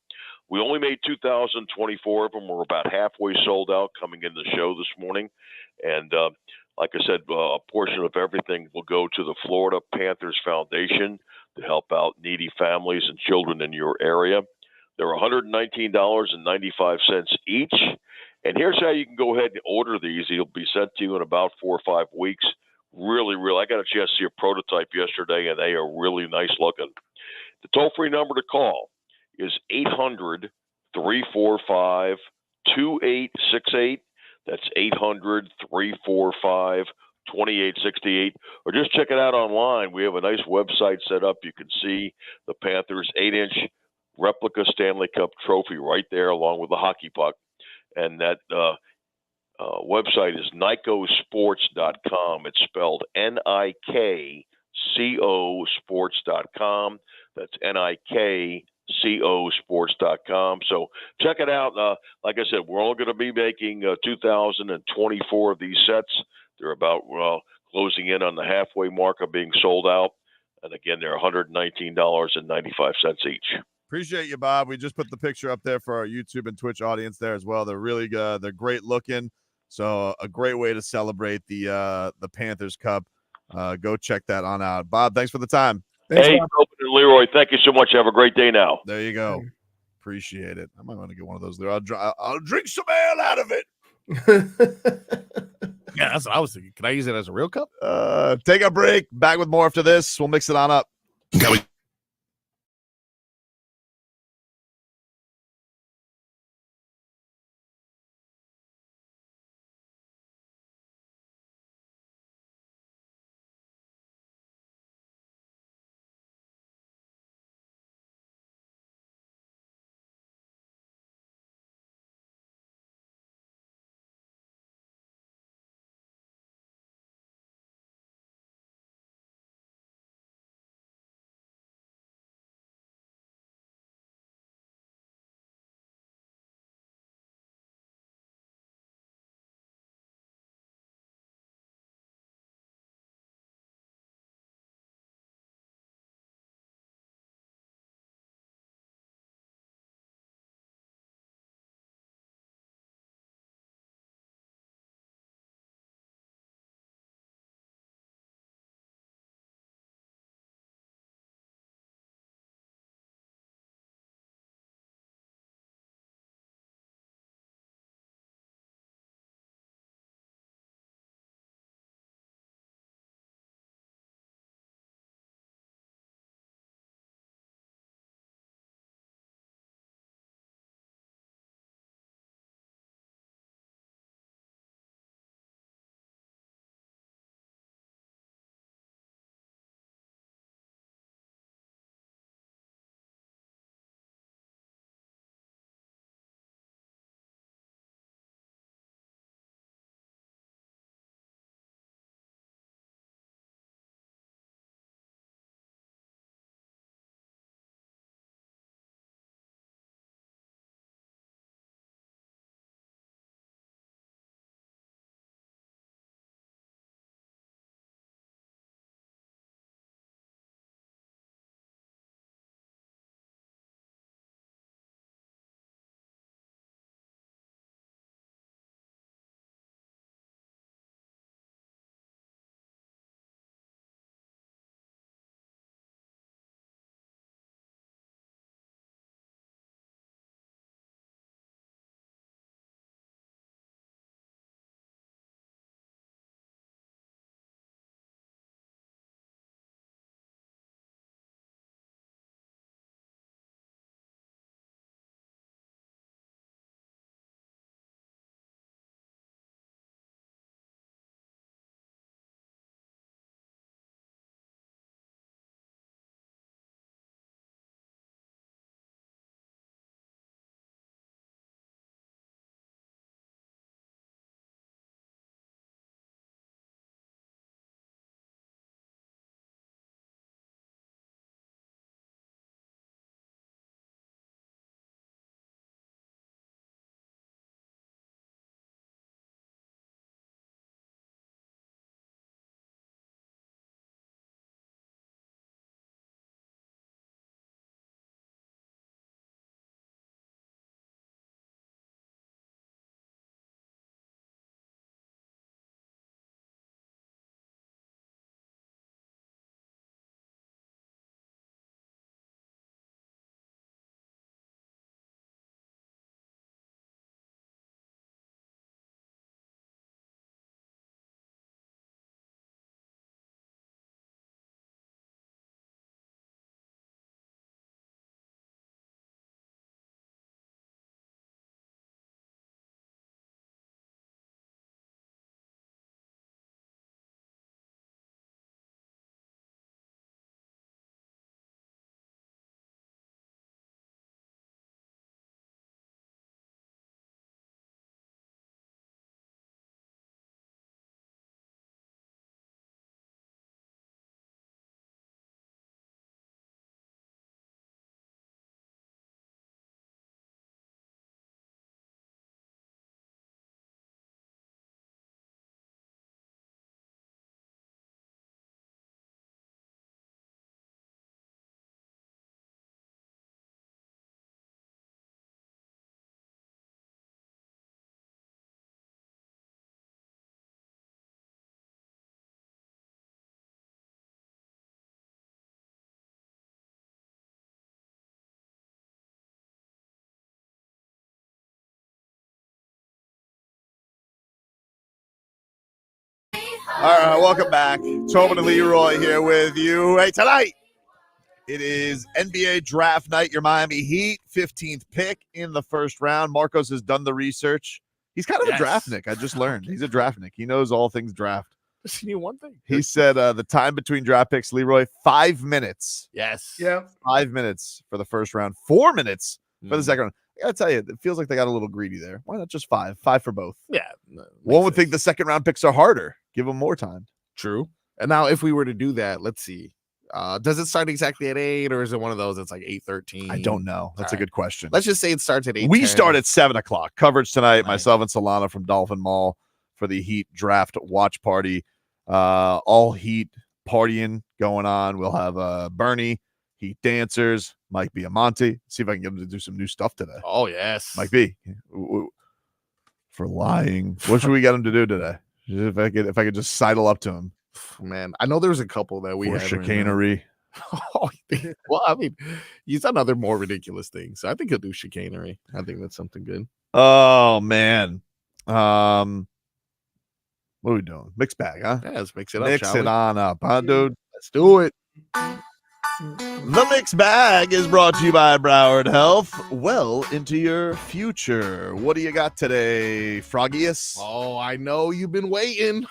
S17: We only made 2,024 of them. We're about halfway sold out coming into the show this morning. And like I said, a portion of everything will go to the Florida Panthers Foundation to help out needy families and children in your area. They're $119.95 each. And here's how you can go ahead and order these. They'll be sent to you in about 4 or 5 weeks. Really, I got a chance to see a prototype yesterday, and they are really nice looking. The toll-free number to call is 800-345-2868. That's 800-345-2868. Or just check it out online. We have a nice website set up. You can see the Panthers 8-inch replica Stanley Cup trophy right there along with the hockey puck. And that website is NIKOsports.com. It's spelled NIKCO sports.com. That's NIKCO sports.com. So check it out. Like I said, we're only going to be making 2,024 of these sets. They're about closing in on the halfway mark of being sold out. And again, they're $119.95 each.
S1: Appreciate you, Bob. We just put the picture up there for our YouTube and Twitch audience there as well. They're really good. They're great looking. So a great way to celebrate the Panthers Cup. Go check that on out. Bob, thanks for the time.
S3: Thanks,
S17: hey,
S3: Bob.
S17: Leroy, thank you so much. Have a great day now.
S1: There you go. Appreciate it. I might want to get one of those. I'll drink some ale out of it.
S7: Yeah, that's what I was thinking. Can I use it as a real cup?
S1: Take a break. Back with more after this. We'll mix it on up. All right, welcome back. Tobin and Leroy here with you. Hey, tonight it is NBA draft night. Your Miami Heat, 15th pick in the first round. Marcos has done the research. He's kind of a draftnik. I just learned. He's a draftnik. He knows all things draft.
S7: Just need one thing.
S1: He said the time between draft picks, Leroy, 5 minutes.
S7: Yes.
S3: Yeah.
S1: 5 minutes for the first round, 4 minutes for the second round. I gotta tell you, it feels like they got a little greedy there. Why not just 5? 5 for both.
S7: Yeah.
S1: One would think the second round picks are harder. Give them more time.
S7: True. And now if we were to do that, let's see. Does it start exactly at 8 or is it one of those that's like 8:13?
S1: I don't know. That's a good question.
S7: Let's just say it starts at 8.
S1: We start at 7 o'clock. Coverage tonight. Myself and Solana from Dolphin Mall for the Heat draft watch party. All Heat partying going on. We'll have Bernie, Heat dancers, Mike Biamonte. See if I can get him to do some new stuff today.
S7: Oh, yes.
S1: Mike B. For lying. What should we get him to do today? If I could just sidle up to him.
S7: Man, I know there's a couple that we
S1: for
S7: have
S1: chicanery.
S7: Well, I mean, he's done other more ridiculous things. So I think he'll do chicanery. I think that's something good.
S1: Oh man. What are we doing? Mixed bag, huh?
S7: Yeah, let's mix it up.
S1: Mix it on up, huh, dude?
S7: Let's do it.
S1: The mixed bag is brought to you by Broward Health. Well into your future. What do you got today, Froggius?
S7: Oh, I know you've been waiting.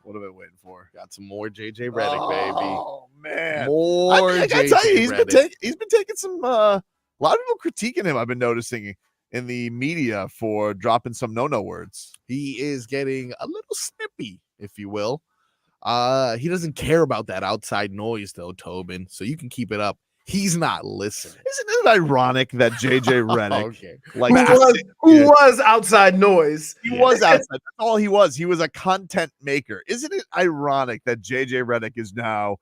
S1: What have I been waiting for?
S7: Got some more JJ Redick, baby.
S1: Oh man,
S7: more.
S1: I gotta tell you, he's been taking some. A lot of people critiquing him. I've been noticing in the media for dropping some no words.
S7: He is getting a little snippy, if you will. He doesn't care about that outside noise, though, Tobin. So you can keep it up. He's not listening.
S1: Isn't it ironic that JJ Redick, like
S3: who was outside noise?
S1: He was outside. That's all he was. He was a content maker. Isn't it ironic that JJ Redick is now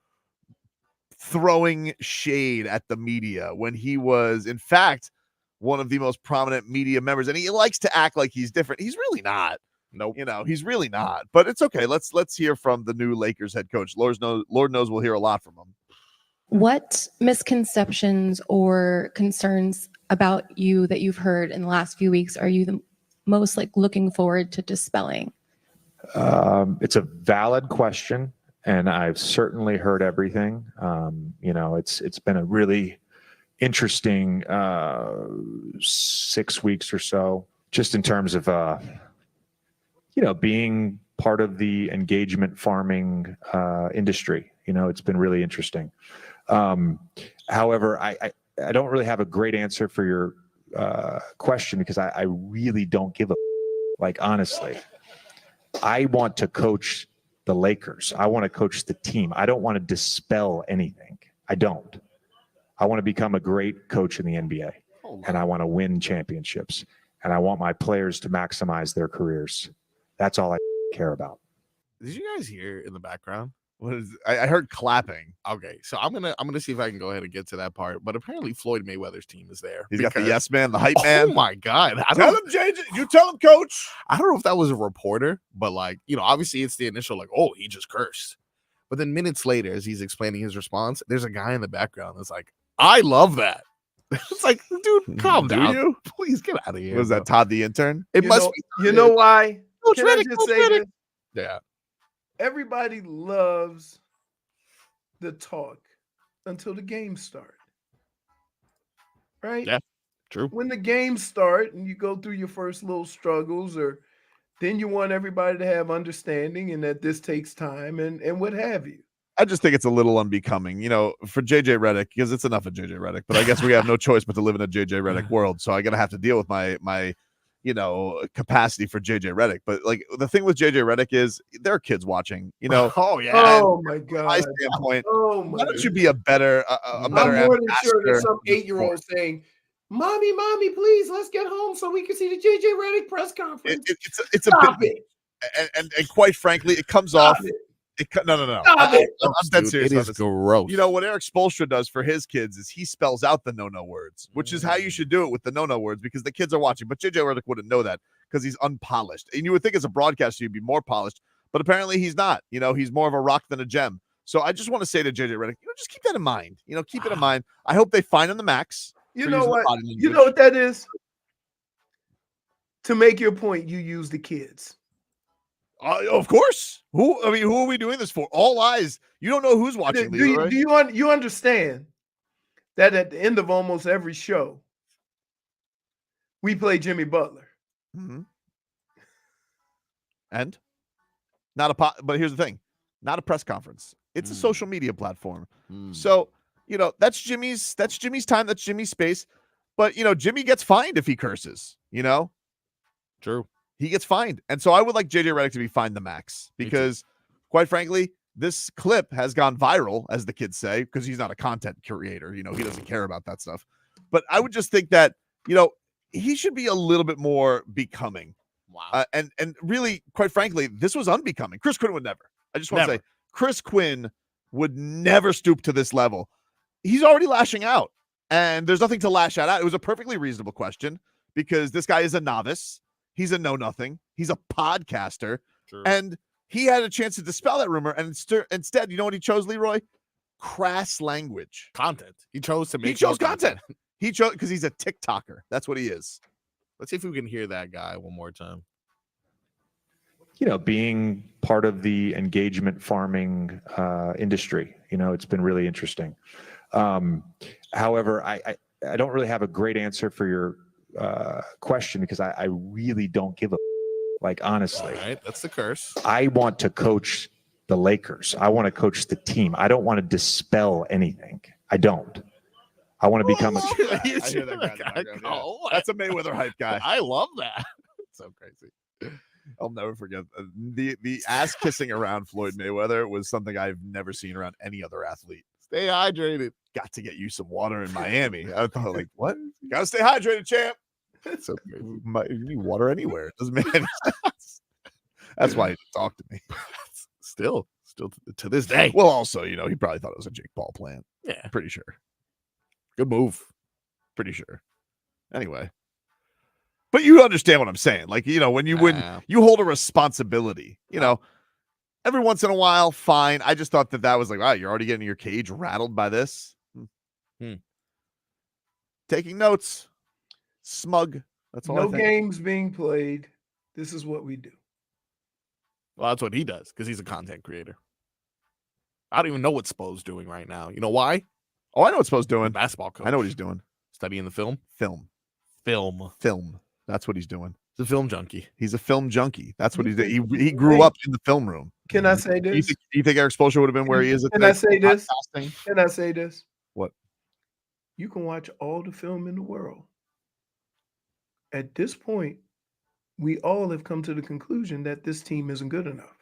S1: throwing shade at the media when he was, in fact, one of the most prominent media members, and he likes to act like he's different. He's really not.
S7: Nope.
S1: You know, he's really not. But it's okay. Let's hear from the new Lakers head coach. Lord knows we'll hear a lot from him.
S18: What misconceptions or concerns about you that you've heard in the last few weeks are you the most looking forward to dispelling?
S19: It's a valid question, and I've certainly heard everything. It's been a really interesting 6 weeks or so, just in terms of being part of the engagement farming industry. It's been really interesting. However, I don't really have a great answer for your question because I really don't give a honestly. I want to coach the Lakers. I want to coach the team. I don't want to dispel anything. I don't. I want to become a great coach in the NBA, and I want to win championships, and I want my players to maximize their careers. That's all I care about.
S7: Did you guys hear in the background?
S1: What is? I heard clapping.
S7: Okay, so I'm gonna see if I can go ahead and get to that part. But apparently, Floyd Mayweather's team is there.
S1: He's got the yes man, the hype man.
S7: Oh my god!
S1: Tell him, JJ. You tell him, coach.
S7: I don't know if that was a reporter, but obviously it's the initial oh, he just cursed. But then minutes later, as he's explaining his response, there's a guy in the background that's like, I love that. It's like, dude, calm down.
S1: You?
S7: Please get out of here.
S1: Was that Todd the intern?
S7: It must be.
S3: You know why?
S7: Coach
S3: Can I
S7: Redick,
S3: just
S7: Coach
S3: say
S7: Redick.
S3: this?
S7: Yeah.
S3: Everybody loves the talk until the games start. Right?
S7: Yeah, true.
S3: When the games start and you go through your first little struggles, or then you want everybody to have understanding and that this takes time and what have you.
S1: I just think it's a little unbecoming, for JJ Redick, because it's enough of JJ Redick. But I guess we have no choice but to live in a JJ Redick world. So I'm gonna have to deal with my capacity for JJ Redick. But the thing with JJ Redick is there are kids watching,
S7: Oh yeah.
S3: Oh my god.
S1: From my standpoint,
S3: Oh my
S1: why don't you be a better
S3: I'm more than sure
S1: ambassador?
S3: there's some 8-year-old saying, Mommy, please, let's get home so we can see the JJ Redick press conference.
S1: It's
S3: Stop
S1: a bit,
S3: it.
S1: and quite frankly, it comes
S3: Stop
S1: off.
S3: it.
S1: No.
S3: Stop it.
S1: I'm dead
S7: Dude,
S1: serious.
S7: it
S1: about
S7: is
S1: this.
S7: gross.
S1: What Eric Spoelstra does for his kids is he spells out the no words, which is how you should do it with the no words because the kids are watching. But JJ Redick wouldn't know that because he's unpolished. And you would think as a broadcaster you'd be more polished, but apparently he's not. He's more of a rock than a gem. So I just want to say to JJ Redick, just keep that in mind. Keep it in mind. I hope they fine him the max.
S3: You know what? You know what that is? To make your point, you use the kids.
S1: Of course. Who are we doing this for? All eyes. You don't know who's watching.
S3: Do you understand that at the end of almost every show, we play Jimmy Butler?
S1: Mm-hmm. And but here's the thing, not a press conference. It's a social media platform. So, that's Jimmy's time. That's Jimmy's space. But, Jimmy gets fined if he curses,
S7: True.
S1: He gets fined. And so I would like JJ Redick to be fined the max because, quite frankly, this clip has gone viral, as the kids say, because he's not a content creator. He doesn't care about that stuff. But I would just think that, he should be a little bit more becoming.
S7: Wow.
S1: And really, quite frankly, this was unbecoming. Chris Quinn would never. I just want to say, Chris Quinn would never stoop to this level. He's already lashing out, and there's nothing to lash out at. It was a perfectly reasonable question because this guy is a novice. He's a know-nothing. He's a podcaster.
S7: True.
S1: And he had a chance to dispel that rumor, and instead, you know what he chose, Leroy? Crass language.
S7: Content. He chose to make.
S1: He chose content. He chose because he's a TikToker. That's what he is.
S7: Let's see if we can hear that guy one more time.
S19: Being part of the engagement farming industry, it's been really interesting. However, I don't really have a great answer for your question because I really don't give a honestly.
S7: All right, that's the curse.
S19: I want to coach the Lakers. I want to coach the team. I don't want to dispel anything. I don't. I want to become a.
S1: I hear that guy in the background, yeah. That's a Mayweather hype guy.
S7: I love that.
S1: It's so crazy. I'll never forget the ass kissing around Floyd Mayweather was something I've never seen around any other athlete.
S7: Stay hydrated.
S1: Got to get you some water in Miami. I thought, what? You gotta stay hydrated, champ. It's so crazy. You need water anywhere. It doesn't make any sense. That's why he didn't talk to me.
S7: Still to this day.
S1: Well, also, he probably thought it was a Jake Paul plan.
S7: Yeah,
S1: pretty sure.
S7: Good move.
S1: Pretty sure. Anyway. But you understand what I'm saying. When you hold a responsibility, every once in a while, fine. I just thought that was wow, you're already getting your cage rattled by this. Taking notes. Smug. That's all.
S3: No games being played. This is what we do.
S7: Well, that's what he does because he's a content creator. I don't even know what Spo's doing right now. You know why?
S1: Oh, I know what Spo's doing.
S7: Basketball coach.
S1: I know what he's doing.
S7: Studying the film?
S1: Film. That's what he's doing.
S7: He's a film junkie.
S1: He's a film junkie. That's what he did. He grew up in the film room.
S3: Can I say this?
S1: Do you think Eric Spoelstra would have been where he is?
S3: Can I say this? Can I say this?
S1: What?
S3: You can watch all the film in the world. At this point, we all have come to the conclusion that this team isn't good enough.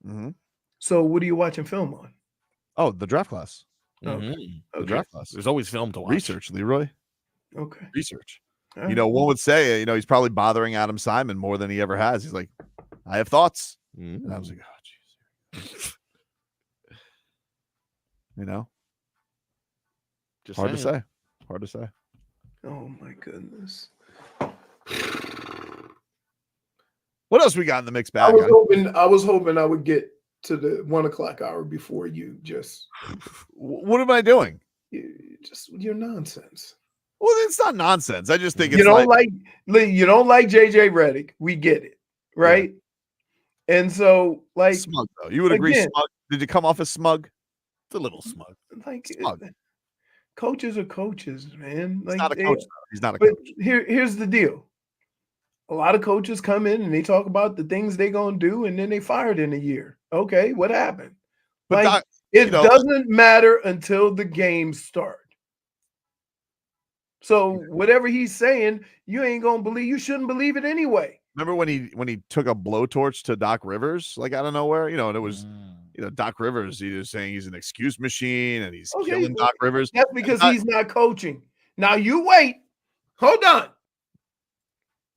S1: Mm-hmm.
S3: So what are you watching film on?
S1: Oh, the draft class.
S3: Okay.
S1: The draft class.
S7: There's always film to watch.
S1: Research, Leroy.
S3: Okay.
S1: Research.
S3: All right.
S1: One would say, he's probably bothering Adam Simon more than he ever has. He's like, I have thoughts. And I was like, oh, jeez.
S7: Just
S1: hard
S7: saying.
S1: to say. Hard to say.
S3: Oh my goodness.
S1: What else we got in the mixed bag?
S3: I was hoping I would get to the 1 o'clock hour before you just.
S1: What am I doing?
S3: Your nonsense.
S1: Well, it's not nonsense. I just think it's
S3: you don't like JJ Redick. We get it, right? Yeah. And so,
S1: smug though. You would agree? Smug. Did you come off as smug?
S7: It's a little smug.
S1: Smug.
S3: Coaches are coaches, man.
S1: He's not a coach. He's not a coach.
S3: Here's the deal. A lot of coaches come in and they talk about the things they're gonna do, and then they fired in a year. Okay, what happened?
S1: But
S3: it doesn't matter until the games start. So whatever he's saying, you ain't gonna believe. You shouldn't believe it anyway.
S1: Remember when he took a blowtorch to Doc Rivers, out of nowhere, and it was, Doc Rivers. He was saying he's an excuse machine and he's killing Doc Rivers.
S3: That's because he's not coaching. Now you wait. Hold on.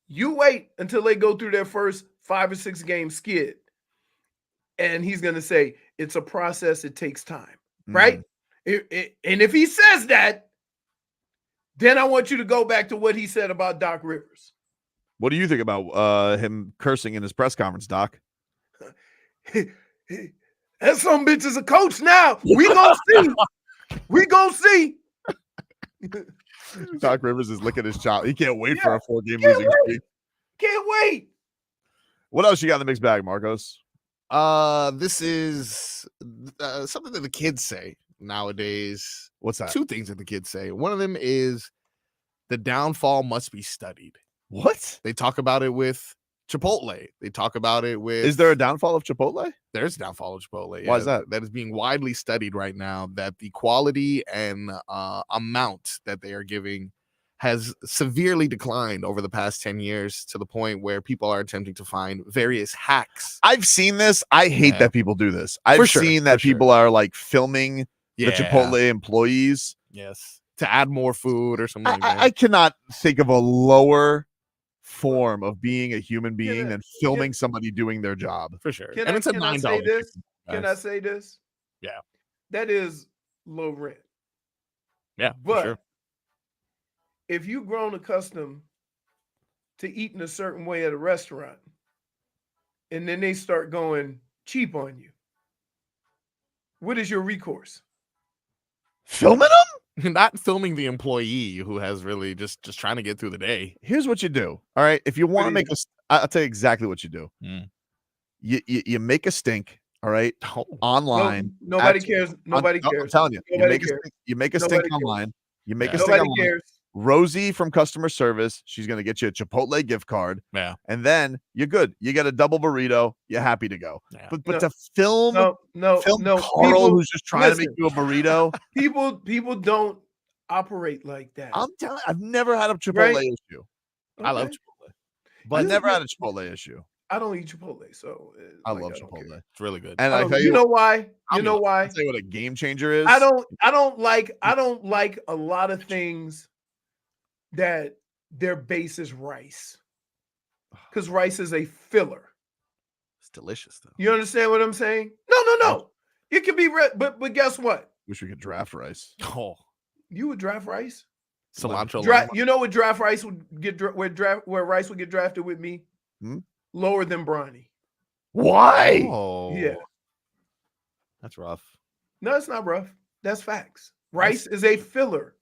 S3: You wait until they go through their first 5 or 6 game skid, and he's gonna say it's a process. It takes time, right? And if he says that, then I want you to go back to what he said about Doc Rivers.
S1: What do you think about him cursing in his press conference, Doc?
S3: That some bitch is a coach now. We gonna see. We gonna see.
S1: Doc Rivers is licking his chops. He can't wait for a 4-game losing streak.
S3: Can't wait.
S1: What else you got in the mixed bag, Marcos?
S7: This is something that the kids say nowadays.
S1: What's that?
S7: Two things that the kids say. One of them is the downfall must be studied.
S1: What?
S7: They talk about it with Chipotle. They talk about it with.
S1: Is there a downfall of Chipotle?
S7: There's a downfall of Chipotle.
S1: Why is that?
S7: That is being widely studied right now, that the quality and amount that they are giving has severely declined over the past 10 years to the point where people are attempting to find various hacks.
S1: I've seen this. I hate that people do this. I've seen that people are like filming the Chipotle employees.
S7: Yes. To add more food or something like that.
S1: I cannot think of a lower form of being a human being than filming somebody doing their job.
S7: For sure.
S3: Can
S7: And it's a
S3: I
S7: $9
S3: say this?
S7: chicken.
S3: Can I say this?
S7: Yeah.
S3: That is low rent.
S7: Yeah,
S3: But
S7: for sure.
S3: if you've grown accustomed to eating a certain way at a restaurant, and then they start going cheap on you, what is your recourse?
S1: Filming them?
S7: Not filming the employee who has really just trying to get through the day.
S1: Here's what you do. All right. If you want to make I'll tell you exactly what you do. You make a stink. All right. Online.
S3: Nobody cares. Nobody cares.
S1: I'm telling you.
S3: Nobody
S1: You make a
S3: Nobody
S1: stink
S3: cares.
S1: online. You make a
S3: Nobody
S1: stink online.
S3: cares.
S1: Rosie from customer service, she's going to get you a Chipotle gift card.
S7: Yeah.
S1: And then you're good. You get a double burrito. You're happy to go. But to film
S3: no,
S1: Carl, who's just trying to make you a burrito.
S3: People don't operate like that.
S1: I'm telling I've never had a Chipotle issue.
S7: I love
S3: Okay.
S7: Chipotle.
S1: But I never had a Chipotle issue.
S3: I don't eat Chipotle, so
S1: I love Chipotle.
S7: It's really good.
S1: And I tell
S3: you know why? You know why?
S1: I'll tell you what a game changer is.
S3: I don't like a lot of things that their base is rice, because rice is a filler.
S7: It's delicious though.
S3: You understand what I'm saying? No. It can be but guess what?
S1: Wish we could draft rice.
S7: Oh,
S3: you would draft rice.
S7: Cilantro.
S3: You know what draft rice would get where rice would get drafted with me? Lower than Bronny.
S1: Why?
S7: Oh,
S3: Yeah.
S7: That's rough.
S3: No, it's not rough. That's facts. Rice is a filler.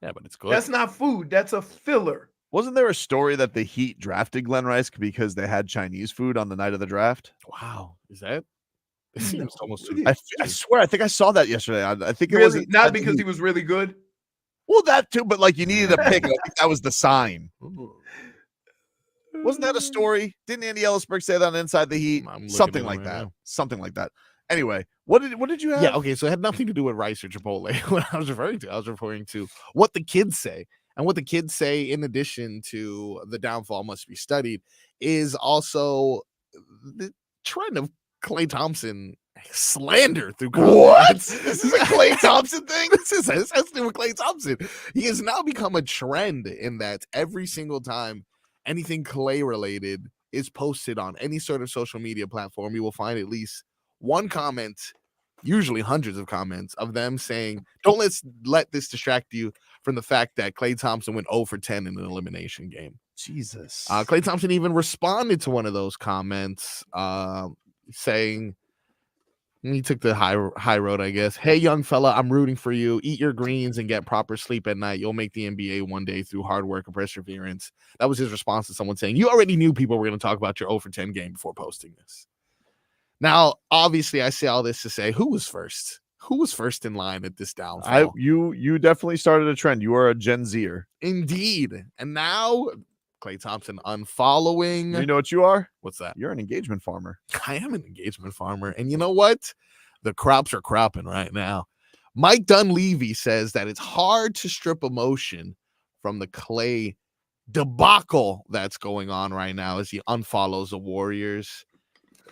S7: Yeah, but it's good.
S3: That's not food. That's a filler.
S1: Wasn't there a story that the Heat drafted Glen Rice because they had Chinese food on the night of the draft?
S7: Wow. Is that? It seems almost too.
S1: I swear, I think I saw that yesterday. I think it
S3: Really?
S1: was
S3: Not because he was really good.
S1: Well, that too, but like you needed a pick. I think that was the sign. Wasn't that a story? Didn't Andy Elisburg say that on Inside the Heat? Something like that. Something like that. Anyway, what did you have?
S7: Yeah, okay, so it had nothing to do with rice or Chipotle. What I was referring to what the kids say. And what the kids say, in addition to the downfall must be studied, is also the trend of Klay Thompson slander through comments.
S1: What? This is a Klay Thompson thing?
S7: This has to do with Klay Thompson. He has now become a trend in that every single time anything Klay related is posted on any sort of social media platform, you will find at least one comment, usually hundreds of comments, of them saying, don't let this distract you from the fact that Klay Thompson went 0 for 10 in an elimination game.
S1: Jesus.
S7: Klay Thompson even responded to one of those comments, saying, he took the high road, I guess. Hey, young fella, I'm rooting for you. Eat your greens and get proper sleep at night. You'll make the NBA one day through hard work and perseverance. That was his response to someone saying, you already knew people were going to talk about your 0 for 10 game before posting this. Now, obviously, I say all this to say, who was first? Who was first in line at this downfall?
S1: You definitely started a trend. You are a Gen Zer.
S7: Indeed. And now Klay Thompson unfollowing.
S1: You know what you are?
S7: What's that?
S1: You're an engagement farmer.
S7: I am an engagement farmer. And you know what? The crops are cropping right now. Mike Dunleavy says that it's hard to strip emotion from the Klay debacle that's going on right now as he unfollows the Warriors.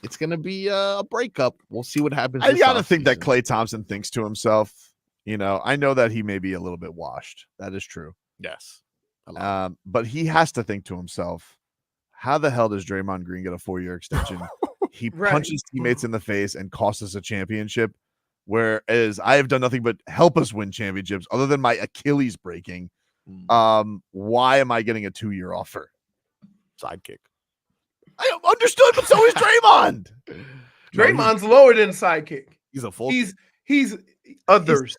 S7: It's going to be a breakup. We'll see what happens.
S1: I got to think that Klay Thompson thinks to himself, you know, I know that he may be a little bit washed. That is true.
S7: Yes.
S1: But he has to think to himself, how the hell does Draymond Green get a 4-year extension? He punches teammates in the face and costs us a championship, whereas I have done nothing but help us win championships other than my Achilles breaking. Why am I getting a 2-year offer?
S7: Sidekick.
S1: I understood, but so is Draymond.
S3: Draymond's lower than sidekick.
S7: He's a full.
S3: He's others.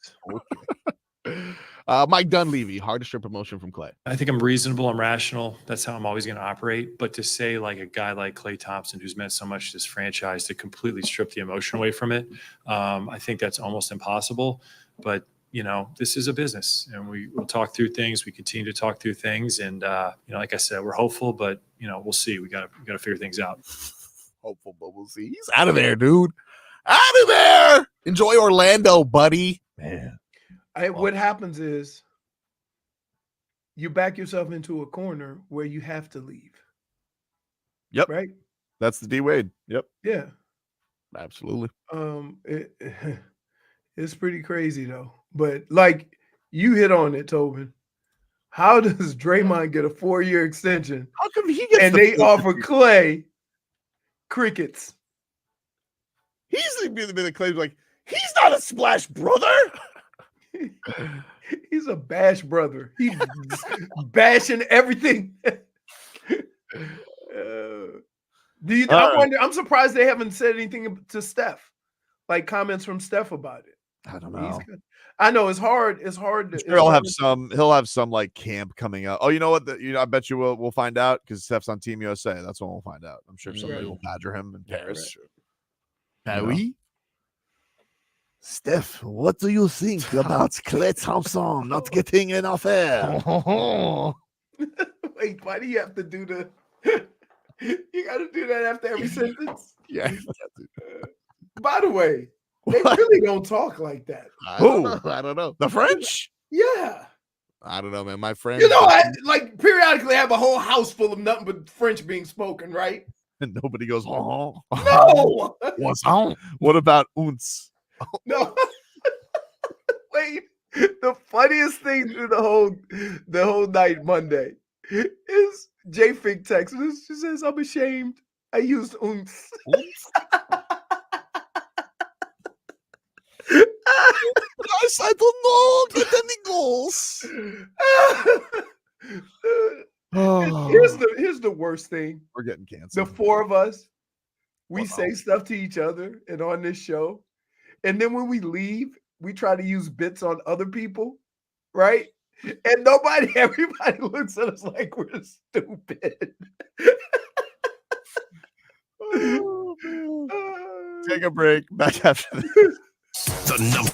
S7: Mike Dunleavy, hard to strip emotion from Klay.
S20: I think I'm reasonable. I'm rational. That's how I'm always going to operate. But to say like a guy like Klay Thompson, who's meant so much to this franchise, to completely strip the emotion away from it, I think that's almost impossible. But this is a business, and we will talk through things. We continue to talk through things, and like I said, we're hopeful, but we'll see. We got to figure things out.
S7: Hopeful, but we'll see. He's out of there, dude. Out of there. Enjoy Orlando, buddy.
S1: Man.
S3: What happens is you back yourself into a corner where you have to leave.
S1: Yep.
S3: Right?
S1: That's the D Wade. Yep.
S3: Yeah.
S7: Absolutely.
S3: It's pretty crazy though. But like you hit on it, Tobin. How does Draymond get a 4-year extension?
S1: How come he gets
S3: and they offer Klay crickets?
S1: He's the Klay's like, he's not a splash brother.
S3: He's a bash brother. He's bashing everything. I wonder. I'm surprised they haven't said anything to Steph, like comments from Steph about it.
S1: I don't know.
S3: I know it's hard. It's hard.
S1: He'll have some like camp coming up. Oh, you know what? I bet you we'll find out because Steph's on Team USA. That's when we'll find out. I'm sure somebody will badger him in Paris.
S7: Paris.
S1: Steph, what do you think about Klay Thompson not getting an offer?
S3: Wait, why do you have to do the? You got to do that after every sentence.
S7: Yeah.
S3: By the way, they really don't talk like that.
S7: I don't know.
S1: The French?
S3: Yeah.
S7: I don't know, man. My friend.
S3: I like periodically have a whole house full of nothing but French being spoken, right?
S1: And nobody goes, oh.
S3: No.
S1: What's on? What about unce?
S3: No. Wait. The funniest thing through the whole night Monday is J Fig texts. She says, I'm ashamed. I used unce.
S1: I don't know. Get any goals.
S3: Here's the worst thing.
S1: We're getting canceled.
S3: The four of us, we say stuff to each other and on this show. And then when we leave, we try to use bits on other people, right? And everybody looks at us like we're stupid.
S1: Take a break. Back after this.
S13: The number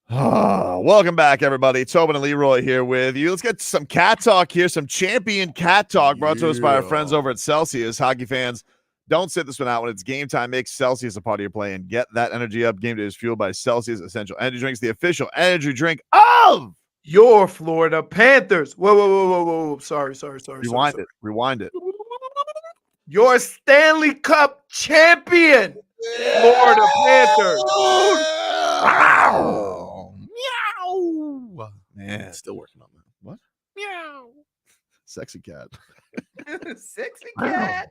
S1: Welcome back, everybody. Tobin and Leroy here with you. Let's get some cat talk here, some champion cat talk brought to us by our friends over at Celsius. Hockey fans, don't sit this one out when it's game time. Make Celsius a part of your play and get that energy up. Game day is fueled by Celsius Essential Energy Drinks, the official energy drink of
S3: your Florida Panthers. Whoa. Sorry.
S1: Rewind it.
S3: Your Stanley Cup champion, Florida Panthers.
S1: Meow. Man,
S7: Still working on that.
S1: what?
S3: Meow.
S1: Sexy cat.
S3: Sexy cat.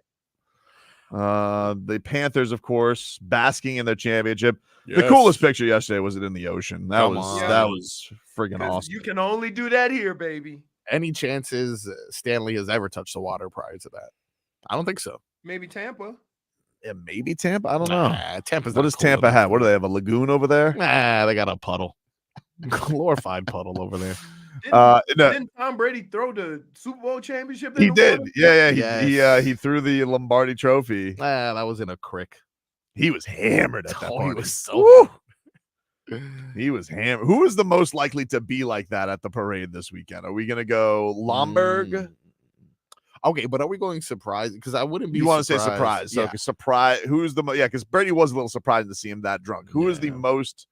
S1: The Panthers, of course, basking in their championship. The
S7: Yes.
S1: coolest picture yesterday was it in the ocean. That
S7: Come
S1: was
S7: on.
S1: that was friggin'
S3: 'Cause
S1: awesome.
S3: You can only do that here, baby.
S7: Any chances Stanley has ever touched the water prior to that? I don't think so.
S3: Maybe Tampa.
S1: Yeah, maybe Tampa. I don't know.
S7: Tampa's
S1: What
S7: not
S1: does
S7: cool
S1: Tampa
S7: enough
S1: have?
S7: for
S1: What do
S7: it.
S1: they have? A lagoon over there?
S7: Nah, they got a puddle. Glorified puddle over there.
S1: No,
S3: Didn't Tom Brady throw the Super Bowl championship? In
S1: he
S3: the
S1: did.
S3: water?
S1: Yeah.
S7: Yes.
S1: He threw the Lombardi Trophy.
S7: Nah, that was in a crick.
S1: He was hammered at that
S7: Oh,
S1: party.
S7: he was so
S1: He was hammered. Who is the most likely to be like that at the parade this weekend? Are we gonna go Lomberg?
S7: Okay, but are we going surprised? Because I wouldn't be.
S1: You want to say surprise? So
S7: Yeah.
S1: surprise. Who's the most? Yeah, because Brady was a little surprised to see him that drunk. Who is the most?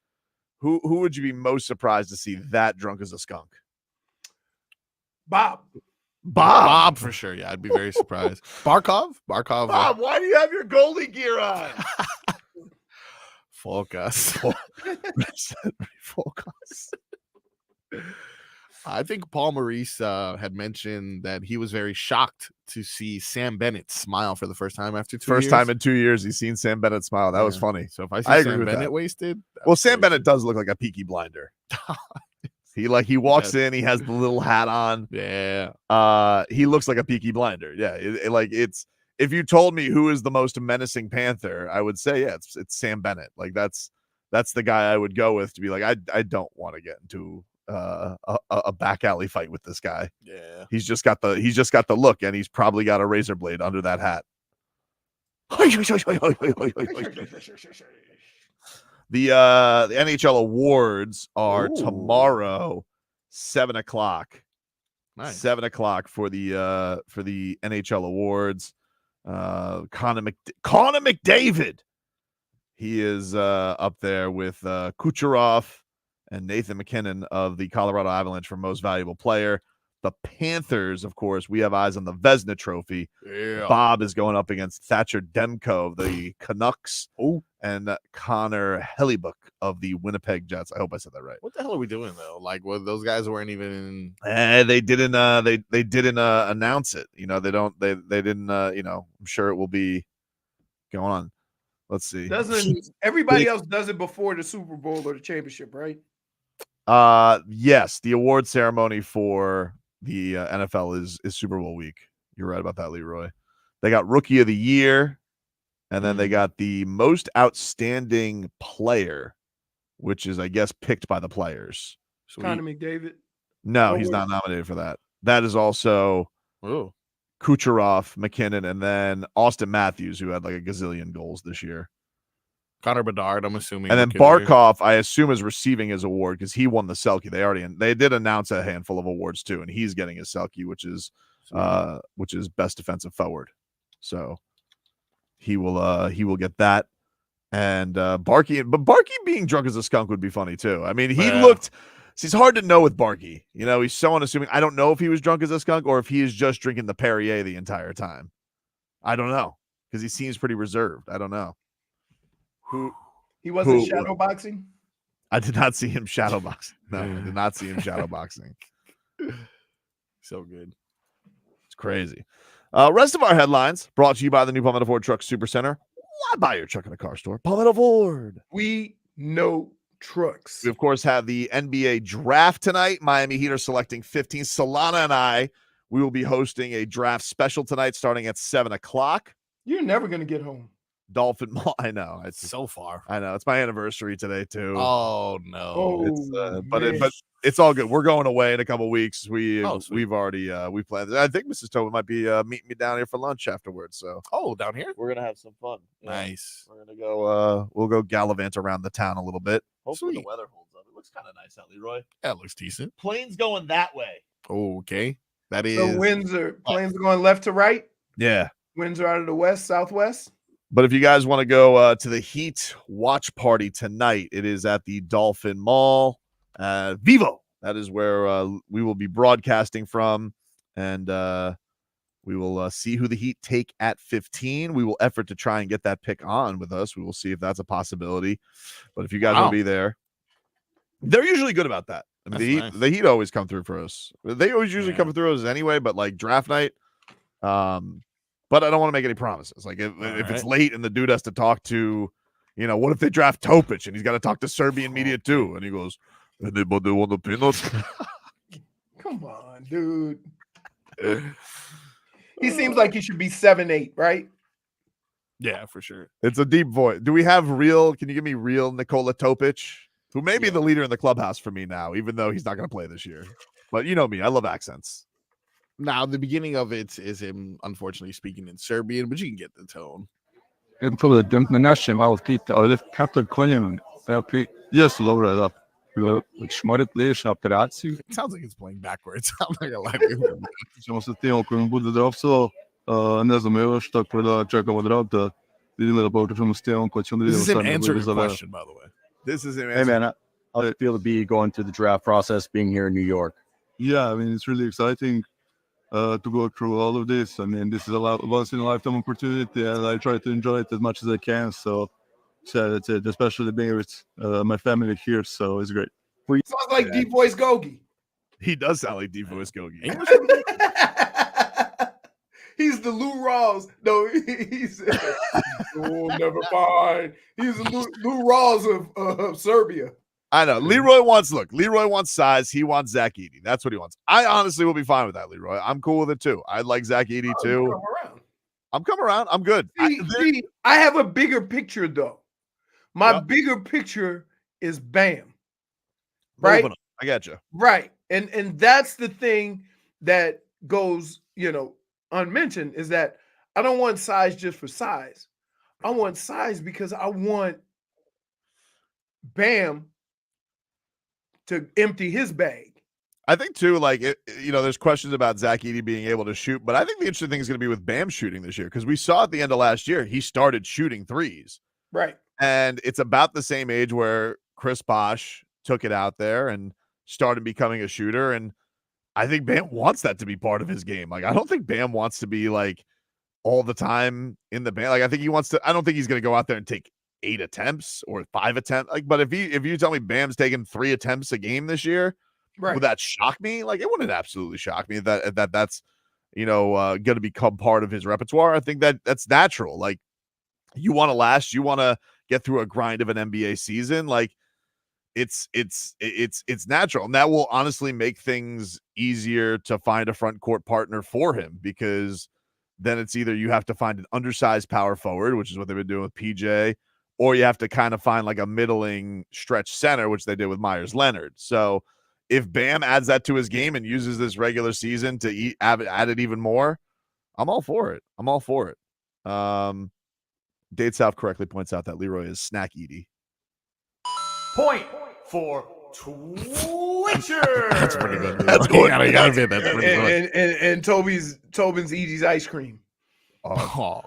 S1: Who would you be most surprised to see that drunk as a skunk?
S3: Bob.
S7: Bob for sure. Yeah, I'd be very surprised. Barkov.
S1: Bob, why do you have your goalie gear on?
S7: Focus.
S1: Focus.
S7: I think Paul Maurice had mentioned that he was very shocked to see Sam Bennett smile for the first time after 2 years.
S1: First time in 2 years he's seen Sam Bennett smile. That was funny.
S7: So if I see
S1: I agree
S7: Sam
S1: with
S7: Bennett
S1: that.
S7: wasted,
S1: Well, Sam Bennett does look like a Peaky Blinder. He walks in, he has the little hat on.
S7: Yeah.
S1: He looks like a Peaky Blinder. Yeah. It's if you told me who is the most menacing Panther, I would say, yeah, it's Sam Bennett. Like that's the guy I would go with to be like, I don't want to get into a back alley fight with this guy.
S7: Yeah.
S1: He's just got the look, and he's probably got a razor blade under that hat. The NHL awards are tomorrow, 7:00.
S7: Nice.
S1: 7:00 for the NHL awards. Connor McDavid. He is up there with Kucherov and Nathan McKinnon of the Colorado Avalanche for most valuable player. The Panthers, of course, we have eyes on the Vezina Trophy.
S7: Yeah.
S1: Bob is going up against Thatcher Demko of the Canucks. And Connor Hellebuyck of the Winnipeg Jets. I hope I said that right.
S7: What the hell are we doing though? Like, well, those guys weren't even.
S1: They didn't. They didn't announce it. You know, they don't. They didn't. You know, I'm sure it will be going on. Let's see.
S3: Doesn't everybody else does it before the Super Bowl or the championship, right?
S1: Yes, the award ceremony for the NFL is Super Bowl week. You're right about that, Leroy. They got Rookie of the Year, and then they got the Most Outstanding Player, which is, I guess, picked by the players.
S3: Connor McDavid.
S1: No,
S3: Oh,
S1: he's
S3: wait.
S1: not nominated for that. That is also Kucherov, McKinnon, and then Austin Matthews, who had like a gazillion goals this year.
S7: Connor Bedard, I'm assuming.
S1: And then
S7: Rookie of the Year.
S1: Barkov, I assume, is receiving his award because he won the Selke. They did announce a handful of awards too, and he's getting his Selke, which is best defensive forward. So he will get that. And Barkey being drunk as a skunk would be funny too. I mean, he looked. It's hard to know with Barkey. You know, he's so unassuming. I don't know if he was drunk as a skunk or if he is just drinking the Perrier the entire time. I don't know because he seems pretty reserved. I don't know.
S3: He wasn't shadow boxing.
S1: I did not see him shadow boxing. No, I did not see him shadow boxing.
S7: So good.
S1: It's crazy. Rest of our headlines brought to you by the new Palmetto Ford Truck Super Center. Why buy your truck in a car store? Palmetto Ford.
S3: We know trucks.
S1: We, of course, have the NBA draft tonight. Miami Heat are selecting 15. Solana and I, we will be hosting a draft special tonight starting at 7:00.
S3: You're never going to get home.
S1: Dolphin Mall. I know. It's
S7: so far.
S1: I know. It's my anniversary today, too.
S7: Oh, no.
S1: But it's all good. We're going away in a couple weeks. We've already we planned. I think Mrs. Tobin might be meeting me down here for lunch afterwards. So
S7: down here?
S1: We're gonna have some fun.
S7: Nice.
S1: We're gonna go we'll go gallivant around the town a little bit.
S7: Hopefully
S1: the weather holds up. It looks kind of nice out, Leroy.
S7: That looks decent.
S1: Plane's going that way.
S7: Okay. That is.
S3: So planes are going left to right.
S1: Yeah.
S3: Winds are out of the west, southwest.
S1: But if you guys want to go to the Heat watch party tonight, it is at the Dolphin Mall. Vivo. That is where we will be broadcasting from. And we will see who the Heat take at 15. We will effort to try and get that pick on with us. We will see if that's a possibility. But if you guys want to be there, they're usually good about that. I mean, the Heat always come through for us. They always usually come through us anyway, but like draft night. But I don't want to make any promises. Like if it's late and the dude has to talk to, what if they draft Topic and he's got to talk to Serbian media too? And he goes, anybody want the peanuts?
S3: Come on, dude. He seems like he should be 7'8", right?
S7: Yeah, for sure.
S1: It's a deep voice. Do we have can you give me real Nikola Topic? Who may be the leader in the clubhouse for me now, even though he's not going to play this year. But you know me, I love accents.
S7: Now, the beginning of it is him, unfortunately, speaking in Serbian, but you can get the tone.
S12: Na našem outfit, ali kako konjem, yes, lower up. Šmorit liješa operaciju.
S7: It sounds like it's playing backwards. I'm not gonna lie to you.
S12: Ćemo sa timom kojim bude draftovao, ne znam, evo što da čekamo drafta, vidimo da počnemo s timom koji ćemo da
S7: This is
S12: vidimo
S7: him answering your question, by the way.
S1: This is him
S11: Hey, man, how did it feel to be going through the draft process, being here in New York?
S12: Yeah, I mean, it's really exciting to go through all of this. I mean, this is a once in a lifetime opportunity, and I try to enjoy it as much as I can. So that's it, especially being with my family here. So it's great.
S3: Sounds like Deep Voice Gogi.
S1: He does sound like Deep Voice Gogi.
S3: He's the Lou Rawls. No, he's never mind. He's the Lou Rawls of Serbia.
S1: I know. Leroy wants size. He wants Zach Edey. That's what he wants. I honestly will be fine with that, Leroy. I'm cool with it too. I like Zach Edey too. I'm coming around. I'm good.
S3: See, I have a bigger picture though. My bigger picture is Bam. Right?
S1: I got you.
S3: Right. And that's the thing that goes, unmentioned is that I don't want size just for size. I want size because I want Bam to empty his bag.
S1: I think too, there's questions about Zach Edey being able to shoot, but I think the interesting thing is going to be with Bam shooting this year because we saw at the end of last year he started shooting threes.
S3: Right.
S1: And it's about the same age where Chris Bosh took it out there and started becoming a shooter. And I think Bam wants that to be part of his game. Like, I don't think Bam wants to be like all the time in the band. Like, I don't think he's going to go out there and take 8 attempts or 5 attempts. Like, but if you tell me Bam's taking 3 attempts a game this year, would that shock me? Like, it wouldn't absolutely shock me that that's, going to become part of his repertoire. I think that's natural. Like, you want to last, you want to get through a grind of an NBA season. Like, it's natural, and that will honestly make things easier to find a front court partner for him, because then it's either you have to find an undersized power forward, which is what they've been doing with PJ, or you have to kind of find like a middling stretch center, which they did with Myers Leonard. So if Bam adds that to his game and uses this regular season to add it even more, I'm all for it. Dade South correctly points out that Leroy is Snack Edey.
S4: Point for Twitcher.
S7: That's pretty good.
S1: That's good.
S7: That's pretty good.
S3: And Tobin's Edie's ice cream.
S1: Oh,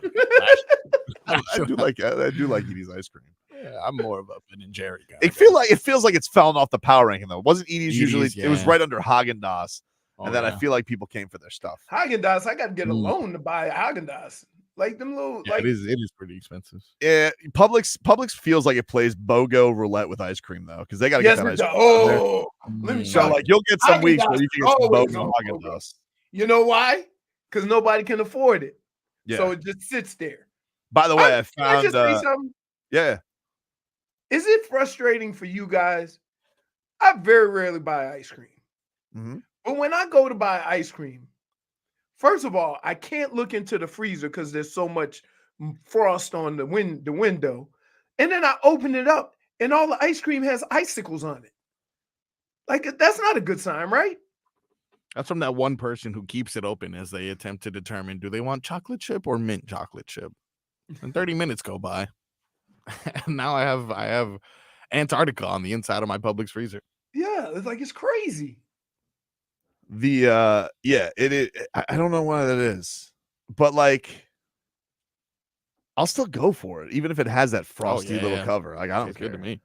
S1: I do like Edie's ice cream.
S7: Yeah, I'm more of a Ben and Jerry guy.
S1: It feels like it's fallen off the power ranking though. Wasn't Edie's usually? Yeah. It was right under Haagen-Dazs, and then I feel like people came for their stuff.
S3: Haagen-Dazs, I got to get a loan to buy Haagen-Dazs. Like them little,
S7: it is pretty expensive.
S1: Yeah, Publix feels like it plays BOGO roulette with ice cream though, because they got to get that ice cream.
S3: Oh, let me
S1: so like you'll get some weeks where you can get some BOGO Haagen-Dazs.
S3: You know why? Because nobody can afford it.
S1: Yeah.
S3: So it just sits there.
S1: By the way, I found.
S3: Can I just say something?
S1: Yeah.
S3: Is it frustrating for you guys? I very rarely buy ice cream.
S1: Mm-hmm.
S3: But when I go to buy ice cream, first of all, I can't look into the freezer because there's so much frost on the window. And then I open it up and all the ice cream has icicles on it. Like, that's not a good sign, right?
S7: That's from that one person who keeps it open as they attempt to determine, do they want chocolate chip or mint chocolate chip? And 30 minutes go by. And now I have Antarctica on the inside of my Publix freezer.
S3: Yeah, it's like it's crazy.
S1: I don't know why that is, but like I'll still go for it, even if it has that frosty little cover. Like I don't care.
S7: Good to me.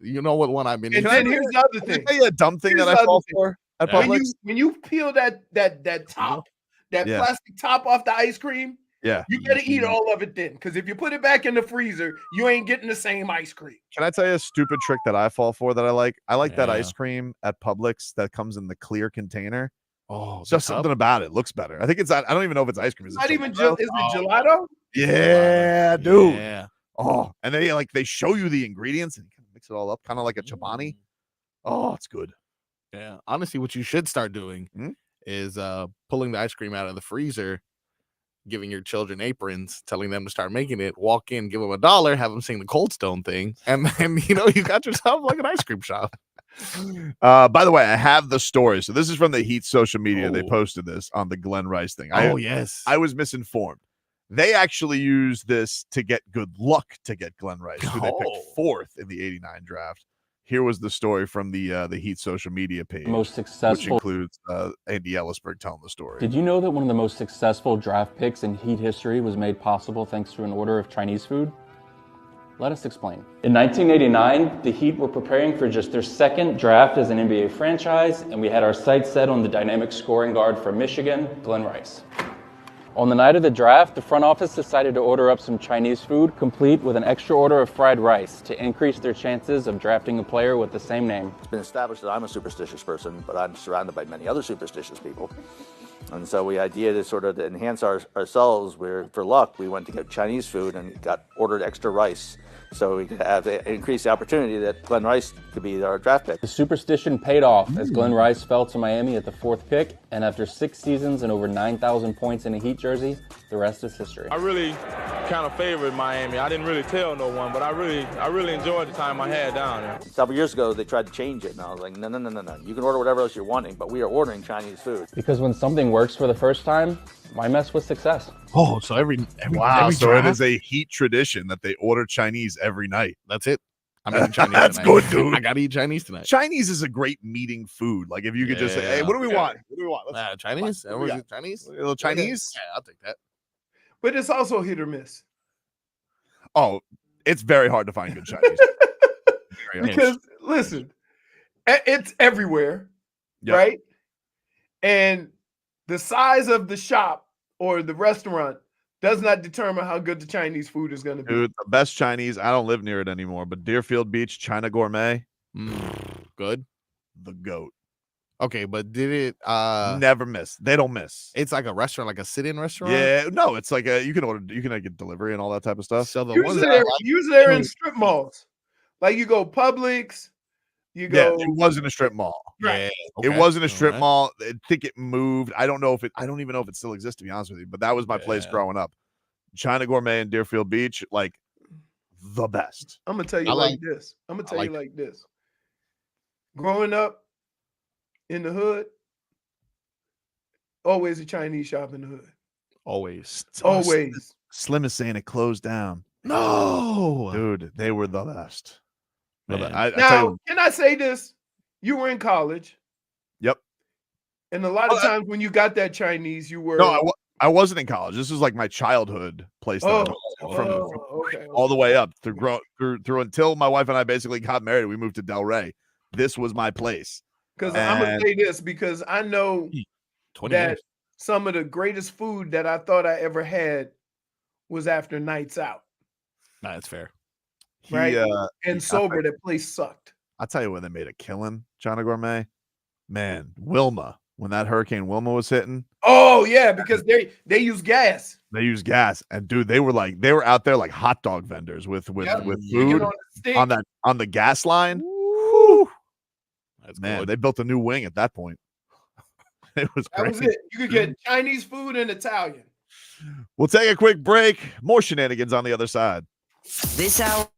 S7: You know what one I've been
S3: And
S7: eating?
S3: then here's the other thing.
S1: Can I tell you a dumb thing that I fall for at Publix?
S3: When you peel that top, that plastic top off the ice cream, you gotta eat all of it then. Because if you put it back in the freezer, you ain't getting the same ice cream.
S1: Can I tell you a stupid trick that I fall for that I like? I like that ice cream at Publix that comes in the clear container.
S7: Oh,
S1: just something about it looks better. I think it's. I don't even know if it's ice cream. Is
S3: Not
S1: it
S3: even
S1: gelato?
S3: is it gelato?
S1: Yeah, dude.
S7: Yeah.
S1: Oh, and they show you the ingredients and you kind of mix it all up, kind of like a Chobani. Oh, it's good.
S7: Yeah. Honestly, what you should start doing is pulling the ice cream out of the freezer, giving your children aprons, telling them to start making it, walk in, give them $1, have them sing the Cold Stone thing, and then you got yourself like an ice cream shop.
S1: By the way, I have the story. So this is from the Heat social media. They posted this on the Glen Rice thing.
S7: Yes.
S1: I was misinformed. They actually used this to get good luck to get Glen Rice, who they picked 4th in the 89 draft. Here was the story from the Heat social media page,
S21: Most successful,
S1: which includes Andy Elisburg telling the story.
S21: Did you know that one of the most successful draft picks in Heat history was made possible thanks to an order of Chinese food? Let us explain. In 1989, the Heat were preparing for just their 2nd draft as an NBA franchise, and we had our sights set on the dynamic scoring guard from Michigan, Glen Rice. On the night of the draft, the front office decided to order up some Chinese food, complete with an extra order of fried rice, to increase their chances of drafting a player with the same name.
S22: It's been established that I'm a superstitious person, but I'm surrounded by many other superstitious people. And so the idea to sort of enhance ourselves, for luck, we went to get Chinese food and ordered extra rice, so we could have increase the opportunity that Glen Rice could be our draft pick.
S21: The superstition paid off as Glen Rice fell to Miami at the 4th pick, and after 6 seasons and over 9,000 points in a Heat jersey, the rest is history.
S23: I really kind of favored Miami. I didn't really tell no one, but I really enjoyed the time I had down there.
S22: Several years ago, they tried to change it, and I was like, no. You can order whatever else you're wanting, but we are ordering Chinese food.
S21: Because when something works for the first time, why mess with success?
S7: Oh, so every
S1: So
S7: draft?
S1: it is a Heat tradition that they order Chinese every night.
S7: That's it. I'm eating Chinese.
S1: That's
S7: tonight.
S1: good, dude.
S7: I gotta eat Chinese tonight.
S1: Chinese is a great meeting food. Like if you could just say, "Hey, what do we want? What do we want?
S7: Chinese?
S1: What do we got?
S7: Chinese?
S1: A little Chinese?
S7: Yeah, I'll take that.
S3: But it's also hit or miss.
S1: Oh, it's very hard to find good Chinese.
S3: Because listen, it's everywhere, right? And the size of the shop or the restaurant does not determine how good the Chinese food is going to be.
S1: Dude, the best Chinese, I don't live near it anymore, but Deerfield Beach, China Gourmet.
S7: Good.
S1: The GOAT.
S7: Okay, but did it
S1: never miss? They don't miss.
S7: It's like a restaurant, like a sit-in restaurant?
S1: Yeah, no, it's like you can get delivery and all that type of stuff.
S7: So the
S3: Usually they're in strip malls. Like you go Publix, you go.
S1: Yeah, it wasn't a strip mall.
S3: Right.
S1: It wasn't a strip mall. I think it moved. I don't even know if it still exists, to be honest with you, but that was my place growing up. China Gourmet in Deerfield Beach, like the best.
S3: I'm gonna tell you this. I'm gonna tell you like this. Growing up in the hood, always a Chinese shop in the hood.
S7: Always.
S3: Always.
S1: Slim is saying it closed down.
S7: No,
S1: dude, they were the best.
S3: Now, can I say this? You were in college.
S1: Yep.
S3: And a lot of times when you got that Chinese, you were.
S1: No, I wasn't in college. This was like my childhood place from all the way up through until my wife and I basically got married. We moved to Delray. This was my place.
S3: Because I'm gonna say this because I know that
S7: years.
S3: Some of the greatest food that I thought I ever had was after nights out.
S7: Nah, that's fair.
S3: Right? And sober, that place sucked.
S1: I'll tell you when they made a killing, China Gourmet. Man, Wilma, when that Hurricane Wilma was hitting.
S3: Oh, yeah, because they use gas.
S1: They use gas. And dude, they were out there like hot dog vendors with food on the gas line. Woo.
S7: That's
S1: man,
S7: good.
S1: they built a new wing at that point. It was great.
S3: That was it. You could get Chinese food and Italian.
S1: We'll take a quick break. More shenanigans on the other side.
S10: This hour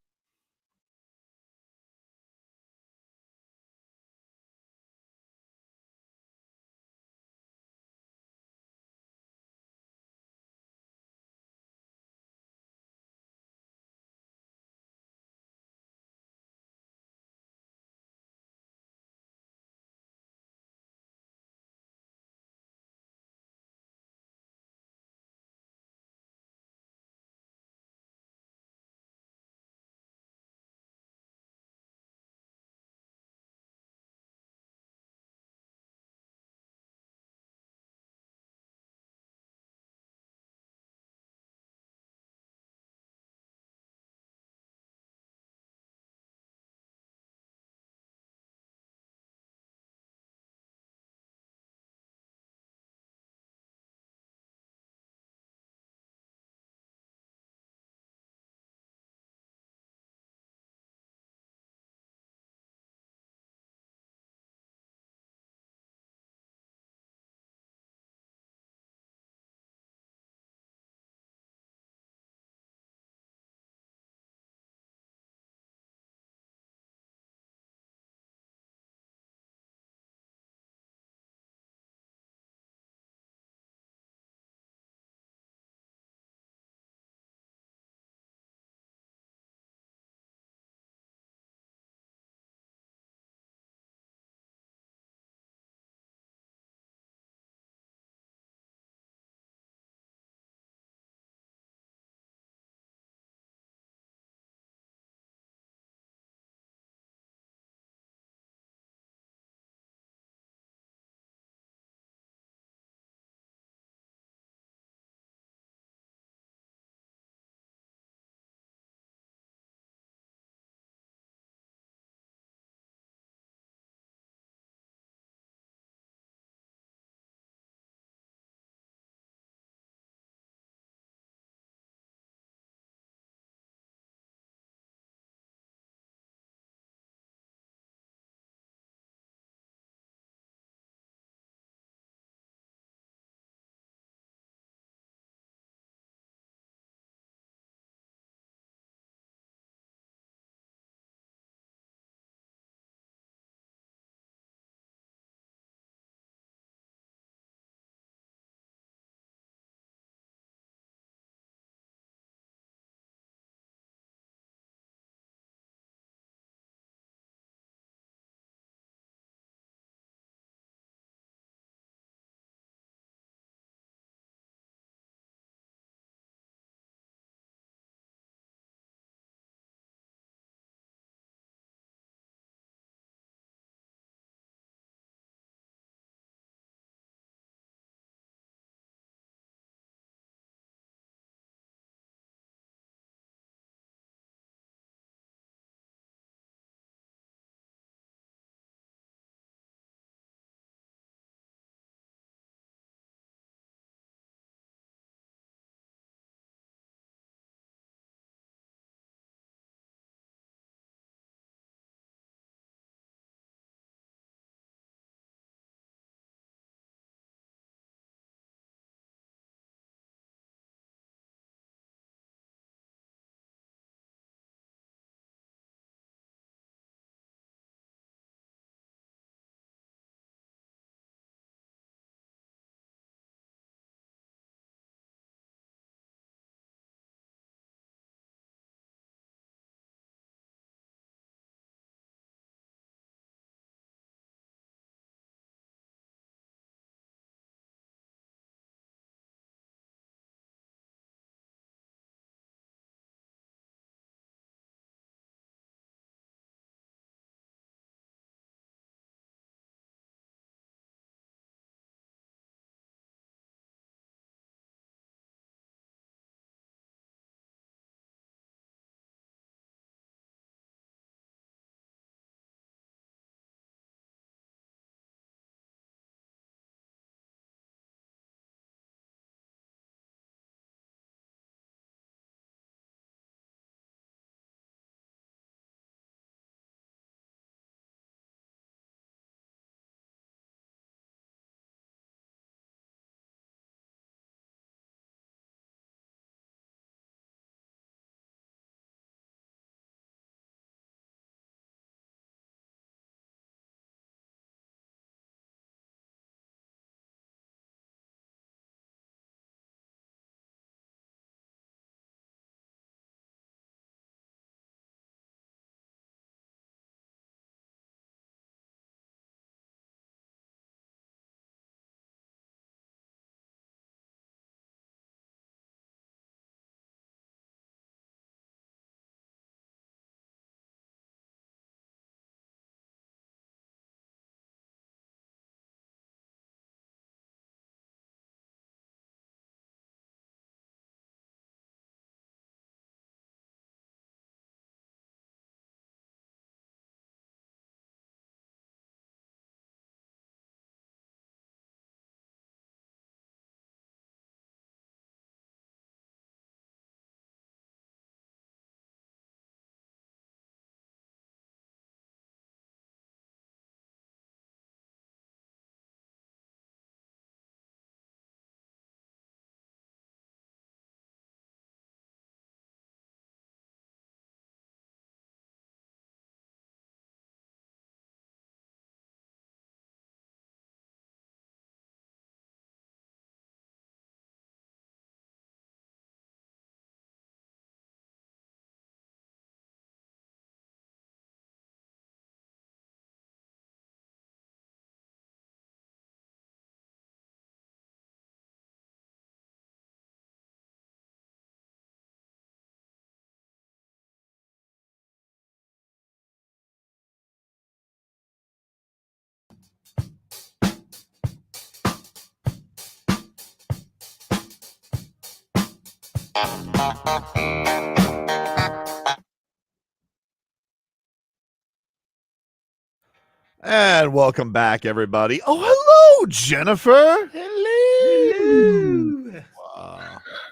S1: And welcome back, everybody. Oh, hello, Jennifer.
S3: Hello.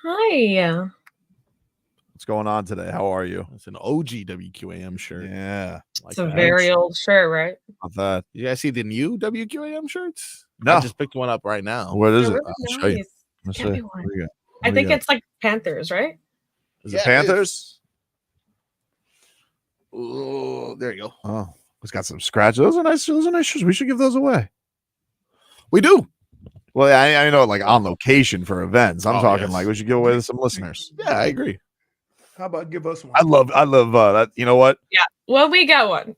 S5: Hi.
S1: What's going on today? How are you?
S7: It's an OG WQAM shirt.
S1: Yeah.
S5: It's a very old shirt, right?
S1: Not that.
S7: You guys see the new WQAM shirts?
S1: No.
S7: I just picked one up right now.
S1: What is
S5: They're
S1: it?
S5: really
S1: I'll show you.
S5: nice.
S1: Let's
S5: Get
S1: see.
S5: me
S1: What
S5: one.
S1: do you got?
S5: I
S1: What do
S5: think
S1: you got?
S5: it's like Panthers, right?
S1: Is it Panthers?
S7: Oh, there you go.
S1: Oh, it's got some scratches. Those are nice. Those are nice shoes. We should give those away.
S7: We do.
S1: Well, I know, like on location for events. I'm
S7: Oh,
S1: talking
S7: yes.
S1: like we should give away to some listeners.
S7: Yeah, I agree.
S3: How about give us one?
S1: I love that. You know what?
S5: Yeah. Well, we got one.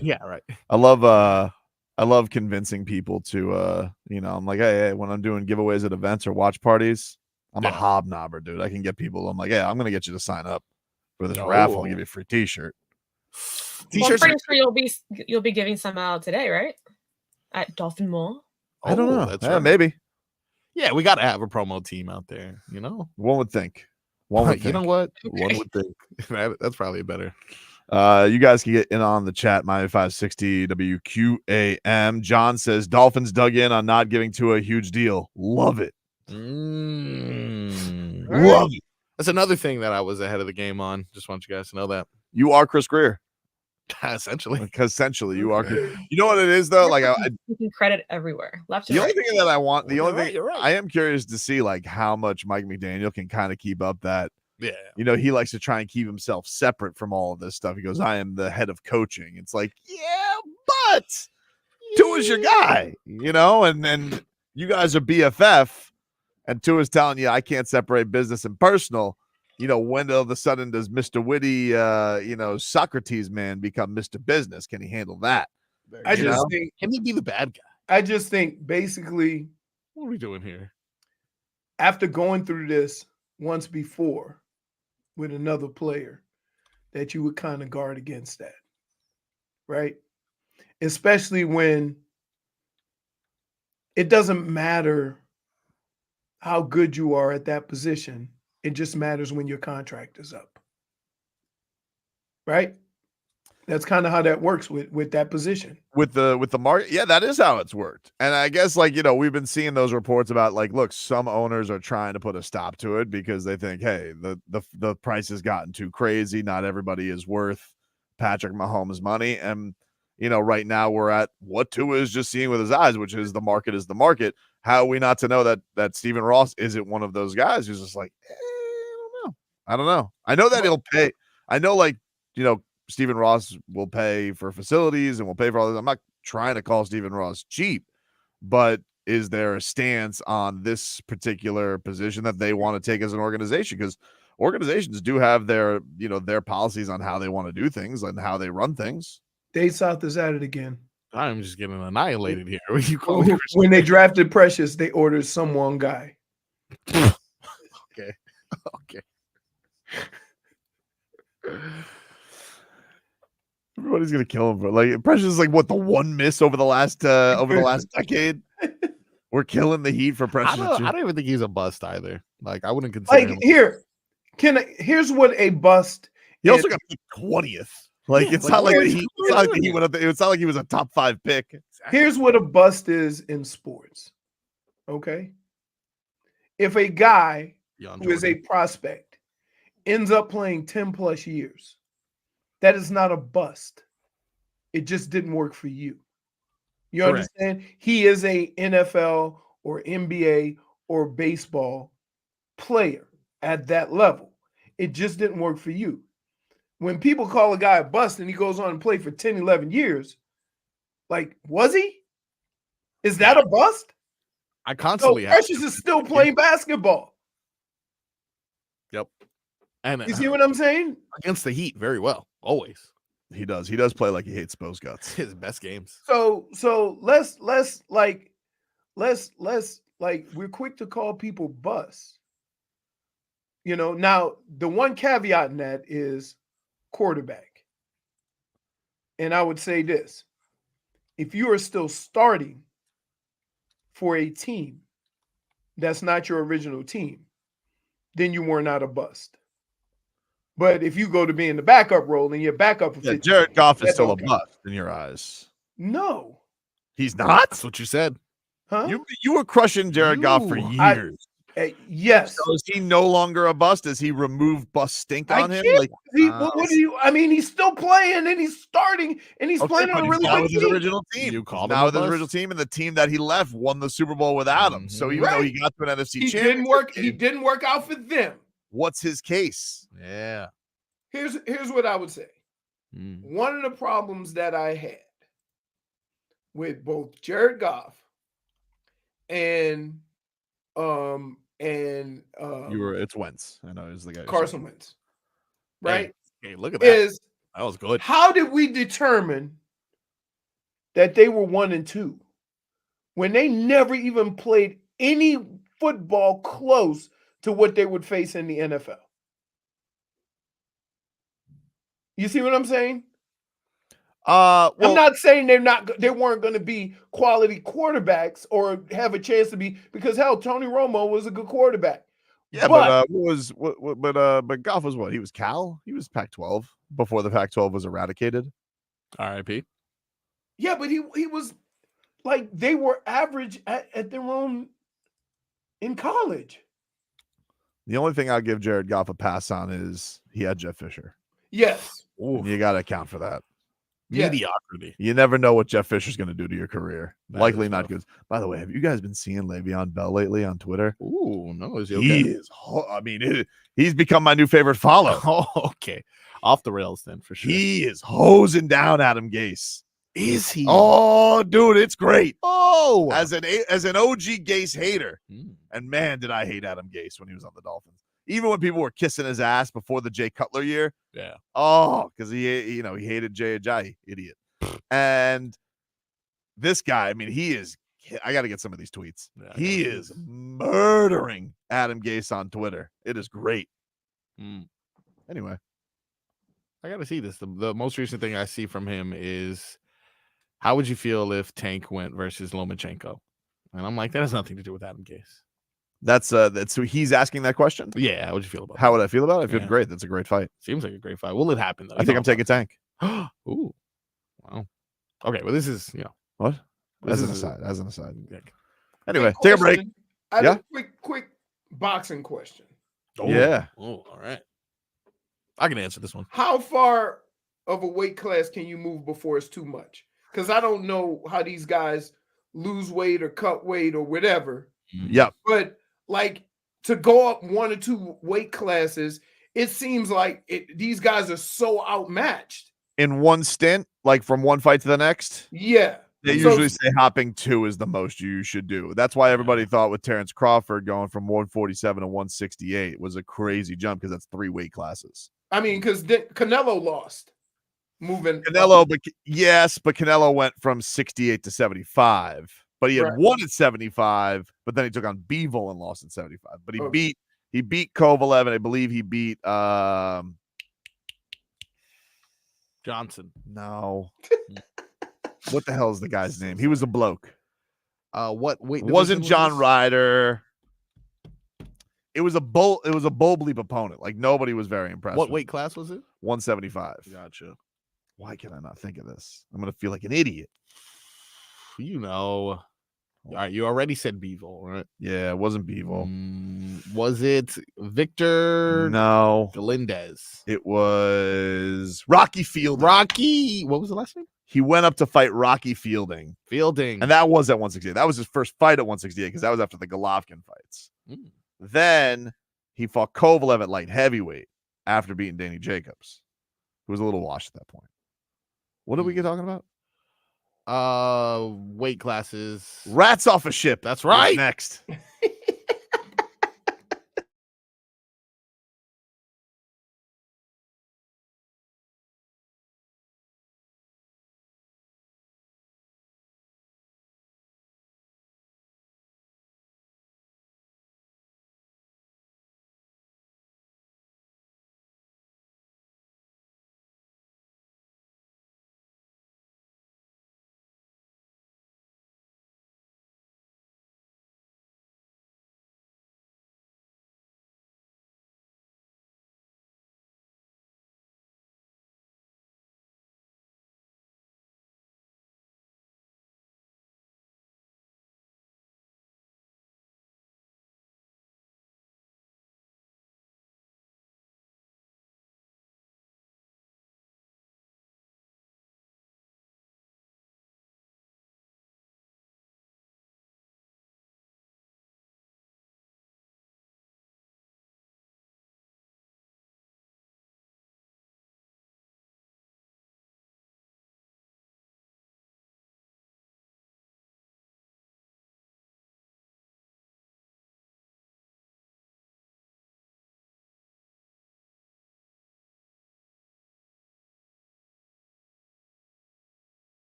S7: Yeah, right.
S1: I love convincing people to I'm like, hey, when I'm doing giveaways at events or watch parties, I'm a hobnobber, dude. I can get people. I'm like, yeah, I'm gonna get you to sign up for this raffle. I'll give you a free t-shirt.
S5: Well, I'm pretty sure you'll be giving some out today, right? At Dolphin Mall.
S1: I don't know.
S7: That's
S1: Yeah,
S7: right.
S1: maybe.
S7: Yeah, we got to have a promo team out there, you know?
S1: One would think. One would
S7: You
S1: think.
S7: know what? One would think. That's probably better.
S1: You guys can get in on the chat, Miami 560 WQAM. John says Dolphins dug in on not giving Tua a huge deal. Love it.
S7: Love it. That's another thing that I was ahead of the game on. Just want you guys to know that.
S1: You are Chris Greer.
S7: Essentially.
S1: Because essentially you are. You know what it is though? Like
S5: Taking credit everywhere, left and
S1: the
S5: right.
S1: only thing that I want, the only thing
S7: you're right.
S1: I am curious to see like how much Mike McDaniel can kind of keep up that.
S7: Yeah.
S1: You know, he likes to try and keep himself separate from all of this stuff. He goes, I am the head of coaching. It's like, yeah, but Tua's your guy, you know, and you guys are BFF, and Tua's telling you I can't separate business and personal. You know, when all of a sudden does Mr. Witty, Socrates man become Mr. Business? Can he handle that?
S3: I
S1: You
S3: just
S1: know?
S3: think
S7: Can he be the bad guy?
S3: I just think basically
S7: What are we doing here?
S3: after going through this once before with another player, that you would kind of guard against that, right? Especially when it doesn't matter how good you are at that position. It just matters when your contract is up, right? That's kind of how that works with that position.
S1: With the market, yeah, that is how it's worked. And I guess we've been seeing those reports about look, some owners are trying to put a stop to it because they think, hey, the price has gotten too crazy. Not everybody is worth Patrick Mahomes' money. And right now we're at what Tua is just seeing with his eyes, which is the market is the market. How are we not to know that Stephen Ross isn't one of those guys who's just like, I don't know. I know that he'll pay. I know Stephen Ross will pay for facilities and will pay for all this. I'm not trying to call Stephen Ross cheap, but is there a stance on this particular position that they want to take as an organization? Because organizations do have their policies on how they want to do things and how they run things.
S3: Dave South is at it again.
S7: I'm just getting annihilated here. When you call me
S3: When they drafted Precious, they ordered someone guy.
S7: Okay. Okay.
S1: Everybody's gonna kill him for Precious is what the one miss over the last decade. We're killing the Heat for Precious.
S7: I don't even think he's a bust either. I wouldn't consider him.
S3: Here's what a bust.
S1: He also got 20th. It's not like he went up. It's not like he was a top 5 pick.
S3: Here's what a bust is in sports. Okay. If a guy who is a prospect ends up playing 10 plus years, that is not a bust. It just didn't work for you. You
S7: Correct.
S3: understand? He is a NFL or NBA or baseball player at that level. It just didn't work for you. When people call a guy a bust and he goes on and play for 10, 11 years, was he? Is that a bust?
S7: I constantly
S3: have Precious is still playing basketball.
S7: Yep. And
S3: you see what I'm saying?
S7: Against the Heat, very well. Always.
S1: He does. He does play like he hates Spo's guts.
S7: His best games.
S3: So let's we're quick to call people busts. Now the one caveat in that is quarterback. And I would say this: if you are still starting for a team that's not your original team, then you were not a bust. But if you go to be in the backup role and you're backup for 50
S1: Jared Goff is
S3: that
S1: still a
S3: don't count.
S1: bust in your eyes.
S3: No.
S1: He's not?
S7: That's what you said.
S3: Huh?
S1: You were crushing Jared Goff for years.
S3: Yes.
S1: So is he no longer a bust? Does he remove bust stink on him? Like,
S3: what do you? I mean, he's still playing and he's starting and he's playing on a really
S1: now
S3: good
S1: with his
S3: team.
S1: original team.
S7: You called
S1: now
S7: him
S1: with
S7: a
S1: his
S7: bust?
S1: original team, and the team that he left won the Super Bowl without him. So even though he got to an NFC
S3: He
S1: championship,
S3: didn't work. He didn't work out for them.
S1: what's his case?
S7: Yeah.
S3: Here's what I would say. One of the problems that I had with both Jared Goff and
S1: It's Wentz. I know it was the guy.
S3: Carson Wentz, right?
S7: Hey, look at that.
S3: Is
S7: That was good.
S3: how did we determine that they were 1-2 when they never even played any football close to what they would face in the NFL? You see what I'm saying?
S1: Well,
S3: I'm not saying they weren't going to be quality quarterbacks or have a chance to be, because hell, Tony Romo was a good quarterback.
S1: Yeah, but Goff was what? He was Cal. He was Pac-12 before the Pac-12 was eradicated.
S7: R.I.P.
S3: Yeah, but he was like, they were average at their own in college.
S1: The only thing I'll give Jared Goff a pass on is he had Jeff Fisher.
S3: Yes.
S1: And you got to account for that.
S3: Yeah.
S7: Mediocrity.
S1: You never know what Jeff Fisher's going to do to your career.
S7: That
S1: Likely
S7: is
S1: not
S7: tough.
S1: good. By the way, have you guys been seeing Le'Veon Bell lately on Twitter?
S7: Ooh, no, is he
S1: He
S7: okay?
S1: is. He's become my new favorite follow.
S7: Oh, okay. Off the rails then, for sure.
S1: He is hosing down Adam Gase.
S7: Is he?
S1: Oh, dude, it's great.
S7: Oh,
S1: As an OG Gase hater, and man, did I hate Adam Gase when he was on the Dolphins. Even when people were kissing his ass before the Jay Cutler year.
S7: Yeah.
S1: Oh, because he hated Jay Ajayi, idiot. And this guy, I mean, I got to get some of these tweets.
S7: Yeah,
S1: he is murdering Adam Gase on Twitter. It is great. Anyway,
S7: I got to see this. The most recent thing I see from him is, how would you feel if Tank went versus Lomachenko? And I'm like, that has nothing to do with Adam Gase.
S1: that's so he's asking that question.
S7: Yeah, how would you feel about
S1: How would I feel about it? I feel
S7: Yeah.
S1: great. That's a great fight.
S7: Seems like a great fight. Will it happen, though?
S1: I think I'm taking Tank.
S7: Ooh. Wow. Okay, well, this is,
S1: What?
S7: This
S1: As an
S7: is-
S1: aside. As an aside.
S7: Like,
S1: Anyway,
S3: Quick
S1: take a break.
S3: question. I have
S1: Yeah.
S3: a quick boxing question.
S1: Yeah.
S7: Oh, all right. I can answer this one.
S3: How far of a weight class can you move before it's too much? Because I don't know how these guys lose weight or cut weight or whatever.
S1: Yep.
S3: But like, to go up 1 or 2 weight classes, it seems like these guys are so outmatched.
S1: In one stint, like from one fight to the next.
S3: Yeah.
S1: They
S3: So-
S1: usually say hopping 2 is the most you should do. That's why everybody thought with Terrence Crawford going from 147 to 168 was a crazy jump, because that's 3 weight classes.
S3: I mean, because Canelo lost moving.
S1: Canelo, but Canelo went from 68 to 75. But he had
S3: Right.
S1: won at 75, but then he took on Bivol and lost at 75. But he
S3: Okay.
S1: beat Kovalev, and I believe he beat
S7: Johnson.
S1: no. What the hell is the guy's name? He was a bloke.
S7: What weight?
S1: It wasn't
S7: division
S1: John
S7: was
S1: Ryder. It was a bull bleep opponent. Like, nobody was very impressed.
S7: What
S1: with
S7: weight
S1: him.
S7: class was it?
S1: 175.
S7: Gotcha.
S1: Why can I not think of this? I'm gonna feel like an idiot.
S7: You know. All right, you already said Bivol, right?
S1: Yeah, it wasn't Bivol.
S7: Was it Victor?
S1: No.
S7: Galindez.
S1: It was Rocky Fielding.
S7: Rocky. What was the last name?
S1: He went up to fight Rocky Fielding.
S7: Fielding.
S1: And that was at 168. That was his first fight at 168, because that was after the Golovkin fights. Then he fought Kovalev at light heavyweight after beating Danny Jacobs, who was a little washed at that point. What are we talking about?
S7: Weight classes.
S1: Rats off a ship.
S7: That's right.
S1: Next.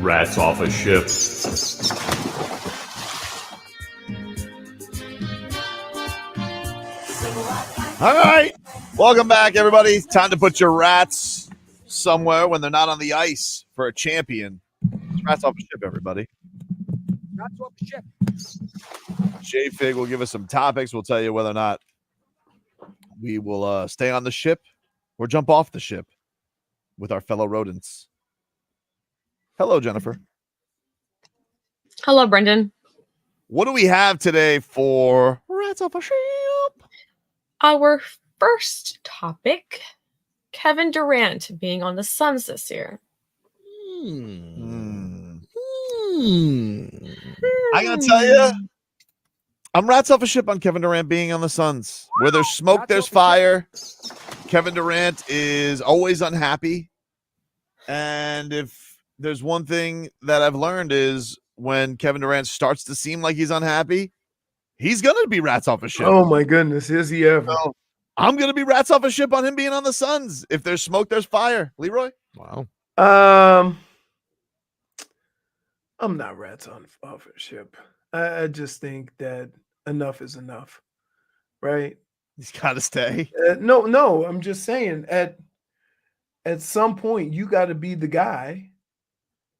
S14: Rats off a ship.
S1: All right. Welcome back, everybody. It's time to put your rats somewhere when they're not on the ice for a champion. It's Rats off a ship, everybody.
S16: Rats off the ship.
S1: J-Fig will give us some topics. We'll tell you whether or not we will stay on the ship or jump off the ship with our fellow rodents. Hello, Jennifer.
S5: Hello, Brendan.
S1: What do we have today for Rats off a ship?
S5: Our first topic, Kevin Durant being on the Suns this year.
S1: I gotta tell you, I'm rats off a ship on Kevin Durant being on the Suns. Where there's smoke, there's fire. Kevin Durant is always unhappy. And if there's one thing that I've learned is when Kevin Durant starts to seem like he's unhappy, he's going to be rats off a ship.
S3: Oh, my goodness. Is he ever?
S1: So, I'm going to be rats off a ship on him being on the Suns. If there's smoke, there's fire. Leroy?
S7: Wow.
S3: I'm not rats off a ship. I just think that enough is enough, right?
S1: He's got to stay.
S3: No. I'm just saying at some point you got to be the guy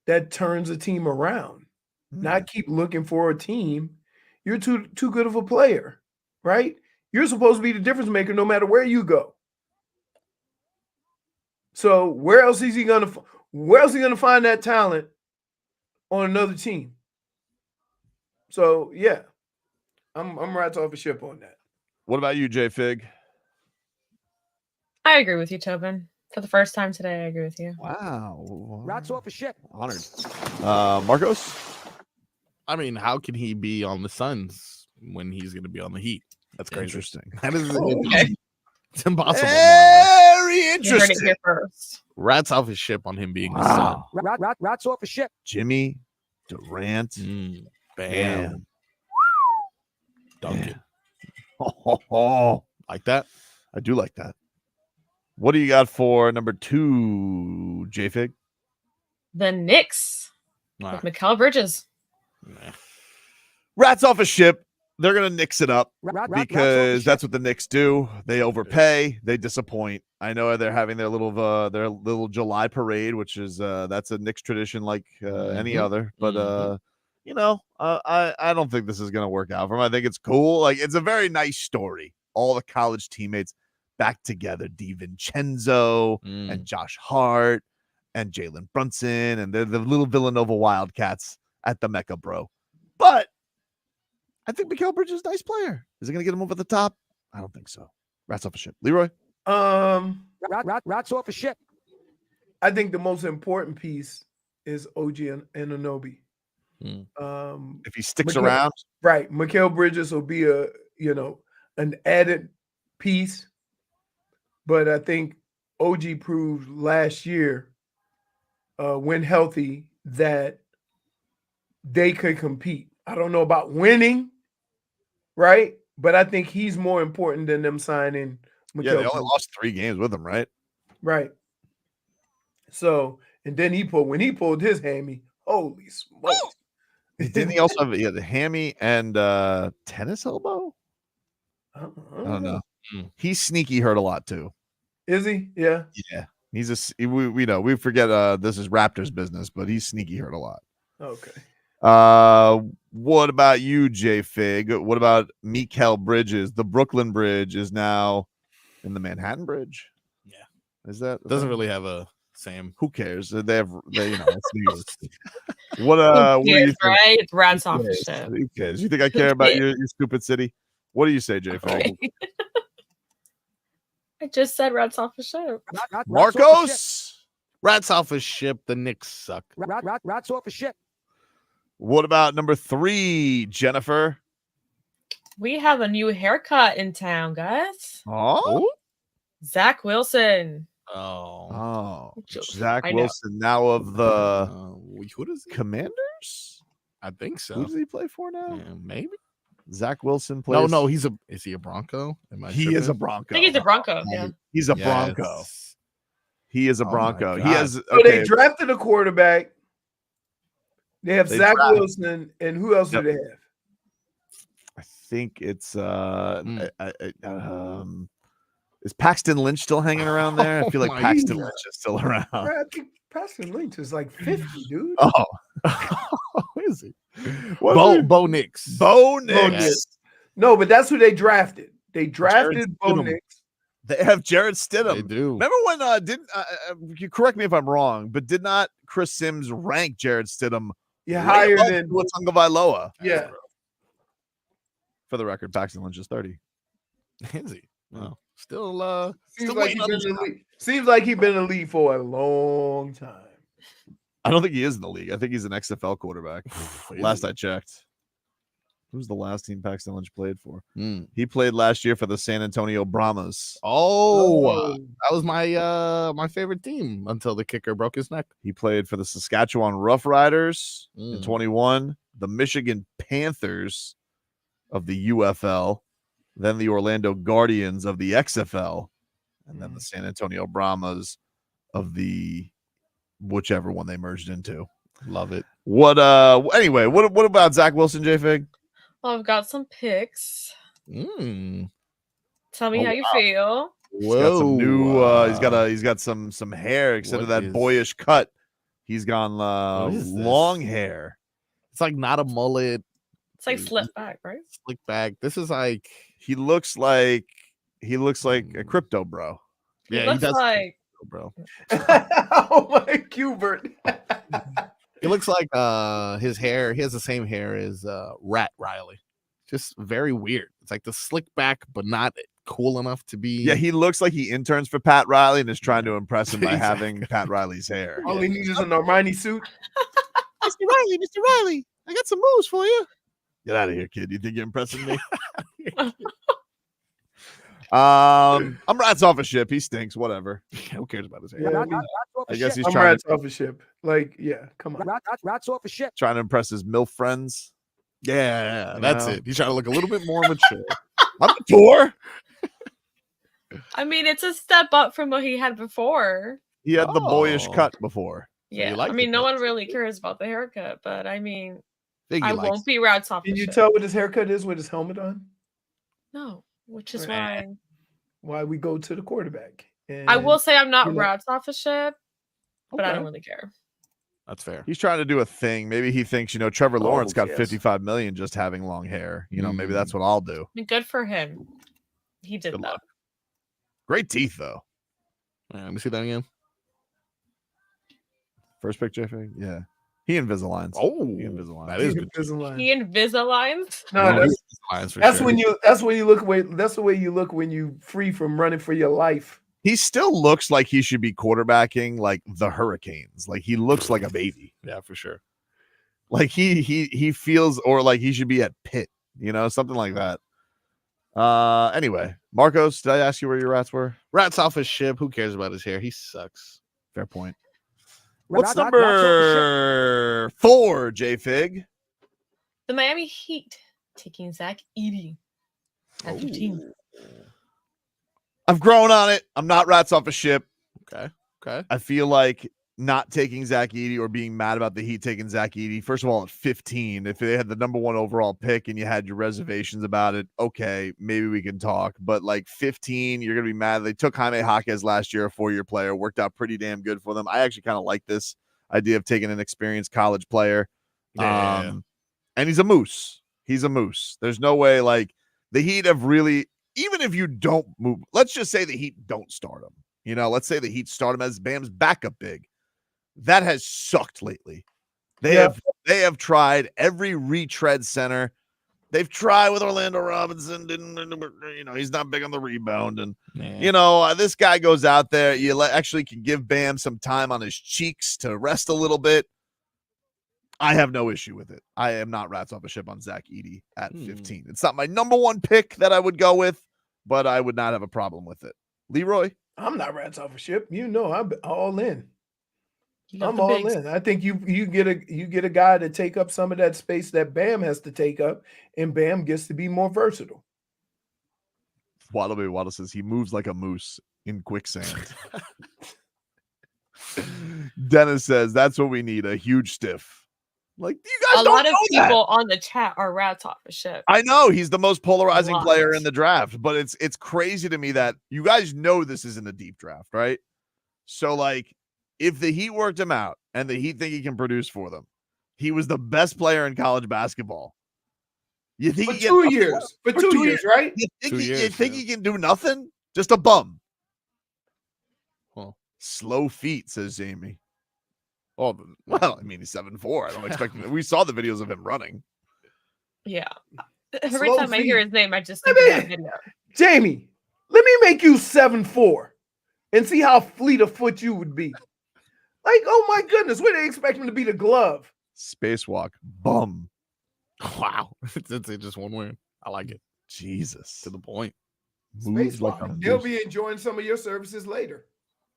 S3: that turns a team around, not keep looking for a team. You're too good of a player, right? You're supposed to be the difference maker no matter where you go. So where else is he gonna find that talent on another team? So yeah, I'm rats off a ship on that.
S1: What about you, J-Fig?
S5: I agree with you, Tobin. For the first time today, I agree with you.
S1: Wow.
S16: Rats off a ship.
S1: Honored. Marcos?
S7: I mean, how can he be on the Suns when he's going to be on the Heat? That's crazy.
S1: Interesting.
S7: That is it's impossible.
S1: Very
S5: You heard it
S1: interesting.
S5: here first.
S7: Rats off his ship on him being the
S1: Wow.
S7: Sun.
S16: Rats off a ship.
S1: Jimmy Durant.
S7: Bam. Duncan.
S1: Like that? I do like that. What do you got for number 2, J-Fig?
S5: The Knicks with Mikal Bridges.
S1: Rats off a ship. They're going to nix it up
S16: Rats
S1: because that's what the Knicks do. They overpay. They disappoint. I know they're having their little July parade, which is that's a Knicks tradition like any other. But I don't think this is going to work out for them. I think it's cool. Like, it's a very nice story. All the college teammates back together. DiVincenzo and Josh Hart and Jalen Brunson, and they're the little Villanova Wildcats at the Mecca, bro. But I think Mikal Bridges is a nice player. Is it going to get him over the top? I don't think so. Rats off a ship. Leroy?
S16: Rats off a ship.
S3: I think the most important piece is OG and Anunoby.
S1: If he sticks around.
S3: Right. Mikal Bridges will be an added piece. But I think OG proved last year, when healthy, that they could compete. I don't know about winning, right? But I think he's more important than them signing Mikal.
S1: Yeah, they only lost 3 games with him, right?
S3: Right. So, and then when he pulled his hammy, holy smokes.
S1: Didn't he also have the hammy and tennis elbow? I don't know. He's sneaky hurt a lot too.
S3: Is he? Yeah.
S1: Yeah. We forget this is Raptors business, but he's sneaky hurt a lot.
S3: Okay.
S1: What about you, J-Fig? What about Mikal Bridges? The Brooklyn Bridge is now in the Manhattan Bridge.
S7: Yeah.
S1: Is that
S7: doesn't really have a Sam?
S1: Who cares? They it's New York.
S5: Who
S1: What
S5: cares,
S1: do you think?
S5: right? It's rats off
S1: Who
S5: the
S1: cares?
S5: ship.
S1: Who cares? You think I care about your stupid city? What do you say, J-Fig?
S5: I just said rats off the ship.
S1: Marcos?
S7: Rats off a ship. The Knicks suck.
S16: Rats off a ship.
S1: What about number 3, Jennifer?
S5: We have a new haircut in town, guys.
S1: Oh?
S5: Zach Wilson.
S1: Zach
S5: I know.
S1: Wilson, now of the
S7: what is he?
S1: Commanders?
S7: I think so.
S1: Who does he play for now?
S7: Yeah, maybe.
S1: Zach Wilson plays.
S7: No, is he a Bronco?
S1: He is a Bronco.
S5: I think he's a Bronco. Yeah.
S1: He's a Bronco. He is a Bronco. He has
S3: So they drafted a quarterback They have Zach Wilson, and who else do they have?
S1: I think it's is Paxton Lynch still hanging around there? I feel like Paxton Lynch is still around.
S3: I think Paxton Lynch is like 50, dude.
S1: Oh,
S7: who is he? Bo Nix.
S1: Bo Nix.
S3: No, but that's who they drafted. They drafted Bo Nix.
S1: They have Jared Stidham.
S7: They do.
S1: Remember when you correct me if I'm wrong, but did not Chris Sims rank Jared Stidham
S3: higher than
S1: Tua Tagovailoa?
S3: Yeah.
S1: For the record, Paxton Lynch is 30.
S7: Is he? Well, still
S3: seems
S7: still
S3: like
S7: waiting
S3: he's
S7: on
S3: been
S7: the
S3: in the league. Seems like he's been in the league for a long time.
S1: I don't think he is in the league. I think he's an XFL quarterback. Last I checked. Who's the last team Paxton Lynch played for? He played last year for the San Antonio Brahmas.
S7: that was my favorite team until the kicker broke his neck.
S1: He played for the Saskatchewan Roughriders in 21, the Michigan Panthers of the UFL, then the Orlando Guardians of the XFL, and then the San Antonio Brahmas of the whichever one they merged into.
S7: Love it.
S1: Anyway, what about Zach Wilson, J-Fig?
S5: Well, I've got some picks. Tell me how you
S1: wow.
S5: feel.
S1: He's got some new he's got some hair instead of that boyish cut. He's gone long hair.
S7: It's like not a mullet.
S5: It's like slip back, right?
S7: Slick back. This is like
S1: he looks like a crypto bro.
S5: Yeah, he does like
S7: bro.
S3: Oh my Cubert.
S7: It looks like his hair. He has the same hair as Rat Riley. Just very weird. It's like the slick back, but not cool enough to be.
S1: Yeah, he looks like he interns for Pat Riley and is trying to impress him by having Pat Riley's hair.
S3: All he needs is an Armani suit.
S4: Mr. Riley, I got some moves for you.
S1: Get out of here, kid. You think you're impressing me? I'm rats off a ship. He stinks. Whatever.
S7: Who cares about his hair?
S3: Yeah,
S1: I guess he's
S3: I'm
S1: trying
S3: rats
S1: to,
S3: off a ship. Like, yeah, come on.
S16: Rats off a ship.
S1: trying to impress his MILF friends.
S7: Yeah, that's it. He's trying to look a little bit more mature.
S1: I'm mature.
S5: I mean, it's a step up from what he had before.
S1: He had the boyish cut before.
S5: Yeah, I mean, no one really cares about the haircut, but I mean,
S1: Figgy
S5: I
S1: likes
S5: won't be rats off.
S3: Can
S5: the
S3: you
S5: ship.
S3: tell what his haircut is with his helmet on?
S5: No, which is
S3: Right. Why we go to the quarterback. And,
S5: I will say I'm not
S3: you know,
S5: rats off a ship, but I
S3: Okay.
S5: don't really care.
S7: That's fair.
S1: He's trying to do a thing. Maybe he thinks, Trevor Lawrence got
S3: yes.
S1: $55 million just having long hair. Maybe that's what I'll do.
S5: I mean, good for him. He did that.
S1: Great teeth, though.
S7: Let me see that again.
S1: First pick, Jeffrey. Yeah. He Invisaligns.
S7: Oh,
S1: he Invisaligns.
S7: that is good.
S3: Invisalign.
S5: He Invisaligns.
S3: No,
S7: Invisaligns for
S3: that's
S7: sure.
S3: when you. That's when you look. That's the way you look when you free from running for your life.
S1: He still looks like he should be quarterbacking like the Hurricanes. Like he looks like a baby.
S7: Yeah, for sure.
S1: Like he feels, or like he should be at Pitt, something like that. Anyway, Marcos, did I ask you where your rats were?
S7: Rats off his ship. Who cares about his hair? He sucks.
S1: Fair point.
S16: Rats
S1: What's
S16: off the
S1: number 4, J-Fig?
S5: The Miami Heat taking Zach Edey at 15.
S1: I've grown on it. I'm not rats off a ship.
S7: Okay.
S1: I feel like not taking Zach Edey or being mad about the Heat taking Zach Edey. First of all, at 15, if they had the number 1 overall pick and you had your reservations about it, okay, maybe we can talk. But like 15, you're going to be mad. They took Jaime Jaquez last year, a 4-year player. Worked out pretty damn good for them. I actually kind of like this idea of taking an experienced college player. And he's a moose. He's a moose. There's no way like the Heat have really, even if you don't move, let's just say the Heat don't start him. Let's say the Heat start him as Bam's backup big. That has sucked lately. They have tried every retread center. They've tried with Orlando Robinson. He's not big on the rebound. And, this guy goes out there. You actually can give Bam some time on his cheeks to rest a little bit. I have no issue with it. I am not rats off a ship on Zach Edey at 15. It's not my number 1 pick that I would go with, but I would not have a problem with it. Leroy?
S3: I'm not rats off a ship. I'm all in.
S5: got
S3: I'm
S5: the
S3: all
S5: bigs.
S3: in. I think you get a guy to take up some of that space that Bam has to take up, and Bam gets to be more versatile.
S1: Waddle says he moves like a moose in quicksand. Dennis says that's what we need, a huge stiff. Like, you guys
S5: A
S1: don't
S5: lot of
S1: know that.
S5: people on the chat are rats off a ship.
S1: I know he's the most polarizing
S5: Lot.
S1: player in the draft, but it's crazy to me that you guys know this isn't a deep draft, right? So, like, if the Heat worked him out and the Heat think he can produce for them, he was the best player in college basketball. You think
S3: For
S1: he
S3: 2 years. For 2 years, right?
S1: You think,
S7: 2
S1: you
S7: years,
S1: think
S7: yeah.
S1: he can do nothing? Just a bum.
S7: Huh.
S1: Slow feet, says Jamie.
S7: Oh,
S1: Well, I mean, he's 7'4". I don't expect him. We saw the videos of him running.
S5: Yeah. Every
S3: Slow
S5: time I hear
S3: feet.
S5: his name, I just
S3: Let
S5: think of that
S3: me-
S5: video.
S3: Jamie, let me make you 7'4" and see how fleet of foot you would be. Like, oh my goodness, where they expect him to be the glove?
S1: Spacewalk. Bum.
S7: Wow. It's just one word. I like it.
S1: Jesus.
S7: To the point.
S1: Moves like a
S3: They'll
S1: moose.
S3: be enjoying some of your services later.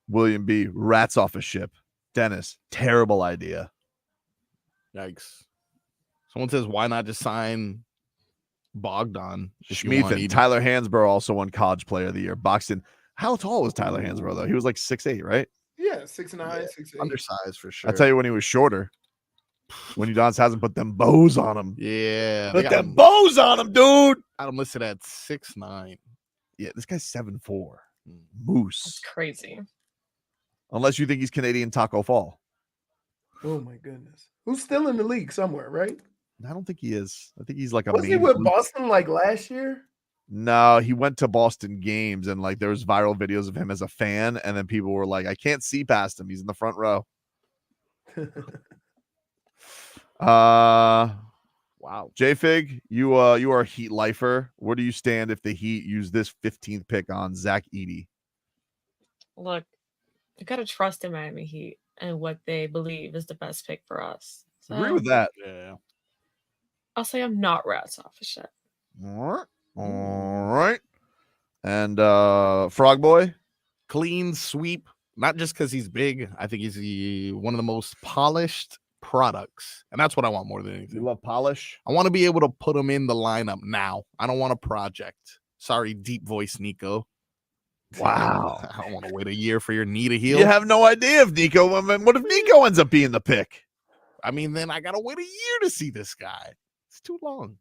S1: William B. Rats off a ship. Dennis. Terrible idea.
S7: Yikes. Someone says, why not just sign Bogdan? if you want
S1: Schmeathan.
S7: Edey?
S1: Tyler Hansbrough also won College Player of the Year. Boxton. How tall was Tyler Hansbrough, though? He was like 6'8", right?
S3: Yeah, 6'9", 6'8".
S7: Undersized for sure.
S1: I tell you when he was shorter. When Udonis hasn't put them bows on him.
S7: Yeah.
S1: Put them bows on him, dude.
S7: Got him listed at 6'9".
S1: Yeah, this guy's 7'4". Moose.
S5: It's crazy.
S1: Unless you think he's Canadian Taco Fall.
S3: Oh my goodness. Who's still in the league somewhere, right?
S1: I don't think he is. I think he's like a
S3: Was he
S1: main
S3: with
S1: group.
S3: Boston like last year?
S1: No, he went to Boston games and like there was viral videos of him as a fan, and then people were like, I can't see past him. He's in the front row. Wow. J-Fig, you are a Heat lifer. Where do you stand if the Heat use this 15th pick on Zach Edey?
S5: Look, you got to trust in Miami Heat and what they believe is the best pick for us. So
S1: Agree with that.
S7: Yeah.
S5: I'll say I'm not rats off a ship.
S1: All right. And Frog Boy?
S7: Clean sweep. Not just because he's big. I think he's one of the most polished products. And that's what I want more than anything.
S1: You love polish?
S7: I want to be able to put him in the lineup now. I don't want a project. Sorry, deep voice Nico.
S1: Wow.
S7: I don't want to wait a year for your knee to heal.
S1: You have no idea if Nico, I mean, what if Nico ends up being the pick?
S7: I mean, then I got to wait a year to see this guy. It's too long.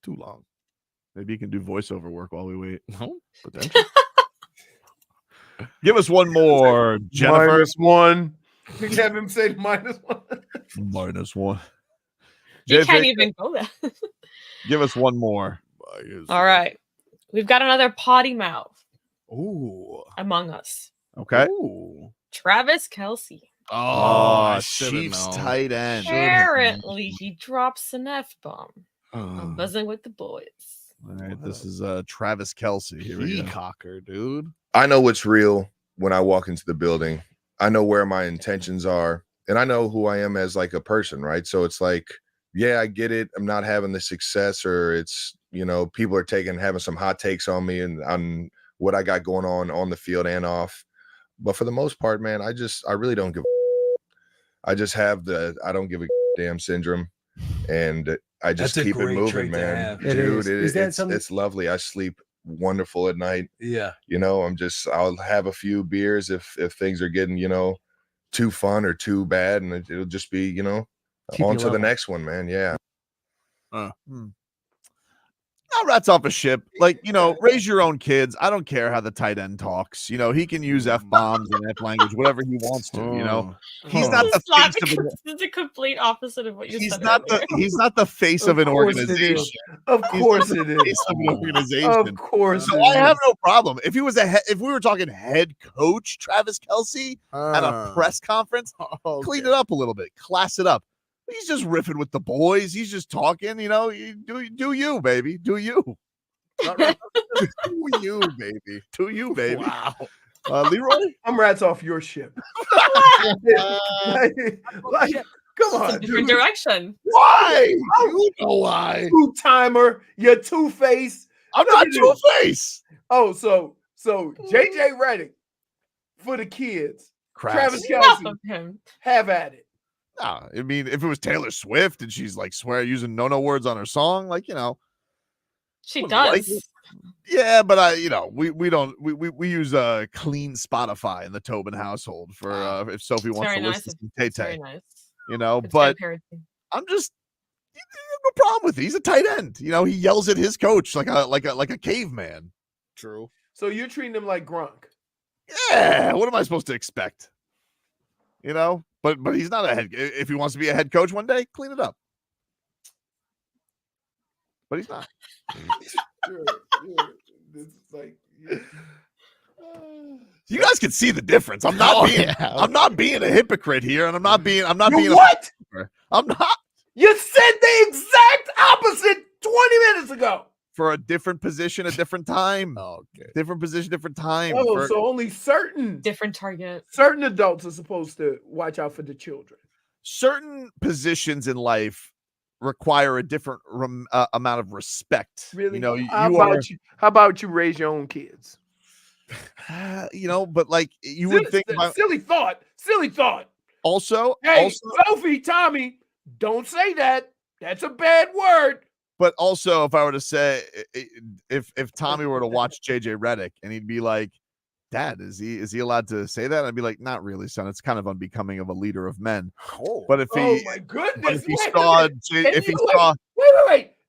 S7: Too long.
S1: Maybe you can do voiceover work while we wait.
S7: No, potential.
S1: Give us one more, Jennifer.
S3: -1. Have him say -1.
S1: -1.
S5: You
S1: Jay
S5: can't
S1: Faker,
S5: even go there.
S1: give us one more.
S5: All right. We've got another potty mouth
S7: Ooh.
S5: among us.
S1: Okay.
S7: Ooh.
S5: Travis Kelce.
S7: Oh, I should've
S1: Chiefs
S7: known.
S1: tight end.
S5: Apparently, he drops an F-bomb.
S7: Oh.
S5: I'm buzzing with the boys.
S1: All right, this is Travis Kelce. Here we go.
S7: Peacocker, dude.
S6: I know what's real when I walk into the building. I know where my intentions are, and I know who I am as like a person, right? So it's like, yeah, I get it. I'm not having the success, or it's, you know, people are having some hot takes on me and on what I got going on the field and off. But for the most part, man, I really don't give I just have I don't give a damn syndrome, and I just
S8: That's a
S6: keep it
S8: great
S6: moving,
S8: trait to
S6: man.
S8: have.
S6: Dude,
S8: Is that something?
S6: it's lovely. I sleep wonderful at night.
S8: Yeah.
S6: You know, I'll have a few beers if things are getting, you know, too fun or too bad, and it'll just be, you know,
S8: Keep you
S6: on to the
S8: level.
S6: next one, man. Yeah.
S1: Not rats off a ship. Like, you know, raise your own kids. I don't care how the tight end talks. You know, he can use F-bombs and F-language, whatever he wants to, you know. He's not the face of
S5: This is the complete opposite of what you
S1: He's
S5: said.
S1: not
S5: earlier.
S1: he's not the face of an
S3: course it
S1: organization.
S3: is. Of course it is.
S1: Face of an organization.
S3: Of course
S1: So
S3: it
S1: I have
S3: is.
S1: no problem. If he was if we were talking head coach Travis Kelce at a press conference, clean it up a little bit, class it up. He's just riffing with the boys. He's just talking, you know. You do you, baby. Do you.
S7: Do you, baby.
S1: Do you, baby.
S7: Wow.
S1: Leroy?
S3: I'm rats off your ship. like, come
S5: It's a
S3: on,
S5: different
S3: dude.
S5: direction.
S1: Why?
S7: You know why.
S3: Two-timer, you're two-face.
S1: I'm not two-face.
S3: Oh, so JJ Redick for the kids.
S1: Crass.
S3: Travis
S5: Enough
S3: Kelce,
S5: of him.
S3: have at it.
S1: Nah, I mean, if it was Taylor Swift and she's like using no words on her song, like, you know.
S5: She
S1: Wouldn't
S5: does.
S1: like it. Yeah, but we use clean Spotify in the Tobin household for if Sophie wants
S5: very
S1: to
S5: nice
S1: listen
S5: of-
S1: to Tay
S5: it's very
S1: Tay.
S5: nice.
S1: You know,
S5: It's
S1: but
S5: very parenting.
S1: I'm just no problem with it. He's a tight end. You know, he yells at his coach like a caveman.
S7: True.
S3: So you're treating him like Gronk.
S1: Yeah. What am I supposed to expect? You know, but he's not a head. If he wants to be a head coach one day, clean it up. But he's not. You guys can see the difference. I'm not being a hypocrite here, and I'm not being
S3: what?
S1: I'm not.
S3: You said the exact opposite 20 minutes ago.
S1: For a different position, a different time.
S7: Okay.
S1: Different position, different time.
S3: Oh, so only certain
S5: different target.
S3: Certain adults are supposed to watch out for the children.
S1: Certain positions in life require a different amount of respect.
S3: Really?
S1: You know,
S3: how about you raise your own kids?
S1: You know, but like you would think about
S3: silly thought.
S1: Also,
S3: hey, Sophie, Tommy, don't say that. That's a bad word.
S1: But also, if I were to say, if Tommy were to watch JJ Redick and he'd be like, "Dad, is he allowed to say that?" I'd be like, "Not really, son. It's kind of unbecoming of a leader of men."
S7: Oh,
S1: but if
S3: oh my goodness! Wait,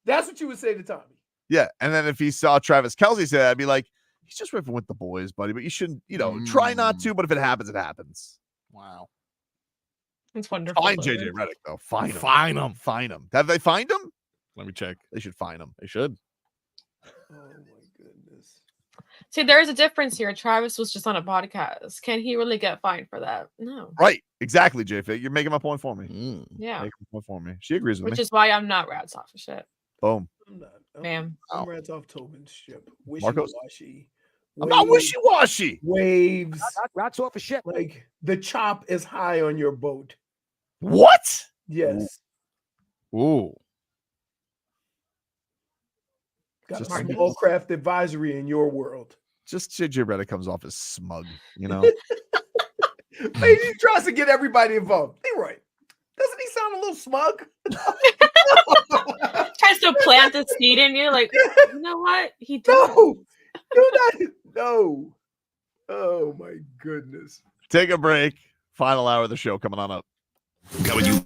S3: that's what you would say to Tommy.
S1: Yeah, and then if he saw Travis Kelce say that, I'd be like, "He's just riffing with the boys, buddy. But you shouldn't, try not to. But if it happens, it happens."
S7: Wow.
S5: It's wonderful.
S1: Fine JJ Redick, though. Fine him. Have they fined him?
S7: Let me check.
S1: They should fine him.
S7: They should.
S3: Oh my goodness.
S5: See, there's a difference here. Travis was just on a podcast. Can he really get fined for that? No.
S1: Right. Exactly, JF. You're making my point for me.
S5: Yeah.
S1: Making my point for me. She agrees with me.
S5: Which is why I'm not rats off of shit.
S1: Boom.
S3: I'm not.
S5: Ma'am.
S3: I'm rats off Tobin's ship.
S1: Marcos?
S3: Wishy-washy.
S1: I'm not wishy-washy.
S3: Waves.
S16: Rats off a ship.
S3: Like the chop is high on your boat.
S1: What?
S3: Yes.
S1: Ooh.
S3: Got a small craft advisory in your world.
S1: Just JJ Redick comes off as smug, you know.
S3: Maybe he tries to get everybody involved. Leroy, doesn't he sound a little smug?
S5: Tries to plant the seed in you, like, you know what? He does.
S3: No, do not. No. Oh my goodness.
S1: Take a break. Final hour of the show coming on up.
S13: Coming you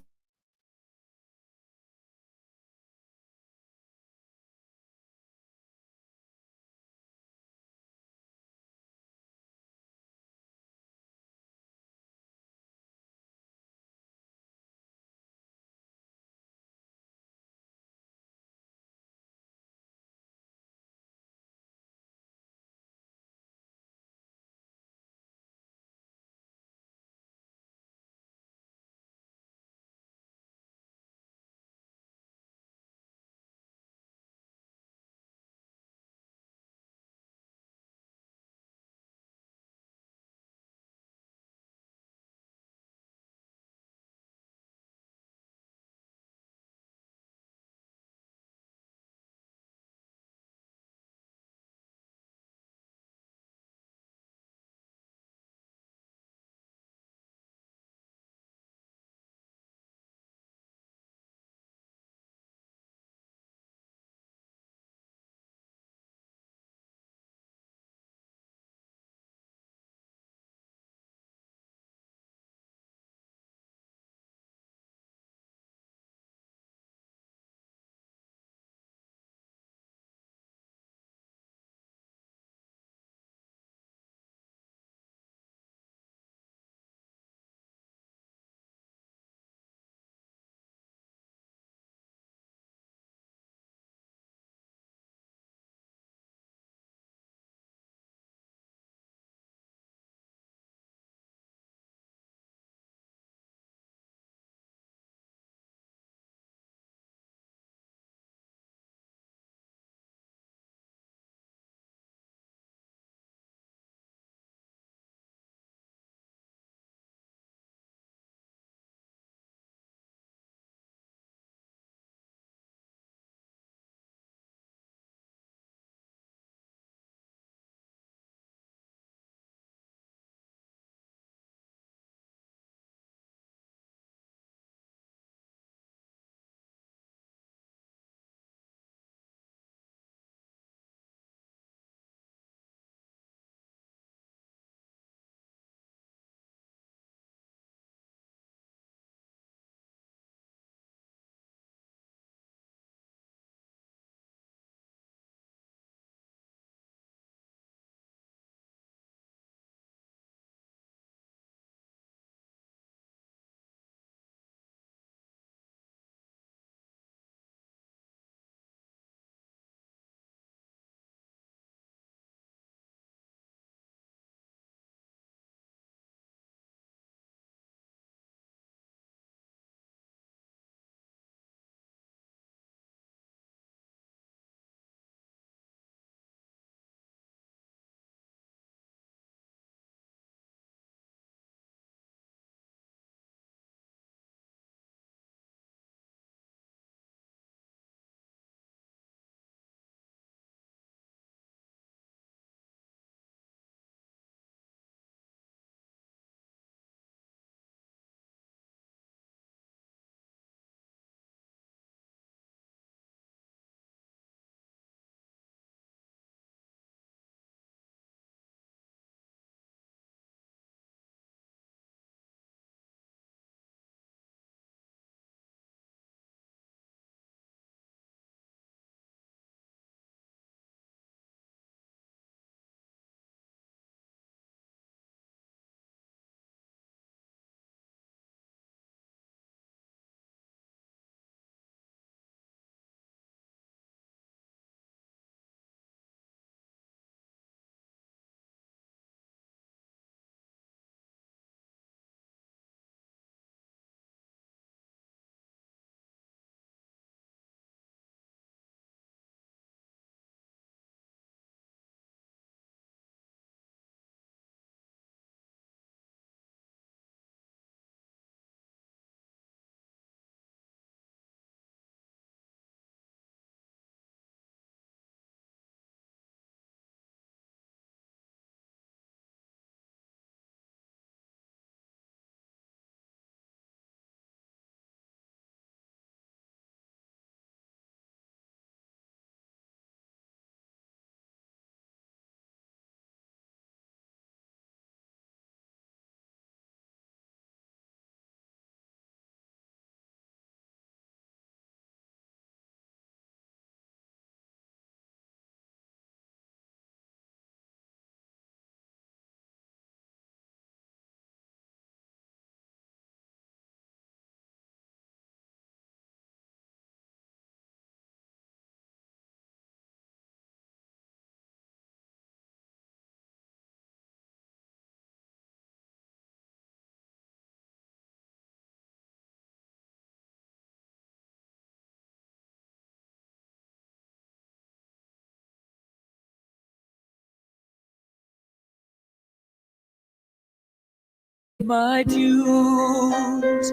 S2: my dues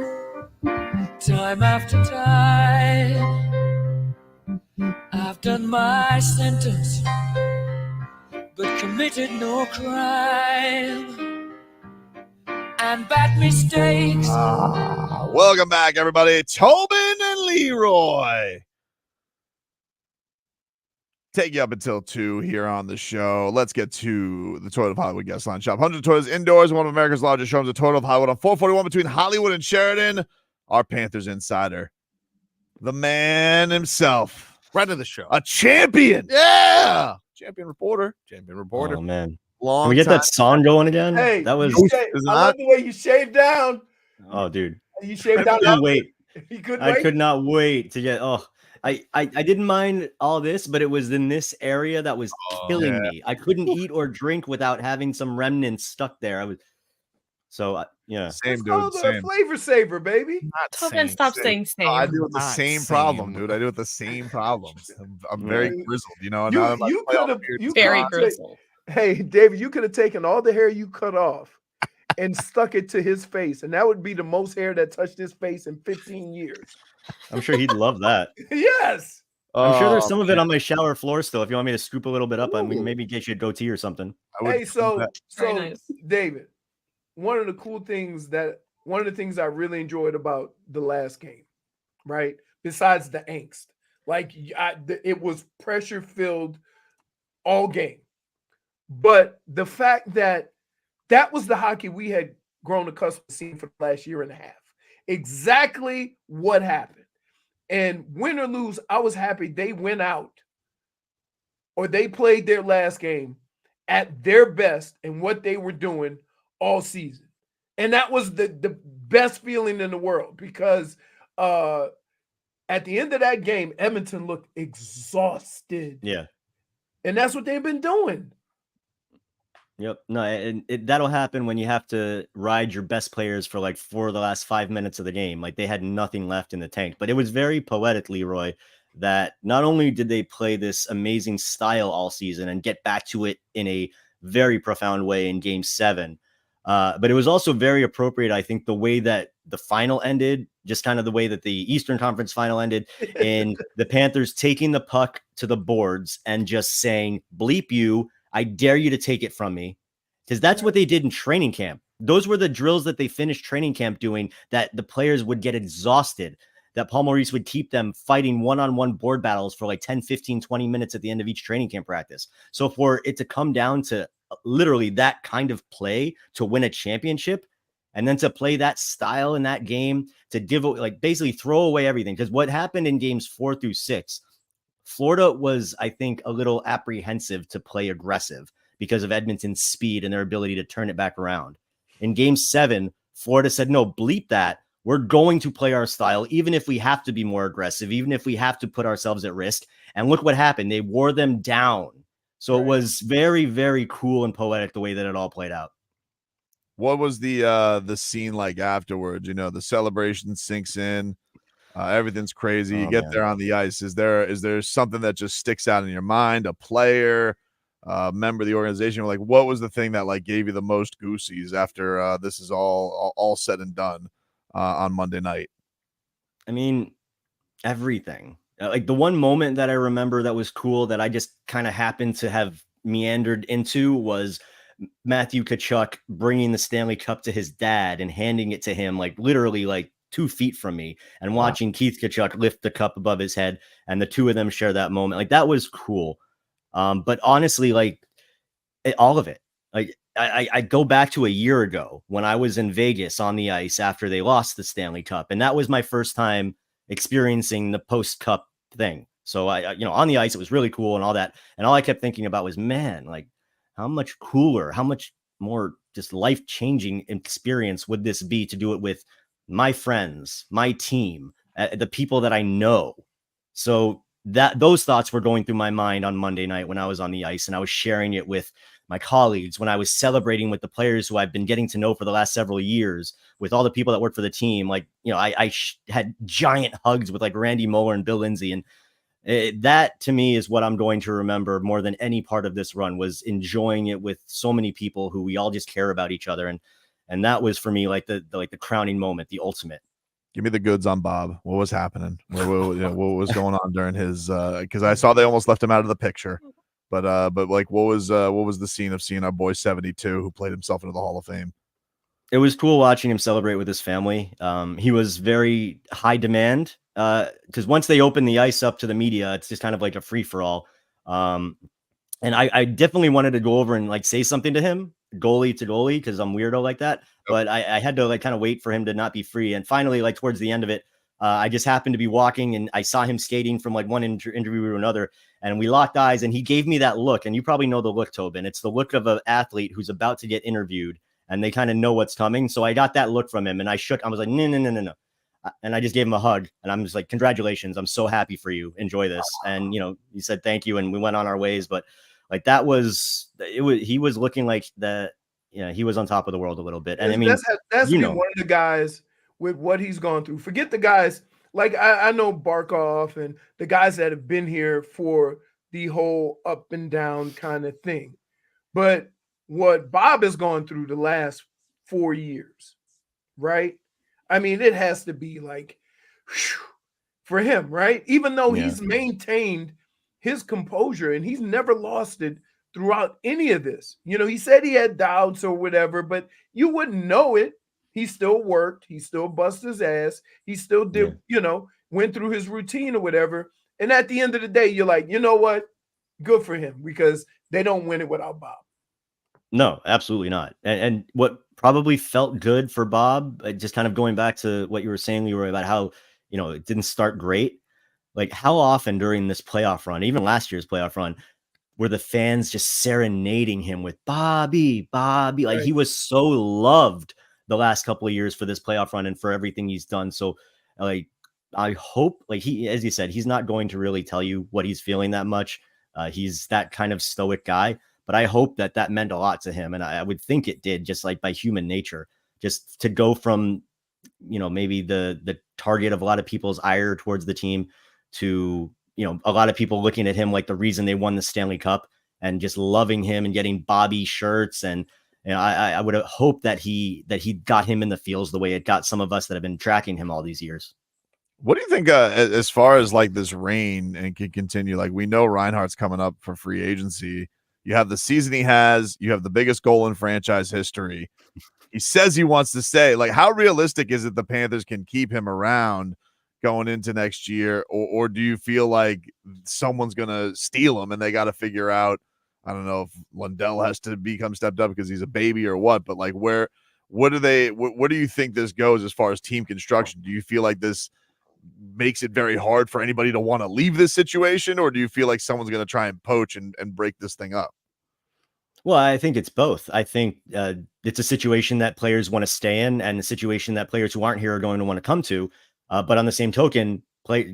S2: time after time. I've done my sentence, but committed no crime. And bad mistakes.
S1: Welcome back, everybody. Tobin and Leroy. Take you up until 2 here on the show. Let's get to the Toyota of Hollywood guest line. Shop 100 Toyotas indoors, one of America's largest showrooms, a Toyota of Hollywood on 441 between Hollywood and Sheridan. Our Panthers insider, the man himself,
S7: friend of the show,
S1: a champion. Yeah, champion reporter.
S11: Oh man,
S1: Long
S11: can we get
S1: time.
S11: that song going again?
S3: Hey,
S11: that was.
S3: I love the way you shaved down.
S11: Oh, dude,
S3: You shaved
S11: I
S3: down.
S11: couldn't wait.
S3: You couldn't
S11: I
S3: wait?
S11: could not wait to get. Oh, I didn't mind all this, but it was in this area that was killing me. I couldn't eat or drink without having some remnants stuck there. I was so yeah.
S1: Same,
S3: Oh,
S1: dude.
S3: the
S1: Same.
S3: flavor saver, baby.
S5: Tobin, stop saying same.
S1: I deal with the
S7: Not
S1: same
S7: same.
S1: problem, dude. I deal with the same problem. I'm very grizzled, you know. and now I'm like,
S3: You
S1: playoff
S3: could have.
S1: period
S3: You
S1: is
S5: Very
S1: gone.
S5: grizzled.
S3: Hey, David, you could have taken all the hair you cut off and stuck it to his face, and that would be the most hair that touched his face in 15 years.
S11: I'm sure he'd love that.
S3: Yes.
S11: I'm sure there's
S1: Oh,
S11: some of it on my shower floor still. If you want me to scoop a little bit up, I mean, maybe get you a goatee or something.
S3: Hey, so
S5: Very nice.
S3: David, one of the things I really enjoyed about the last game, right? Besides the angst, like it was pressure filled all game, but the fact that was the hockey we had grown accustomed to seeing for the last year and a half. Exactly what happened. And win or lose, I was happy they went out or they played their last game at their best and what they were doing all season. And that was the best feeling in the world because at the end of that game, Edmonton looked exhausted.
S11: Yeah.
S3: And that's what they've been doing.
S11: Yep. No, and that'll happen when you have to ride your best players for the last 5 minutes of the game. Like they had nothing left in the tank. But it was very poetic, Leroy, that not only did they play this amazing style all season and get back to it in a very profound way in Game 7, but it was also very appropriate, I think, the way that the final ended, just kind of the way that the Eastern Conference final ended, and the Panthers taking the puck to the boards and just saying, bleep you, I dare you to take it from me. Because that's what they did in training camp. Those were the drills that they finished training camp doing, that the players would get exhausted, that Paul Maurice would keep them fighting one-on-one board battles for 10, 15, 20 minutes at the end of each training camp practice. So for it to come down to literally that kind of play to win a championship, and then to play that style in that game, to give basically throw away everything. Because what happened in games 4 through 6, Florida was, I think, a little apprehensive to play aggressive because of Edmonton's speed and their ability to turn it back around. In Game 7, Florida said, no, bleep that. We're going to play our style, even if we have to be more aggressive, even if we have to put ourselves at risk. And look what happened. They wore them down. So It was very, very cool and poetic the way that it all played out.
S1: What was the scene like afterwards? You know, the celebration sinks in. Everything's crazy. You get there on the ice. Is there something that just sticks out in your mind? A player, member of the organization? Like, what was the thing that gave you the most goosies after this is all said and done on Monday night?
S11: I mean, everything. The one moment that I remember that was cool that I just kind of happened to have meandered into was Matthew Tkachuk bringing the Stanley Cup to his dad and handing it to him, literally 2 feet from me, and watching Keith Tkachuk lift the cup above his head, and the two of them share that moment. That was cool. But honestly, all of it, I go back to a year ago when I was in Vegas on the ice after they lost the Stanley Cup. And that was my first time experiencing the post-cup thing. So on the ice, it was really cool and all that. And all I kept thinking about was, man, how much cooler, how much more just life-changing experience would this be to do it with my friends, my team, the people that I know. So those thoughts were going through my mind on Monday night when I was on the ice, and I was sharing it with my colleagues, when I was celebrating with the players who I've been getting to know for the last several years, with all the people that work for the team. I had giant hugs with Randy Moeller and Bill Lindsay. And that to me is what I'm going to remember more than any part of this run, was enjoying it with so many people who we all just care about each other. And that was for me like the crowning moment, the ultimate.
S1: Give me the goods on Bob. What was happening? What was going on during his? Because I saw they almost left him out of the picture. But like, what was the scene of seeing our boy 72 who played himself into the Hall of Fame?
S11: It was cool watching him celebrate with his family. He was very high demand because once they open the ice up to the media, it's just kind of like a free for all. And I definitely wanted to go over and like say something to him, goalie to goalie, because I'm weirdo like that. But I had to like kind of wait for him to not be free. And finally, like towards the end of it, I just happened to be walking and I saw him skating from like one interview to another, and we locked eyes and he gave me that look. And you probably know the look, Tobin. It's the look of an athlete who's about to get interviewed and they kind of know what's coming. So I got that look from him and I was like, no. And I just gave him a hug and I'm just like, congratulations. I'm so happy for you. Enjoy this. And, he said, thank you. And we went on our ways. But like, he was looking like he was on top of the world a little bit. And I mean,
S3: that's one of the guys with what he's gone through. Forget the guys like I know Barkov and the guys that have been here for the whole up and down kind of thing. But what Bob has gone through the last 4 years, right? I mean, it has to be like whew, for him, right? Even though he's maintained his composure and he's never lost it throughout any of this. He said he had doubts or whatever, but you wouldn't know it. He still worked. He still busted his ass. He still did, went through his routine or whatever. And at the end of the day, you're like, you know what? Good for him because they don't win it without Bob.
S11: No, absolutely not. And what probably felt good for Bob, just kind of going back to what you were saying, Leroy, about how, it didn't start great. Like how often during this playoff run, even last year's playoff run, were the fans just serenading him with Bobby. Like he was so loved the last couple of years for this playoff run and for everything he's done. So like, I hope like as you said, he's not going to really tell you what he's feeling that much. He's that kind of stoic guy, but I hope that meant a lot to him. And I would think it did, just like by human nature, just to go from, maybe the target of a lot of people's ire towards the team to, a lot of people looking at him like the reason they won the Stanley Cup and just loving him and getting Bobby shirts. And I would hope that he got him in the feels the way it got some of us that have been tracking him all these years.
S1: What do you think as far as like this reign and can continue? Like we know Reinhart's coming up for free agency. You have the season he has. You have the biggest goal in franchise history. He says he wants to stay. Like how realistic is it the Panthers can keep him around going into next year? Or do you feel like someone's going to steal him and they got to figure out, I don't know if Lundell has to become stepped up because he's a baby or what, but like where do you think this goes as far as team construction? Do you feel like this makes it very hard for anybody to want to leave this situation, or do you feel like someone's going to try and poach and break this thing up?
S11: Well, I think it's both. I think it's a situation that players want to stay in and a situation that players who aren't here are going to want to come to. But on the same token,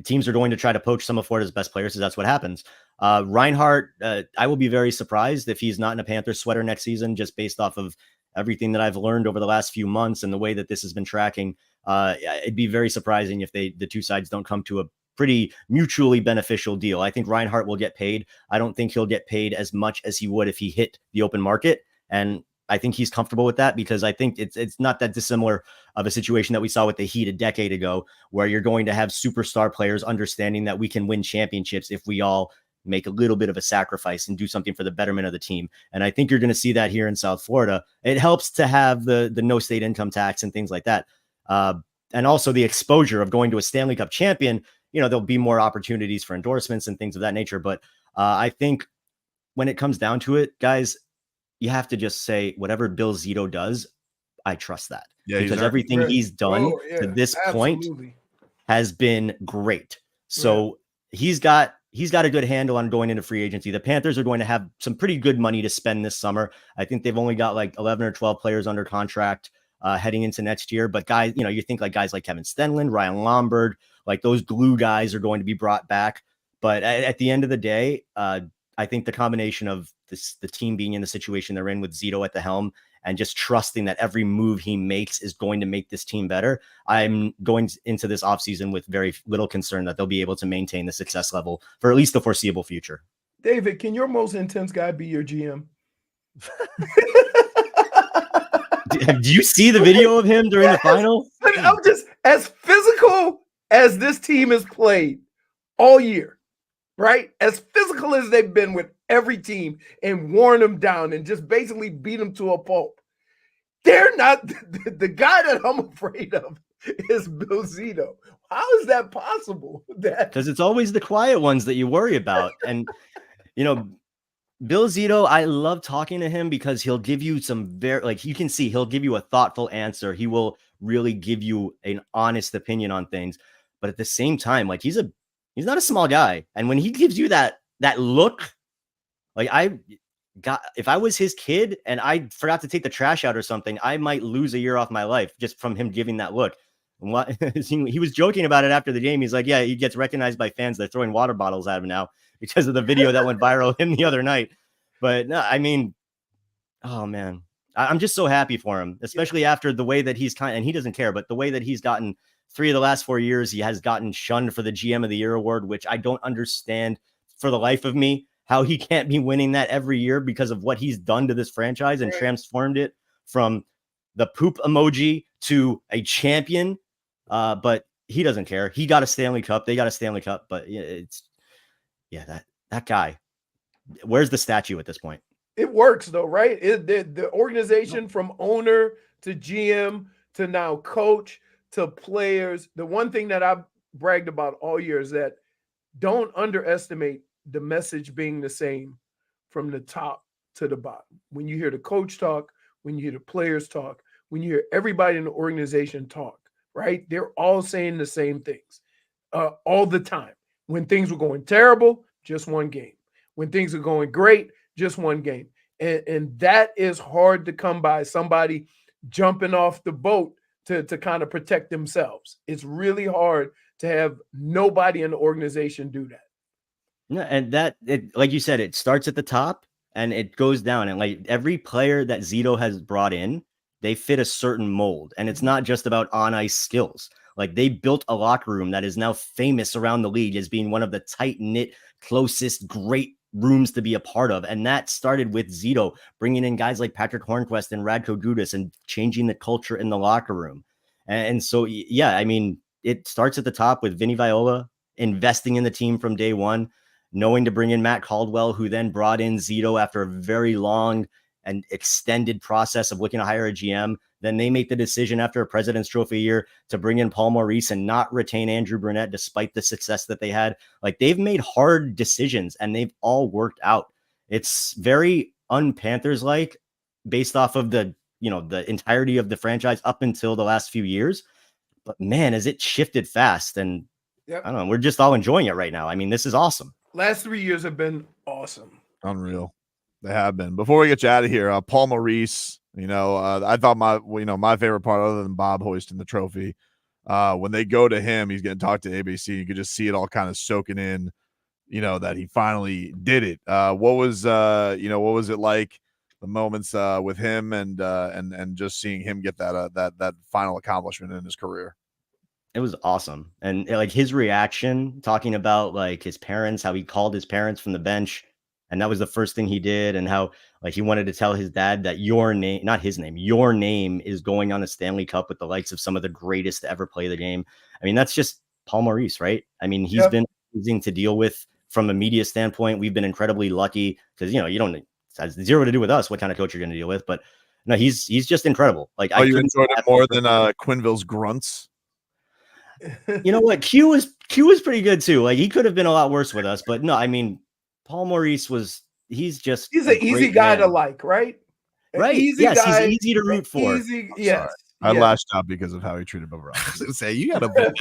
S11: teams are going to try to poach some of Florida's best players, because that's what happens. Reinhart, I will be very surprised if he's not in a Panthers sweater next season, just based off of everything that I've learned over the last few months and the way that this has been tracking. It'd be very surprising if the two sides don't come to a pretty mutually beneficial deal. I think Reinhart will get paid. I don't think he'll get paid as much as he would if he hit the open market. And I think he's comfortable with that, because I think it's not that dissimilar of a situation that we saw with the Heat a decade ago, where you're going to have superstar players understanding that we can win championships if we all make a little bit of a sacrifice and do something for the betterment of the team. And I think you're going to see that here in South Florida. It helps to have the no state income tax and things like that. And also the exposure of going to a Stanley Cup champion. There'll be more opportunities for endorsements and things of that nature. But I think when it comes down to it, guys, you have to just say whatever Bill Zito does, I trust that.
S1: Yeah,
S11: because everything he's done to this point has been great. So he's got a good handle on going into free agency. The Panthers are going to have some pretty good money to spend this summer. I think they've only got like 11 or 12 players under contract heading into next year. But guys, you think like guys like Kevin Stenlund, Ryan Lomberg, like those glue guys are going to be brought back. But at the end of the day, I think the combination of the team being in the situation they're in with Zito at the helm and just trusting that every move he makes is going to make this team better, I'm going into this offseason with very little concern that they'll be able to maintain the success level for at least the foreseeable future.
S3: David, can your most intense guy be your GM?
S11: Do you see the video of him during the final?
S3: I'm just as physical as this team has played all year, right? As physical as they've been with every team and worn them down and just basically beat them to a pulp. They're not the guy that I'm afraid of is Bill Zito. How is that possible?
S11: Because it's always the quiet ones that you worry about. And, Bill Zito, I love talking to him because he'll give you some you can see he'll give you a thoughtful answer. He will really give you an honest opinion on things. But at the same time, he's not a small guy. And when he gives you that look, if I was his kid and I forgot to take the trash out or something, I might lose a year off my life just from him giving that look. And he was joking about it after the game. He's like, yeah, he gets recognized by fans. They're throwing water bottles at him now because of the video that went viral him the other night. But no, I mean, oh man, I'm just so happy for him, especially after the way that he's and he doesn't care, but the way that he's gotten 3 of the last 4 years, he has gotten shunned for the GM of the Year award, which I don't understand for the life of me, how he can't be winning that every year because of what he's done to this franchise and transformed it from the poop emoji to a champion. But he doesn't care. He got a Stanley Cup. They got a Stanley Cup. But that guy, where's the statue at this point?
S3: It works though, right? The organization from owner to GM to now coach to players. The one thing that I've bragged about all year is that don't underestimate the message being the same from the top to the bottom. When you hear the coach talk, when you hear the players talk, when you hear everybody in the organization talk, right? They're all saying the same things all the time. When things were going terrible, just one game. When things are going great, just one game. And that is hard to come by, somebody jumping off the boat to kind of protect themselves. It's really hard to have nobody in the organization do that.
S11: Yeah, and like you said, it starts at the top and it goes down. And like every player that Zito has brought in, they fit a certain mold. And it's not just about on-ice skills. Like they built a locker room that is now famous around the league as being one of the tight-knit, closest, great rooms to be a part of. And that started with Zito bringing in guys like Patrick Hornquist and Radko Gudas and changing the culture in the locker room. And so, yeah, I mean, it starts at the top with Vinny Viola investing in the team from day one, knowing to bring in Matt Caldwell, who then brought in Zito after a very long and extended process of looking to hire a GM. Then they make the decision after a President's Trophy year to bring in Paul Maurice and not retain Andrew Brunette, despite the success that they had. Like they've made hard decisions and they've all worked out. It's very un-Panthers-like based off of the entirety of the franchise up until the last few years. But man, has it shifted fast. And I don't know, we're just all enjoying it right now. I mean, this is awesome.
S3: Last 3 years have been awesome.
S1: Unreal. They have been. Before we get you out of here, Paul Maurice, I thought my favorite part, other than Bob hoisting the trophy, when they go to him, he's getting talked to ABC. You could just see it all kind of soaking in, that he finally did it. What was it like, the moments with him and just seeing him get that final accomplishment in his career?
S11: It was awesome. And like his reaction, talking about like his parents, how he called his parents from the bench. And that was the first thing he did. And how like he wanted to tell his dad that your name, not his name, your name is going on a Stanley Cup with the likes of some of the greatest to ever play the game. I mean, that's just Paul Maurice, right? I mean, he's been amazing to deal with from a media standpoint. We've been incredibly lucky because, you don't, it has zero to do with us what kind of coach you're going to deal with. But no, he's just incredible. Like,
S1: you enjoyed it more than Quenneville's grunts?
S11: You know what? Q was pretty good too. Like he could have been a lot worse with us, but no, I mean, Paul Maurice he's an
S3: easy guy to like, right?
S11: Right. Yes, he's easy to root for.
S3: Yes.
S1: I lashed out because of how he treated Bobrovsky.
S7: I was going to say, you got to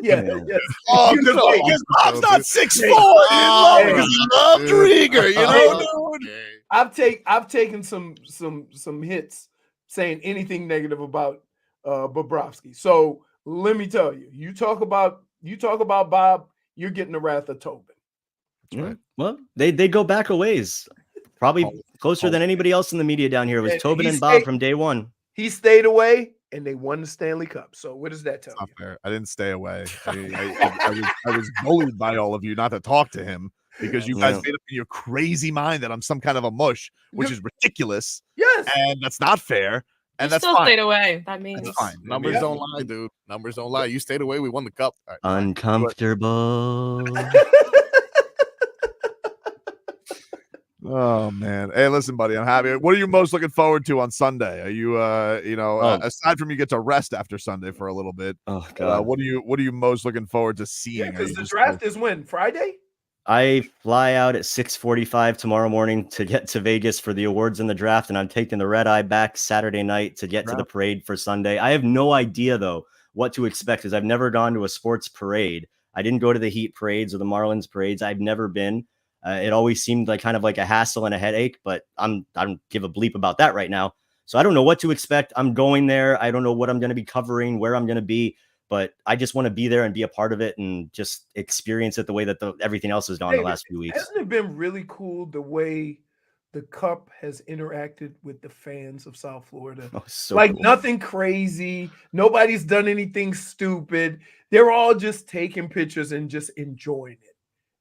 S3: yes.
S1: Oh, because Bob's not 6'4", because he loved Rieger,
S3: dude. I've taken some hits saying anything negative about Bobrovsky. So let me tell you, you talk about Bob, you're getting the wrath of Tobin.
S11: Right. Well, they go back a ways, probably closer than anybody else in the media down here. It was Tobin and Bob from day one.
S3: He stayed away, and they won the Stanley Cup. So what does that tell you?
S1: Fair. I didn't stay away. I was bullied by all of you not to talk to him because you guys made up in your crazy mind that I'm some kind of a mush, which is ridiculous.
S3: Yes,
S1: and that's not fair. And
S5: You
S1: that's
S5: still
S1: fine.
S5: stayed away. That means
S1: That's fine.
S7: Numbers don't lie, dude. Numbers don't lie. You stayed away. We won the cup. All right, fine.
S11: Uncomfortable.
S1: Oh man. Hey, listen, buddy. I'm happy. What are you most looking forward to on Sunday? Are you aside from you get to rest after Sunday for a little bit?
S11: Oh God.
S1: What are you most looking forward to
S3: Yeah,
S1: seeing? Are
S3: because
S1: you
S3: the
S1: just
S3: draft is when? Friday?
S11: I fly out at 6:45 tomorrow morning to get to Vegas for the awards and the draft, and I'm taking the red eye back Saturday night to get to the parade for Sunday. I have no idea though what to expect because I've never gone to a sports parade. I didn't go to the Heat parades or the Marlins parades. I've never been. It always seemed like kind of like a hassle and a headache, but I don't give a bleep about that right now. So I don't know what to expect. I'm going there. I don't know what I'm going to be covering, where I'm going to be, but I just want to be there and be a part of it and just experience it the way that everything else has done the last few weeks.
S3: Hasn't it been really cool the way the Cup has interacted with the fans of South Florida?
S11: Oh, so
S3: like
S11: cool.
S3: nothing crazy. Nobody's done anything stupid. They're all just taking pictures and just enjoying it.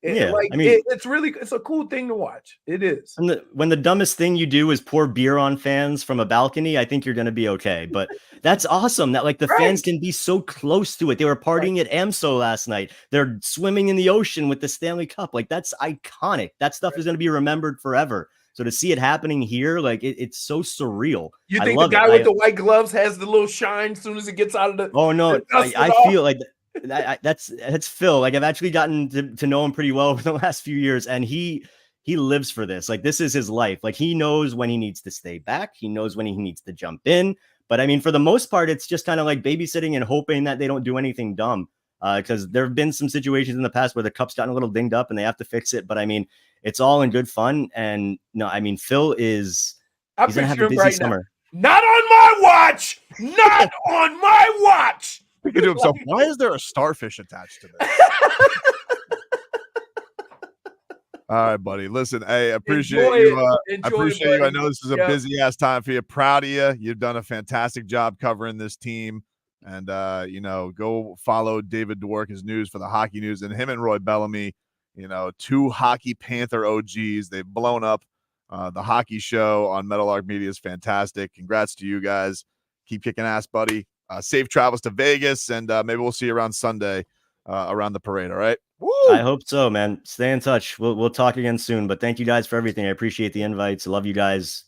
S11: Yeah,
S3: like
S11: I mean,
S3: it's a cool thing to watch. It is.
S11: And when the dumbest thing you do is pour beer on fans from a balcony, I think you're going to be okay. But that's awesome that like the fans can be so close to it. They were partying at AMSO last night. They're swimming in the ocean with the Stanley Cup. Like that's iconic. That stuff is going to be remembered forever. So to see it happening here, like it's so surreal.
S3: You
S11: I
S3: think the
S11: love
S3: guy
S11: it.
S3: with the white gloves has the little shine as soon as it gets out of the?
S11: Oh no,
S3: the dust
S11: I
S3: is off?
S11: feel like that's Phil. Like I've actually gotten to know him pretty well over the last few years, and he lives for this. Like this is his life. Like he knows when he needs to stay back. He knows when he needs to jump in. But I mean, for the most part, it's just kind of like babysitting and hoping that they don't do anything dumb. Because there have been some situations in the past where the cup's gotten a little dinged up and they have to fix it. But I mean, it's all in good fun. And no, I mean, Phil he's gonna have a busy summer.
S3: Not on my watch. Not on my watch.
S1: Thinking to himself, why is there a starfish attached to this? All right, buddy. Listen, hey, I appreciate you. I appreciate you. I know this is a busy ass time for you. Proud of you. You've done a fantastic job covering this team. And go follow David Dworkin's news for the hockey news, and him and Roy Bellamy, two hockey Panther OGs. They've blown up. The hockey show on Meadowlark Media is fantastic. Congrats to you guys. Keep kicking ass, buddy. Safe travels to Vegas, and maybe we'll see you around Sunday around the parade. All right.
S11: Woo! I hope so, man. Stay in touch. We'll talk again soon. But thank you guys for everything. I appreciate the invites. I love you guys.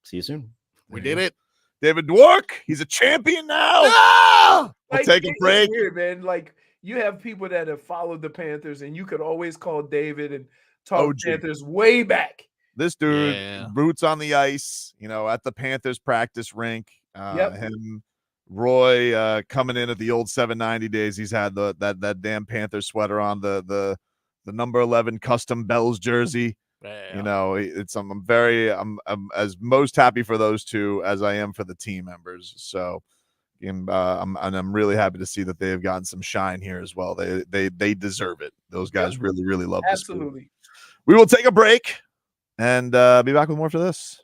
S11: See you soon.
S7: We did it.
S1: David Dwork, he's a champion now.
S3: No!
S1: We'll take a break.
S3: It's weird, man. Like you have people that have followed the Panthers, and you could always call David and talk
S1: OG.
S3: Panthers way back.
S1: This dude, boots on the ice, at the Panthers practice rink. Him, Roy, coming in at the old 790 days. He's had that damn Panther sweater on, the number 11 custom Bells jersey. I'm as most happy for those two as I am for the team members. So, I'm really happy to see that they have gotten some shine here as well. They deserve it. Those guys really, really love this.
S3: Absolutely.
S1: We will take a break and be back with more for this.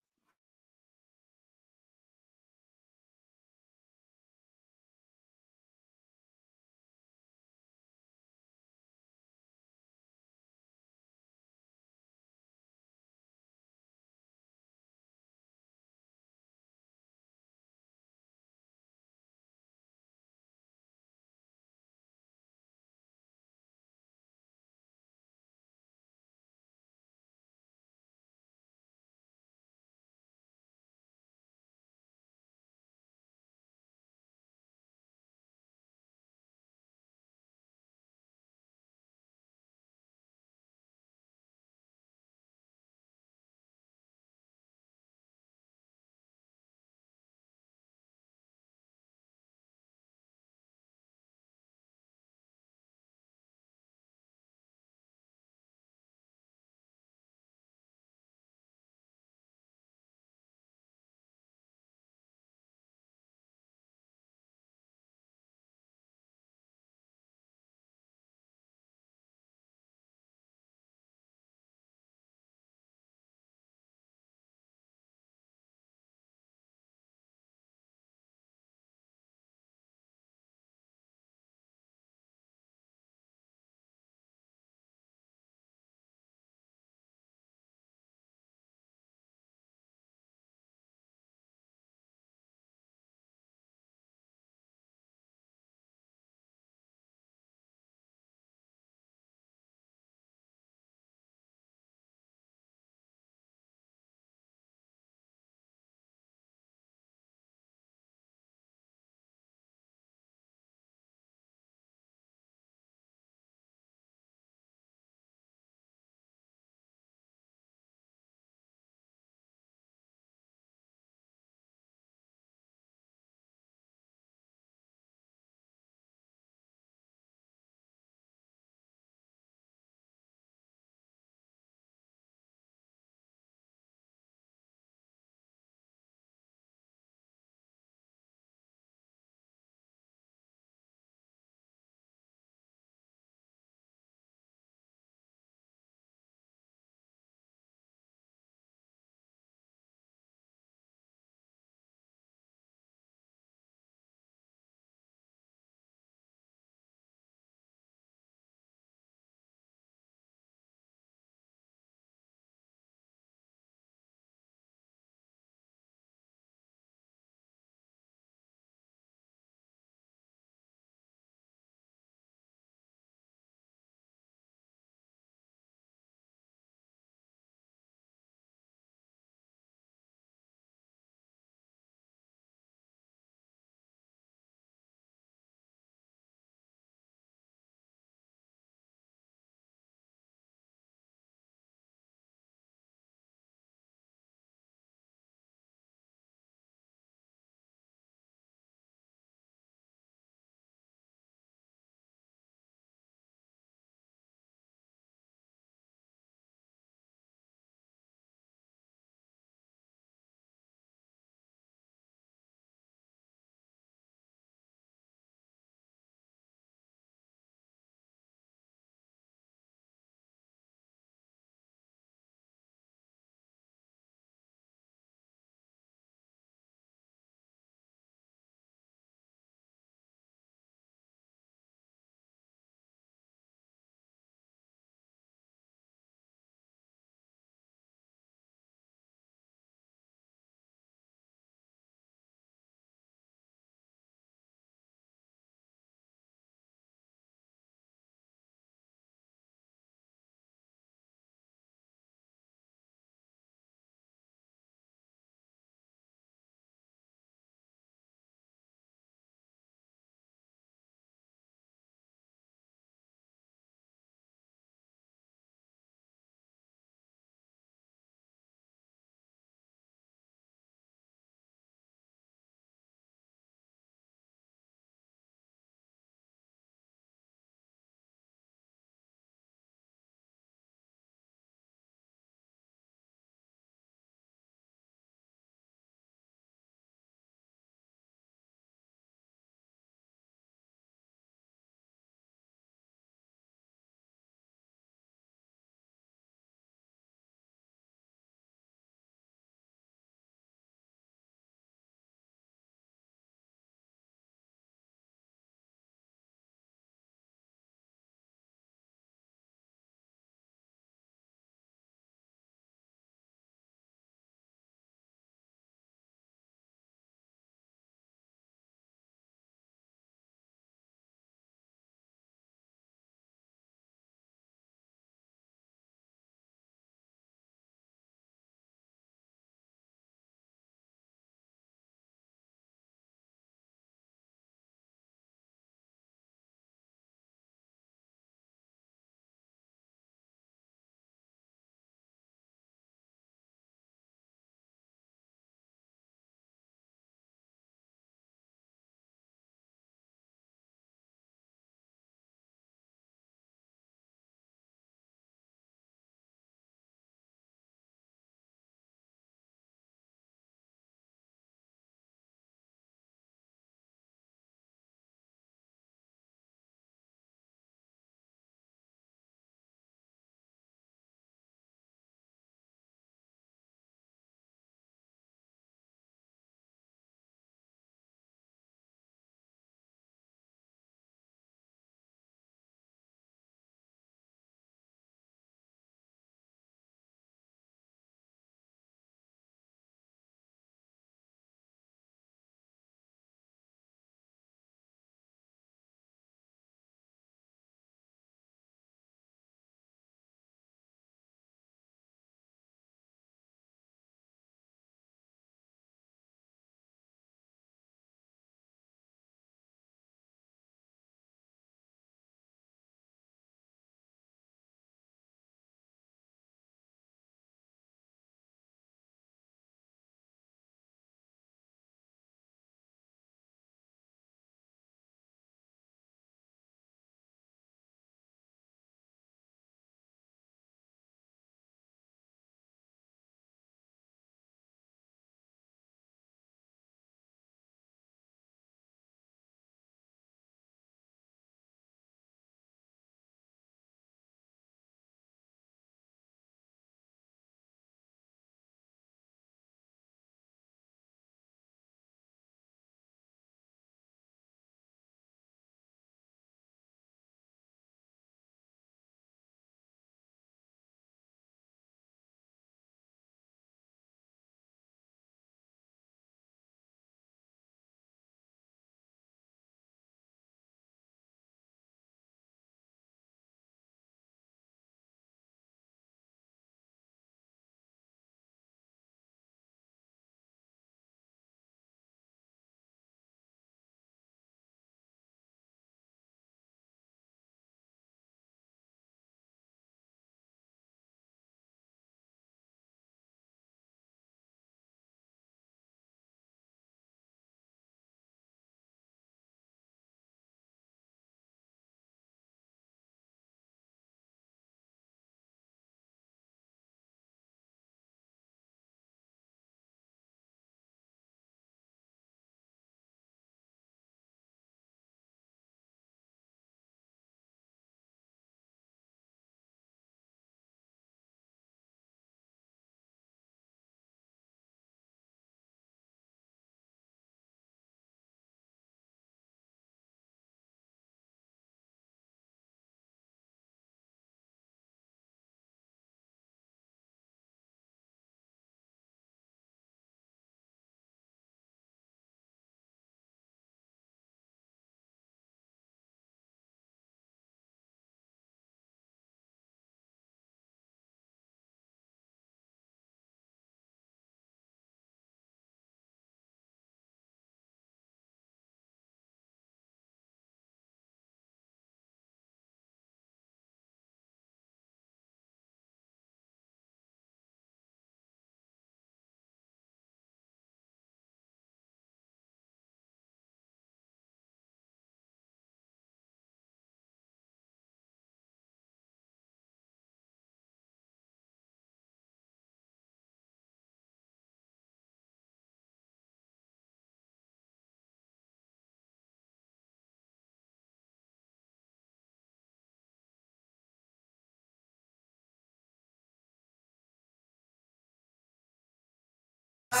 S1: All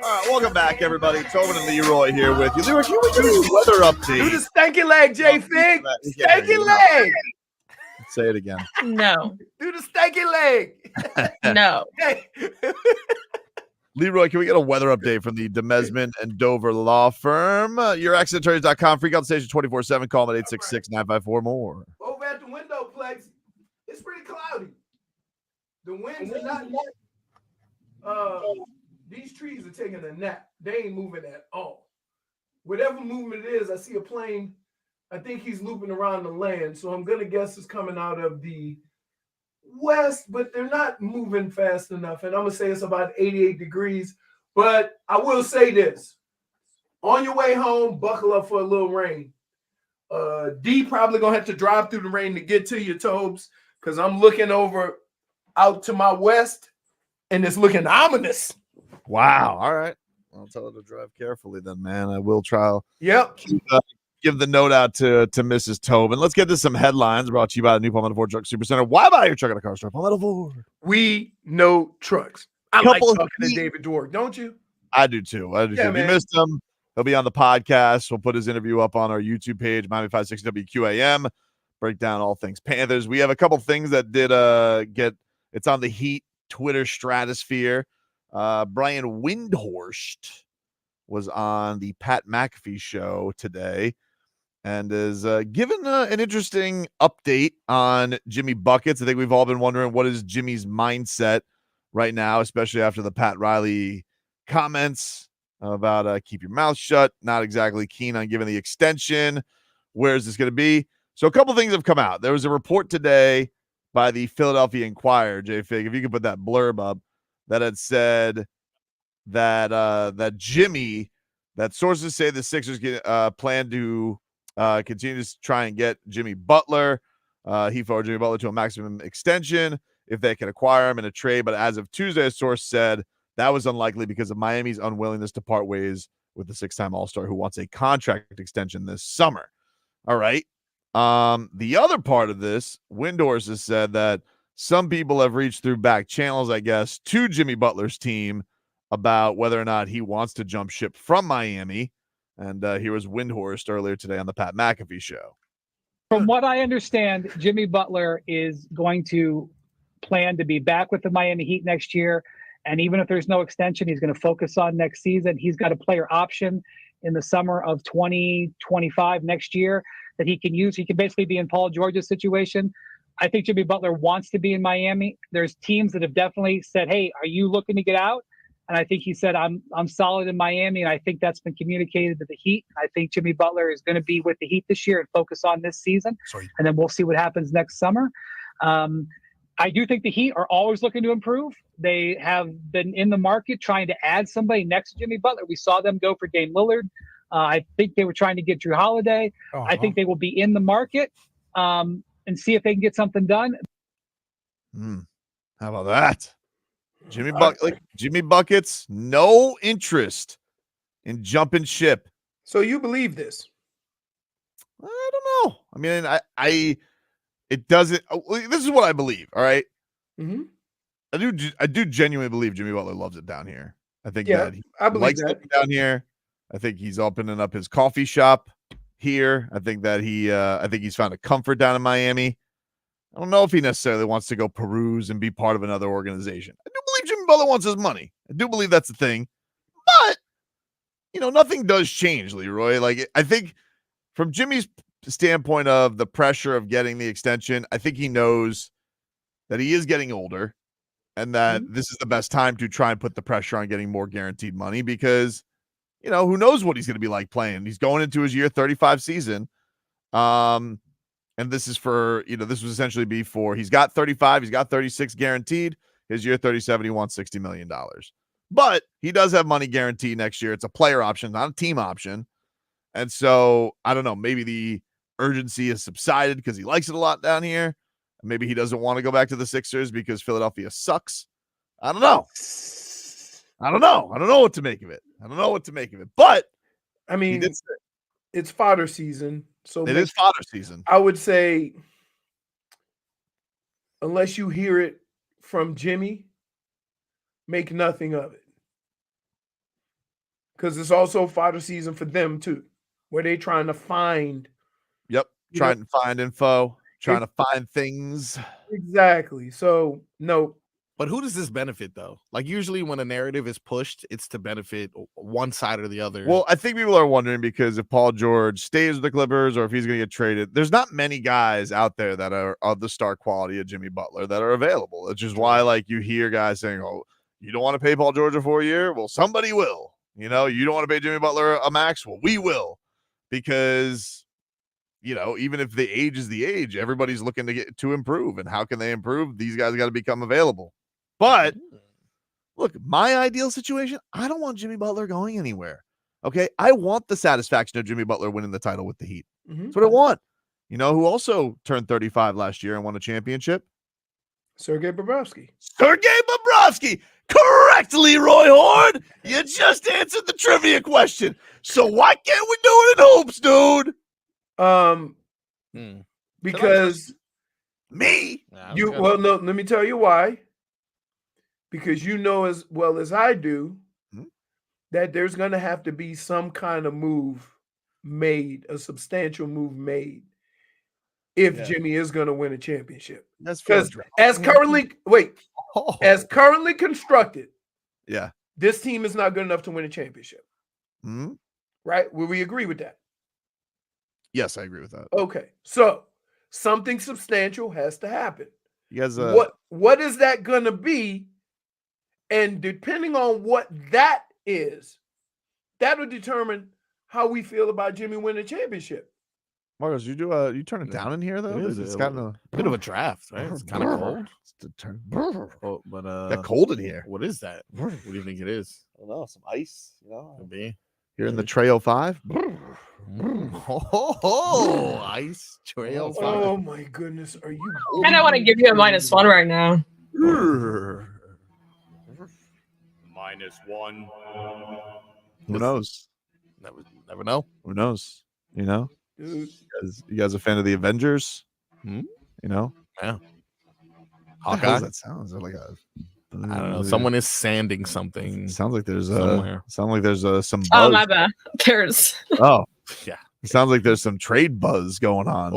S1: right, welcome back, everybody. Tobin and Leroy here with you. Leroy, can we do a weather update?
S3: Do the stanky leg, J Fig. Stanky leg.
S1: Say it again.
S5: No.
S3: Do the stanky leg.
S5: No.
S3: Hey.
S1: Leroy, can we get a weather update from the Demesman and Dover law firm? YourAccentAttorneys.com. Free consultation 24/7. Call them at 866-954-MORE.
S3: Over at the window, Plex, it's pretty cloudy. The winds are not. These trees are taking a nap. They ain't moving at all. Whatever movement it is, I see a plane. I think he's looping around the land. So I'm going to guess it's coming out of the west, but they're not moving fast enough. And I'm going to say it's about 88 degrees. But I will say this. On your way home, buckle up for a little rain. D probably going to have to drive through the rain to get to your Tobes, because I'm looking over out to my west, and it's looking ominous.
S1: Wow. All right. I'll tell her to drive carefully then, man. I will try.
S3: Yep.
S1: Give the note out to Mrs. Tobin. Let's get to some headlines brought to you by the new Palmetto Ford Truck Supercenter. Why buy your truck at a car store? Palmetto Ford.
S3: We know trucks. I like talking to David Dwork, don't you?
S1: I do too.
S3: Yeah,
S1: If you
S3: man.
S1: missed him, he'll be on the podcast. We'll put his interview up on our YouTube page, Miami 560 WQAM. Break down all things Panthers. We have a couple things that did it's on the Heat Twitter stratosphere. Brian Windhorst was on the Pat McAfee show today and is given an interesting update on Jimmy Buckets. I think we've all been wondering, what is Jimmy's mindset right now, especially after the Pat Riley comments about keep your mouth shut, not exactly keen on giving the extension. Where is this going to be? So a couple things have come out. There was a report today by the Philadelphia Inquirer, J-Fig, if you could put that blurb up, that had said that that sources say the Sixers plan to continue to try and get Jimmy Butler. He forwarded Jimmy Butler to a maximum extension if they can acquire him in a trade. But as of Tuesday, a source said that was unlikely because of Miami's unwillingness to part ways with the six-time All-Star who wants a contract extension this summer. All right. The other part of this, Windhorst has said that some people have reached through back channels, I guess, to Jimmy Butler's team about whether or not he wants to jump ship from Miami. And here was Windhorst earlier today on the Pat McAfee show.
S8: From what I understand, Jimmy Butler is going to plan to be back with the Miami Heat next year. And even if there's no extension, he's going to focus on next season. He's got a player option in the summer of 2025 next year that he can use. He can basically be in Paul George's situation. I think Jimmy Butler wants to be in Miami. There's teams that have definitely said, hey, are you looking to get out? And I think he said, I'm solid in Miami. And I think that's been communicated to the Heat. I think Jimmy Butler is going to be with the Heat this year and focus on this season. And then we'll see what happens next summer. I do think the Heat are always looking to improve. They have been in the market trying to add somebody next to Jimmy Butler. We saw them go for Dame Lillard. I think they were trying to get Drew Holiday. I think they will be in the market and see if they can get something done.
S1: How about that? Jimmy Buckets, no interest in jumping ship.
S3: So you believe this?
S1: I don't know. I mean, it doesn't. This is what I believe. All right.
S3: Mm-hmm.
S1: I do genuinely believe Jimmy Butler loves it down here. I think
S3: Yeah,
S1: that he
S3: I believe
S1: likes
S3: that.
S1: living down here. I think he's opening up his coffee shop here. I think that I think he's found a comfort down in Miami. I don't know if he necessarily wants to go peruse and be part of another organization. I do believe Jimmy Butler wants his money. I do believe that's the thing. But, nothing does change, Leroy. Like, I think from Jimmy's standpoint of the pressure of getting the extension, I think he knows that he is getting older and that this is the best time to try and put the pressure on getting more guaranteed money because, who knows what he's going to be like playing. He's going into his year 35 season. And this is for, this was essentially before he's got 35, he's got 36 guaranteed. His year 37, he wants $60 million. But he does have money guaranteed next year. It's a player option, not a team option. And so, I don't know, maybe the urgency has subsided because he likes it a lot down here. Maybe he doesn't want to go back to the Sixers because Philadelphia sucks. I don't know. I don't know what to make of it. But,
S3: I mean, it's fodder season. So
S1: it is fodder season.
S3: I would say unless you hear it from Jimmy, make nothing of it. Because it's also fodder season for them too, where they're trying to find.
S1: Yep. Trying to find info, trying to find things.
S3: Exactly. So, no.
S7: But who does this benefit, though? Like, usually when a narrative is pushed, it's to benefit one side or the other.
S1: Well, I think people are wondering because if Paul George stays with the Clippers or if he's going to get traded, there's not many guys out there that are of the star quality of Jimmy Butler that are available. Which is why, like, you hear guys saying, "Oh, you don't want to pay Paul George a 4-year? Well, somebody will. You know, you don't want to pay Jimmy Butler a max? Well, we will." Because, you know, even if the age is the age, everybody's looking to improve. And how can they improve? These guys got to become available. But look, my ideal situation, I don't want Jimmy Butler going anywhere. Okay. I want the satisfaction of Jimmy Butler winning the title with the Heat. That's what I want. You know who also turned 35 last year and won a championship?
S3: Sergei Bobrovsky.
S1: Sergei Bobrovsky. Correct, Leroy Horn. You just answered the trivia question. So why can't we do it in hoops, dude?
S3: Because
S1: me.
S3: Well, no, let me tell you why. Because you know as well as I do that there's going to have to be some kind of move made, a substantial move made, if Jimmy is going to win a championship.
S1: That's
S3: because as currently constructed, this team is not good enough to win a championship. Right? Will we agree with that?
S1: Yes, I agree with that.
S3: Okay, so something substantial has to happen.
S1: You guys,
S3: what is that going to be? And depending on what that is, that will determine how we feel about Jimmy winning a championship.
S1: Marcos, you turn it down in here though? It's got a
S7: bit of a draft, right? It's kind of cold.
S1: Oh,
S7: but
S1: got cold in here.
S7: What is that? What do you think it is?
S1: I don't know. Some ice, you know?
S7: Could be.
S1: You're in the Trail 5.
S7: Ice Trail 5.
S3: Oh my goodness, are you?
S5: I don't want to give you a -1 right now.
S14: -1.
S1: Who knows?
S7: Never know.
S1: Who knows? You know?
S3: Dude.
S1: You guys a fan of the Avengers? You know?
S7: Yeah.
S1: How
S7: Hawkeye?
S1: that sounds like a.
S7: I don't know. Someone is sanding something.
S1: Sounds like there's
S7: somewhere.
S1: some buzz.
S5: Oh, my bad. There's.
S1: Oh,
S7: yeah.
S1: It sounds like there's some trade buzz going on.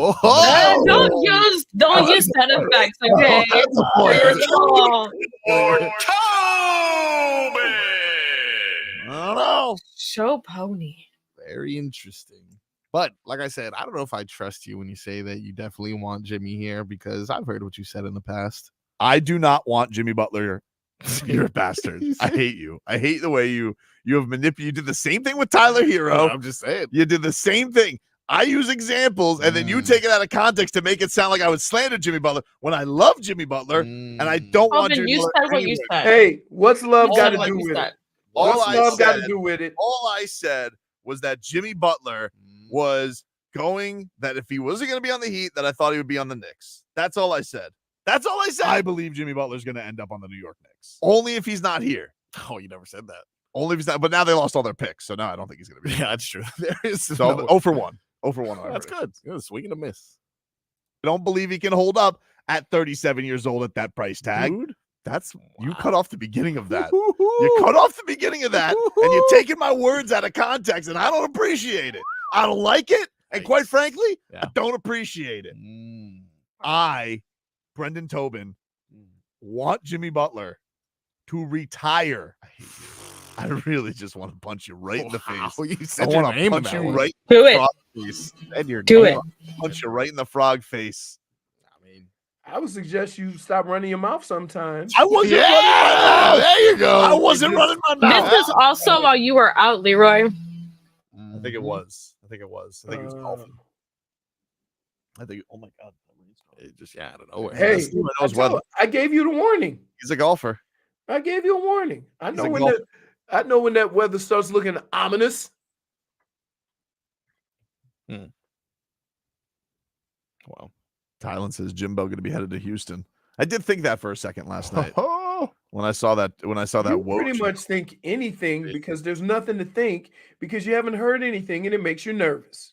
S5: Don't use sound effects, okay?
S1: I don't know.
S5: Show pony.
S7: Very interesting. But like I said, I don't know if I trust you when you say that you definitely want Jimmy here because I've heard what you said in the past.
S1: I do not want Jimmy Butler. You're a bastard. I hate you. I hate the way you have manipulated. You did the same thing with Tyler Hero.
S7: I'm just saying.
S1: You did the same thing. I use examples, and then you take it out of context to make it sound like I would slander Jimmy Butler when I love Jimmy Butler, and I don't want Jimmy
S5: you
S1: Butler
S5: said what you
S1: anywhere.
S5: said.
S3: Hey, what's love got to do with it?
S1: All
S3: What's love got to do with it?
S1: All I said was that Jimmy Butler was going, that if he wasn't going to be on the Heat, that I thought he would be on the Knicks. That's all I said. That's all I said. I believe Jimmy Butler's going to end up on the New York Knicks. Only if he's not here.
S7: Oh, you never said that.
S1: Only if he's not. But now they lost all their picks, so now I don't think he's going to be.
S7: Yeah, that's true. There is
S1: So,
S7: no-
S1: 0 for 1. 0 for 1.
S7: That's good. Good. Swing and a miss.
S1: I don't believe he can hold up at 37 years old at that price tag.
S7: Dude,
S1: that's you cut off the beginning of that. You cut off the beginning of that, and you're taking my words out of context, and I don't appreciate it. I don't like it, and quite frankly, I don't appreciate it. I, Brendan Tobin, want Jimmy Butler to retire. I really just want to punch you right in the face.
S7: You said
S1: I
S7: your
S1: want to
S7: name
S1: punch
S7: that
S1: you
S7: way.
S1: right
S5: Do
S1: in the
S5: it.
S1: frog face. And your
S5: Do
S1: name.
S5: it.
S1: Punch you right in the frog face.
S3: I would suggest you stop running your mouth sometimes.
S1: I wasn't running my mouth.
S7: There you go.
S1: I wasn't running my mouth.
S5: This is also while you were out, Leroy.
S1: I think it was. I think it was golfing. I think. Oh my god!
S7: It just I don't know.
S3: Hey, I gave you the warning.
S1: He's a golfer.
S3: I gave you a warning. I
S1: He's
S3: know
S1: a
S3: when
S1: golfer.
S3: I know when that weather starts looking ominous.
S1: Wow. Tylen says Jimbo going to be headed to Houston. I did think that for a second last night when I saw that. When I saw that,
S3: You pretty much think anything because there's nothing to think because you haven't heard anything and it makes you nervous.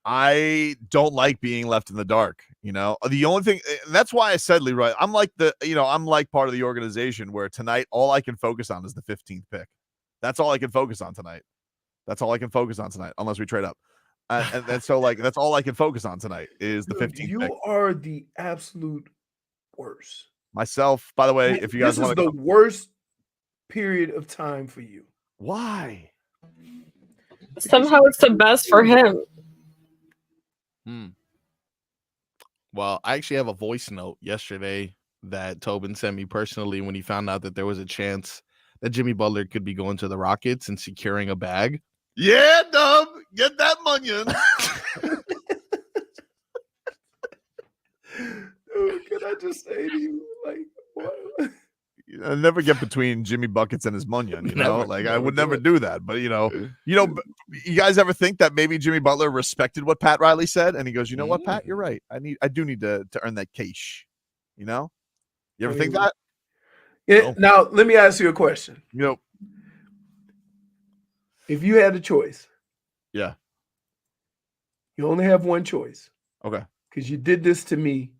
S1: I don't like being left in the dark. The only thing, and that's why I said, Leroy, I'm like part of the organization where tonight all I can focus on is the 15th pick. That's all I can focus on tonight. Unless we trade up. And so that's all I can focus on tonight is the 15th
S3: You
S1: pick.
S3: are the absolute worst.
S1: Myself, by the way, if you guys want
S3: to, the worst period of time for you.
S1: Why?
S5: Somehow it's the best for him.
S7: Well, I actually have a voice note yesterday that Tobin sent me personally when he found out that there was a chance that Jimmy Butler could be going to the Rockets and securing a bag.
S1: Yeah, Dub, get that munion.
S3: Dude, can I just say to you, what?
S1: I never get between Jimmy Buckets and his munion, I would never do that. But you guys ever think that maybe Jimmy Butler respected what Pat Riley said, and he goes, you know what, Pat, you're right. I do need to earn that cash. You ever think that?
S3: Yeah.
S1: No.
S3: Now let me ask you a question. If you had a choice,
S1: yeah,
S3: you only have one choice.
S1: Okay.
S3: Because you did this to me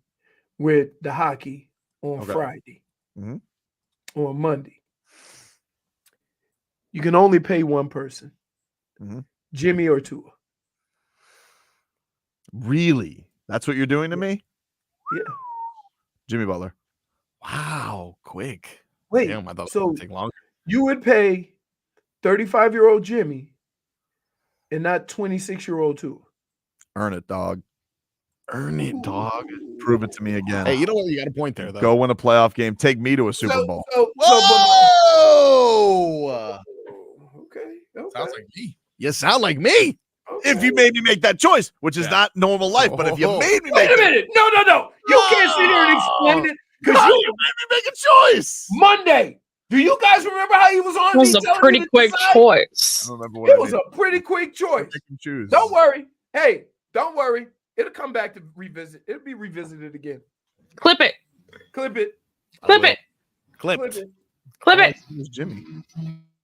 S3: with the hockey on Friday.
S1: Mm-hmm.
S3: On Monday. You can only pay one person.
S1: Mm-hmm.
S3: Jimmy or Tua.
S1: Really? That's what you're doing to me?
S3: Yeah.
S1: Jimmy Butler.
S7: Wow, quick.
S3: Wait,
S7: Damn, I thought
S3: so
S7: it would take longer.
S3: You would pay 35-year-old Jimmy and not 26-year-old Tua.
S1: Earn it, dog.
S7: Earn it, dog.
S1: Prove it to me again.
S7: Hey, you know what? You got a point there, though.
S1: Go win a playoff game. Take me to a Super Bowl.
S7: Whoa!
S3: Okay.
S7: Sounds like me. You sound like me.
S1: If you made me make that choice, which is not normal life, but if you made me make
S3: Wait a minute. No. You can't sit here and explain it. Because
S1: you made me make a choice.
S3: Monday. Do you guys remember how he was on?
S5: It was a pretty quick choice.
S1: I don't remember what
S3: It was a pretty quick choice.
S1: Choose.
S3: Don't worry. Hey, don't worry. It'll come back to revisit. It'll be revisited again.
S5: Clip it.
S3: Clip it.
S5: Clip it.
S7: Clipped.
S5: Clip it.
S1: It was Jimmy.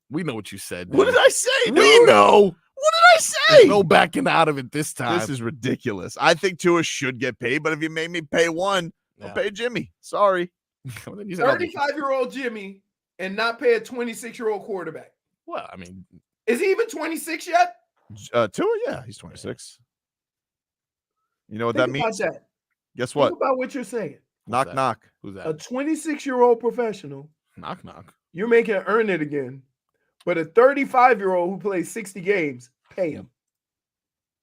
S7: We know what you said.
S1: What did I say?
S7: We
S1: dude?
S7: know.
S1: What did I say?
S7: There's no backing out of it this time.
S1: This is ridiculous. I think Tua should get paid, but if you made me pay one, I'll pay Jimmy. Sorry.
S3: 35-year-old Jimmy and not pay a 26-year-old quarterback.
S7: Well, I mean,
S3: is he even 26 yet?
S1: Tua, yeah, he's 26. You know what
S3: Think
S1: that means?
S3: about that.
S1: Guess what?
S3: Think about what you're saying.
S1: Knock, knock.
S7: Who's
S3: A
S7: that?
S3: 26-year-old professional.
S7: Knock, knock.
S3: You're making it earn it again. But a 35-year-old who plays 60 games, pay him.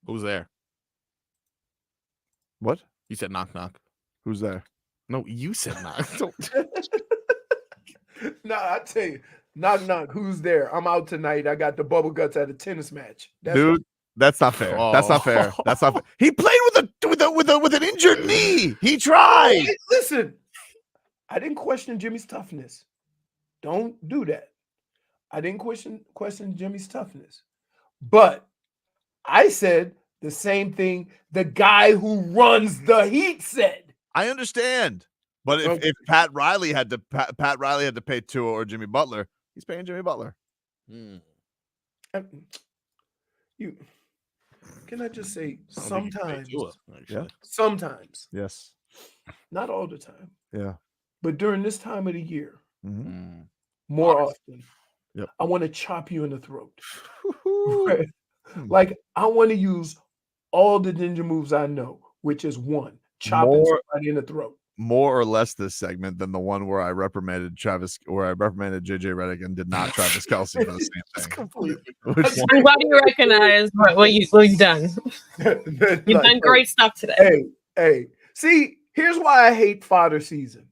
S7: Who's there?
S1: What?
S7: You said knock, knock.
S1: Who's there?
S7: No, you said knock.
S3: No, I tell you, knock, knock. Who's there? I'm out tonight. I got the bubble guts at a tennis match.
S1: Dude, that's not fair. That's not fair. That's not fair. He played with an injured knee. He tried.
S3: Hey, listen, I didn't question Jimmy's toughness. Don't do that. I didn't question Jimmy's toughness. But I said the same thing the guy who runs the Heat said.
S1: I understand. But if Pat Riley had to pay Tua or Jimmy Butler, he's paying Jimmy Butler.
S3: You can I just say sometimes?
S1: Yeah.
S3: Sometimes.
S1: Yes.
S3: Not all the time.
S1: Yeah.
S3: But during this time of the year,
S1: Mm-hmm.
S3: more often,
S1: Yep.
S3: I want to chop you in the throat. Right? Like I want to use all the ninja moves I know, which is one, chopping somebody in the throat.
S1: More or less this segment than the one where I reprimanded JJ Redick and did not Travis Kelce for the same thing.
S3: Completely.
S5: I'm glad you recognize what you've done. You've done great stuff today.
S3: Hey. See, here's why I hate fodder season.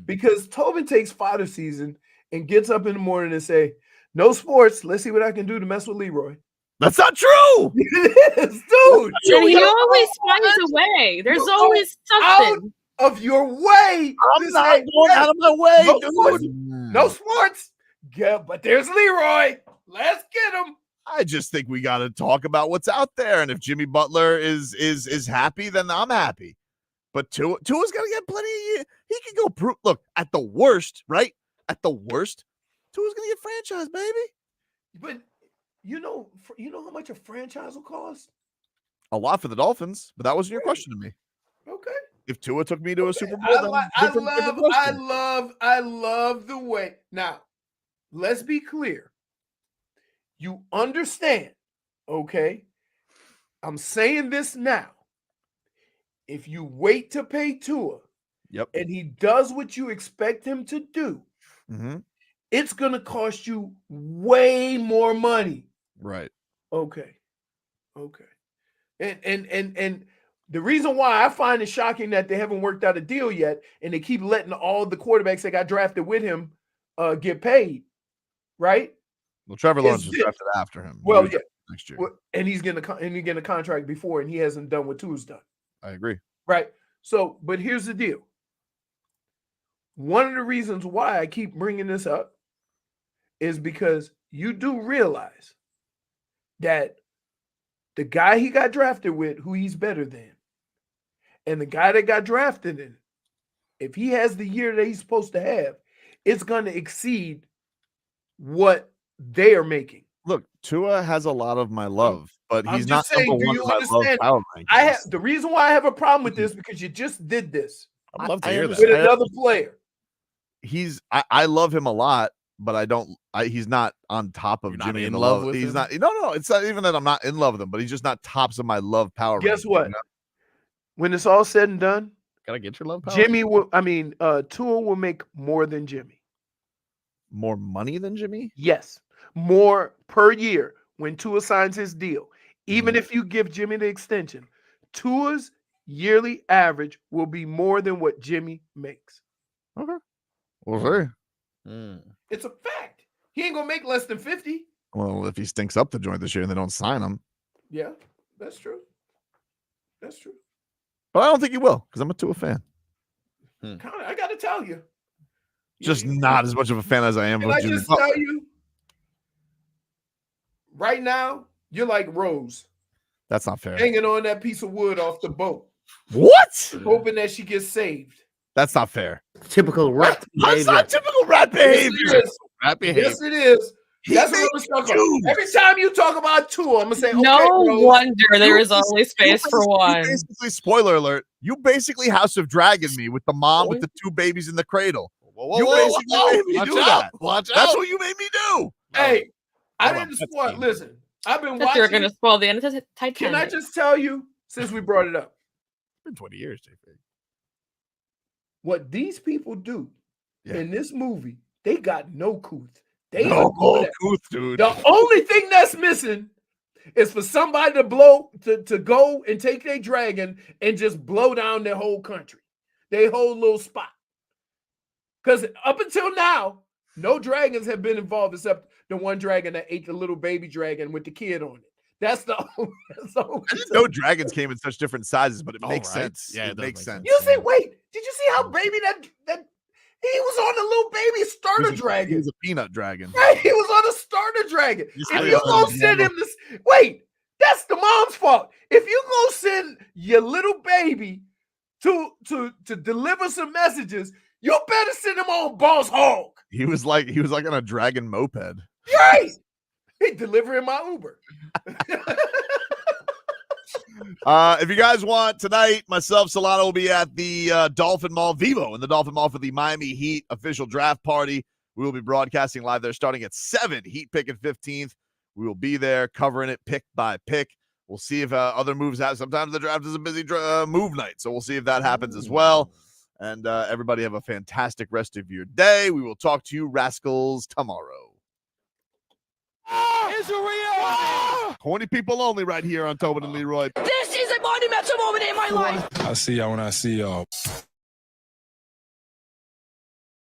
S3: Because Tobin takes fodder season and gets up in the morning and say, no sports. Let's see what I can do to mess with Leroy.
S1: That's not true.
S3: It is, dude.
S5: And he always finds a way. There's always something.
S3: Out of your way.
S1: I'm not going out of my way,
S3: no
S1: dude.
S3: Sports. No sports. Yeah, but there's Leroy. Let's get him.
S1: I just think we got to talk about what's out there. And if Jimmy Butler is happy, then I'm happy. But Tua's got to get plenty of years. He can go prove. Look, at the worst, right? At the worst, Tua's going to get franchised, baby.
S3: But you know how much a franchise will cost?
S1: A lot for the Dolphins, but that wasn't your question to me.
S3: Okay.
S1: If Tua took me to a Super Bowl, then different question.
S3: I love the way. Now, let's be clear. You understand, okay? I'm saying this now. If you wait to pay Tua, and he does what you expect him to do, it's going to cost you way more money.
S1: Right.
S3: Okay. And the reason why I find it shocking that they haven't worked out a deal yet, and they keep letting all the quarterbacks that got drafted with him get paid, right?
S1: Well, Trevor Lawrence was drafted after him.
S3: Well, yeah,
S1: next year.
S3: And he's getting a contract before, and he hasn't done what Tua's done.
S1: I agree.
S3: Right. So, but here's the deal. One of the reasons why I keep bringing this up is because you do realize that the guy he got drafted with, who he's better than, and the guy that got drafted in, if he has the year that he's supposed to have, it's going to exceed what they are making.
S1: Look, Tua has a lot of my love, but he's not
S3: saying,
S1: number one
S3: you
S1: in my love
S3: understand?
S1: power rankings.
S3: The reason why I have a problem with this because you just did this.
S1: I'd love to hear that.
S3: With another player.
S1: I love him a lot, but he's not on top of Jimmy in the love.
S7: with
S1: He's
S7: him?
S1: not. No. It's not even that I'm not in love with him, but he's just not tops of my love power.
S3: Guess
S1: rankings,
S3: what?
S1: you know?
S3: When it's all said and done,
S7: Gotta get your love power.
S3: Tua will make more than Jimmy.
S1: More money than Jimmy?
S3: Yes, more per year when Tua signs his deal. Even if you give Jimmy the extension, Tua's yearly average will be more than what Jimmy makes.
S1: Okay. We'll see.
S3: It's a fact. He ain't gonna make less than 50.
S1: Well, if he stinks up the joint this year and they don't sign him.
S3: Yeah, that's true. That's true.
S1: But I don't think he will because I'm a Tua fan.
S3: I gotta tell you.
S1: Just not as much of a fan as I am
S3: Can
S1: with
S3: I
S1: Jimmy
S3: just
S1: Butler.
S3: tell you? Right now, you're like Rose
S1: That's not fair.
S3: hanging on that piece of wood off the boat.
S1: What?
S3: Hoping that she gets saved.
S1: That's not fair.
S9: Typical rat
S1: That's not typical rat behavior.
S3: Yes, it is. That's what I was talking about. Every time you talk about Tua, I'm gonna say,
S5: No
S3: Rose,
S5: wonder there
S1: You
S5: is only space for one.
S1: Basically, spoiler alert, you basically House of Dragon me with the mom with the two babies in the cradle. You basically made me do that.
S7: Watch out.
S1: That's what you made me do.
S3: Hey, I didn't spoil. Listen, I've been
S5: Thought you were
S3: watching.
S5: going to spoil the end of the Titanic.
S3: Can I just tell you, since we brought it up,
S7: It's been 20 years, JP.
S3: what these people do in this movie, they got no couth. They
S1: No
S3: are good at-
S1: couth, dude.
S3: The only thing that's missing is for somebody to go and take their dragon and just blow down their whole country, their whole little spot. Because up until now, no dragons have been involved except the one dragon that ate the little baby dragon with the kid on it. That's the only.
S1: I didn't know dragons came in such different sizes, but it makes sense.
S7: Yeah,
S1: it makes sense.
S3: You say, wait, did you see how baby that he was on the little baby starter
S1: He
S3: dragon?
S1: was a peanut dragon.
S3: Right, he was on a starter dragon.
S1: Yes,
S3: If
S1: I
S3: you
S1: know.
S3: gonna send him this, wait, that's the mom's fault. If you gonna send your little baby to deliver some messages, you better send him on Boss Hog.
S1: He was like on a dragon moped.
S3: Right. He delivering my Uber.
S1: If you guys want tonight, myself, Solano will be at the Dolphin Mall, Vivo in the Dolphin Mall for the Miami Heat official draft party. We will be broadcasting live there starting at 7, Heat picking 15th. We will be there covering it pick by pick. We'll see if other moves happen. Sometimes the draft is a busy move night, so we'll see if that happens as well. And everybody have a fantastic rest of your day. We will talk to you rascals tomorrow.
S2: Israel!
S1: 20 people only right here on Tobin and Leroy.
S2: This is a monumental moment in my life.
S15: I'll see y'all when I see y'all.